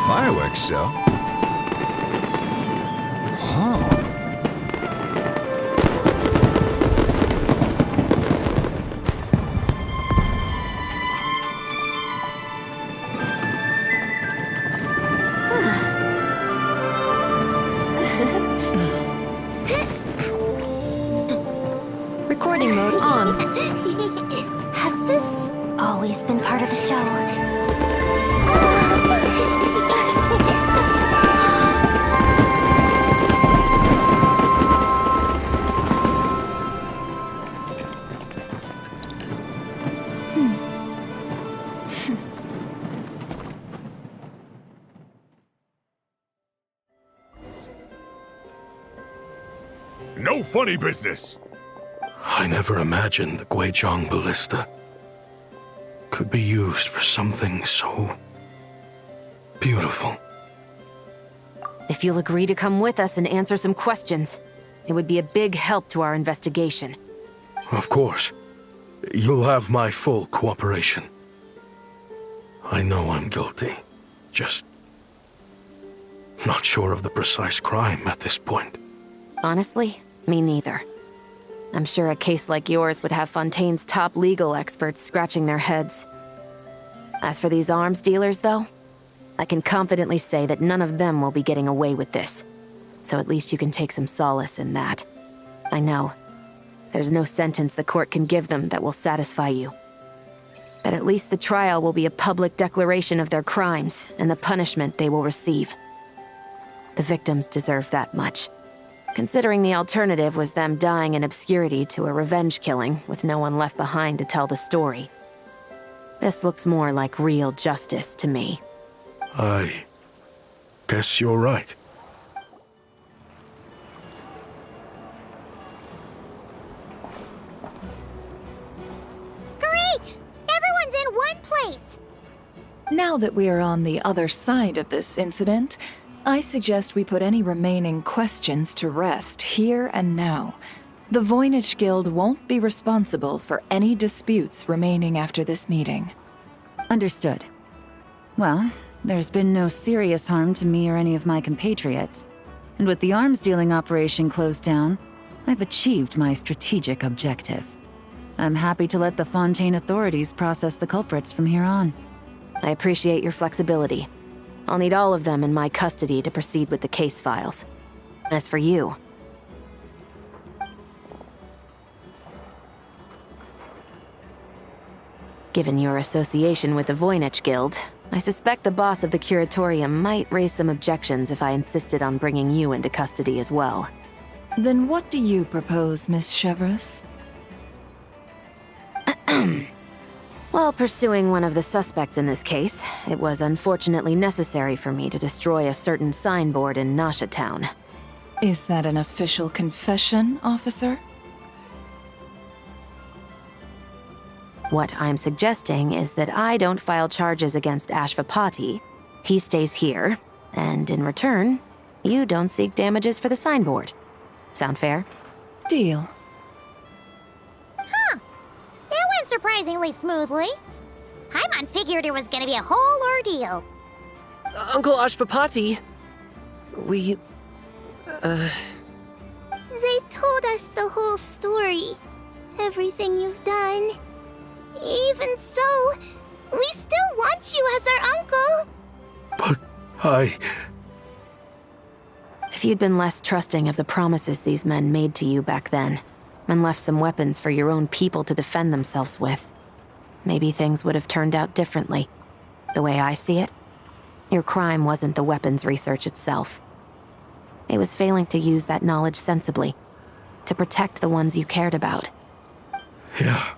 Fireworks show? Recording mode on. Has this always been part of the show? No funny business! I never imagined the Guizhong ballista could be used for something so beautiful. If you'll agree to come with us and answer some questions, it would be a big help to our investigation. Of course. You'll have my full cooperation. I know I'm guilty. Just not sure of the precise crime at this point. Honestly, me neither. I'm sure a case like yours would have Fontaine's top legal experts scratching their heads. As for these arms dealers, though, I can confidently say that none of them will be getting away with this. So at least you can take some solace in that. I know. There's no sentence the court can give them that will satisfy you. But at least the trial will be a public declaration of their crimes and the punishment they will receive. The victims deserve that much. Considering the alternative was them dying in obscurity to a revenge killing with no one left behind to tell the story. This looks more like real justice to me. I guess you're right. Great! Everyone's in one place! Now that we are on the other side of this incident, I suggest we put any remaining questions to rest here and now. The Voynich Guild won't be responsible for any disputes remaining after this meeting. Understood. Well, there's been no serious harm to me or any of my compatriots. And with the arms dealing operation closed down, I've achieved my strategic objective. I'm happy to let the Fontaine authorities process the culprits from here on. I appreciate your flexibility. I'll need all of them in my custody to proceed with the case files. As for you... Given your association with the Voynich Guild, I suspect the boss of the Curatorium might raise some objections if I insisted on bringing you into custody as well. Then what do you propose, Miss Chevreuse? While pursuing one of the suspects in this case, it was unfortunately necessary for me to destroy a certain signboard in Nasha Town. Is that an official confession, officer? What I'm suggesting is that I don't file charges against Ashvapati, he stays here, and in return, you don't seek damages for the signboard. Sound fair? Deal. Huh. That went surprisingly smoothly. Paimon figured it was gonna be a whole ordeal. Uncle Ashvapati, we... They told us the whole story. Everything you've done. Even so, we still want you as our uncle. But If you'd been less trusting of the promises these men made to you back then, and left some weapons for your own people to defend themselves with, maybe things would have turned out differently. The way I see it, your crime wasn't the weapons research itself. It was failing to use that knowledge sensibly, to protect the ones you cared about. Yeah.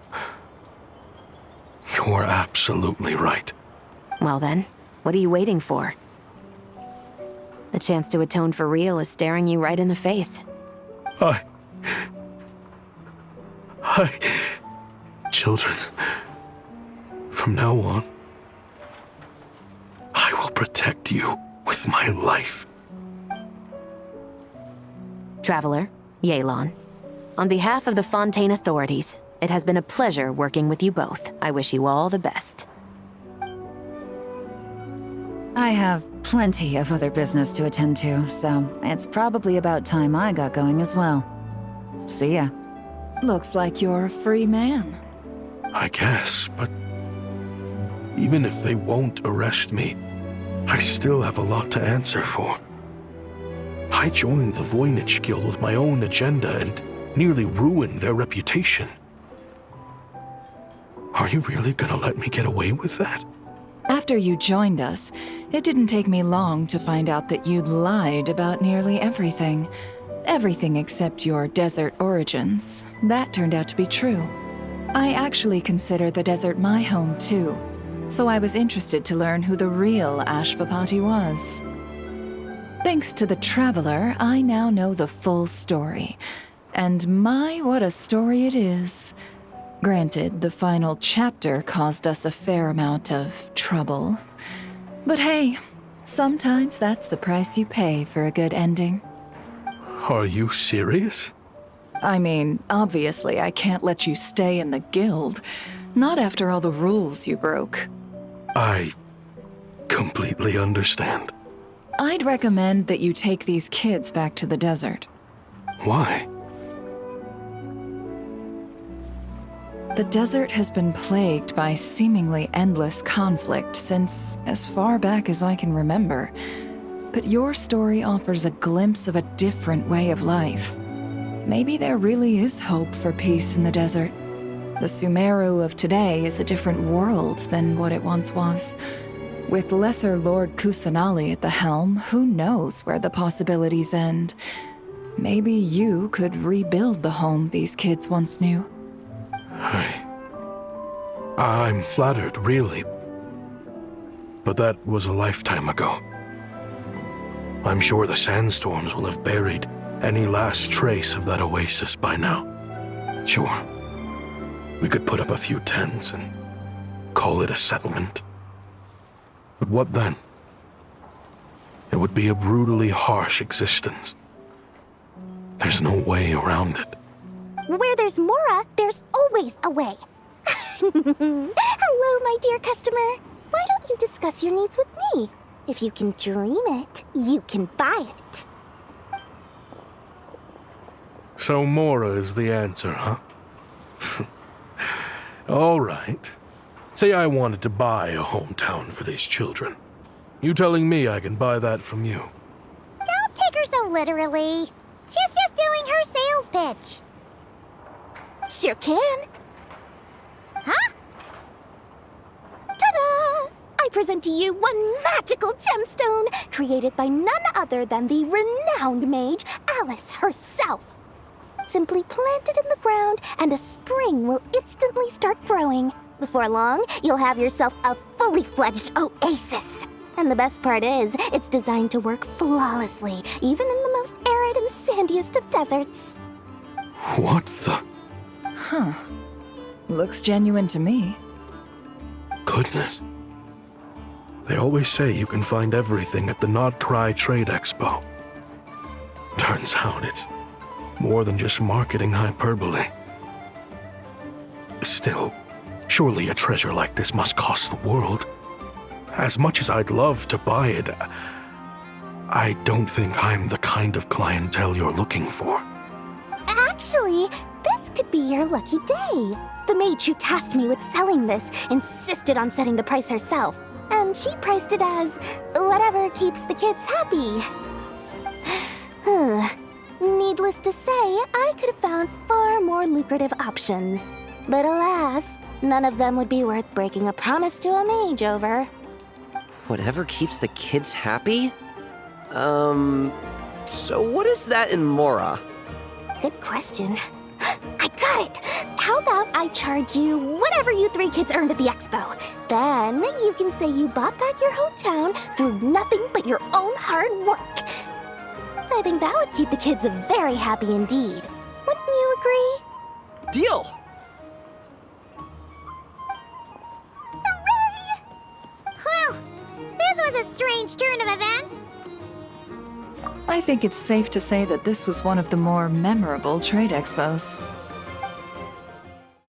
You're absolutely right. Well then, what are you waiting for? The chance to atone for real is staring you right in the face. Children, from now on, I will protect you with my life. Traveler, Yelan, on behalf of the Fontaine authorities, it has been a pleasure working with you both. I wish you all the best. I have plenty of other business to attend to, so it's probably about time I got going as well. See ya. Looks like you're a free man. I guess, but even if they won't arrest me, I still have a lot to answer for. I joined the Voynich Guild with my own agenda, and nearly ruined their reputation. Are you really gonna let me get away with that? After you joined us, it didn't take me long to find out that you'd lied about nearly everything. Everything except your desert origins. That turned out to be true. I actually consider the desert my home too, so I was interested to learn who the real Ashvapati was. Thanks to the Traveler, I now know the full story. And my, what a story it is. Granted, the final chapter caused us a fair amount of trouble. But hey, sometimes that's the price you pay for a good ending. Are you serious? I mean, obviously I can't let you stay in the guild. Not after all the rules you broke. I completely understand. I'd recommend that you take these kids back to the desert. Why? The desert has been plagued by seemingly endless conflict since as far back as I can remember. But your story offers a glimpse of a different way of life. Maybe there really is hope for peace in the desert. The Sumeru of today is a different world than what it once was. With Lesser Lord Kusanali at the helm, who knows where the possibilities end? Maybe you could rebuild the home these kids once knew. I'm flattered, really. But that was a lifetime ago. I'm sure the sandstorms will have buried any last trace of that oasis by now. Sure, we could put up a few tents and call it a settlement. But what then? It would be a brutally harsh existence. There's no way around it. Where there's Mora, there's always a way. Hello, my dear customer. Why don't you discuss your needs with me? If you can dream it, you can buy it. So Mora is the answer, huh? All right. Say I wanted to buy a hometown for these children. You telling me I can buy that from you? Don't take her so literally. She's just doing her sales pitch. Sure can. Huh? Ta-da! I present to you one magical gemstone created by none other than the renowned mage Alice herself. Simply plant it in the ground and a spring will instantly start growing. Before long, you'll have yourself a fully fledged oasis. And the best part is, it's designed to work flawlessly, even in the most arid and sandiest of deserts. What the? Huh. Looks genuine to me. Goodness. They always say you can find everything at the Not Cry Trade Expo. Turns out it's more than just marketing hyperbole. Still, surely a treasure like this must cost the world. As much as I'd love to buy it, I don't think I'm the kind of clientele you're looking for. Actually, this could be your lucky day. The mage who tasked me with selling this insisted on setting the price herself, and she priced it as whatever keeps the kids happy. Needless to say, I could have found far more lucrative options. But alas, none of them would be worth breaking a promise to a mage over. Whatever keeps the kids happy? So what is that in Mora? Good question. I got it! How about I charge you whatever you three kids earned at the expo? Then you can say you bought back your hometown through nothing but your own hard work. I think that would keep the kids very happy indeed. Wouldn't you agree? Deal! Hooray! Well, this was a strange turn of events. I think it's safe to say that this was one of the more memorable trade expos.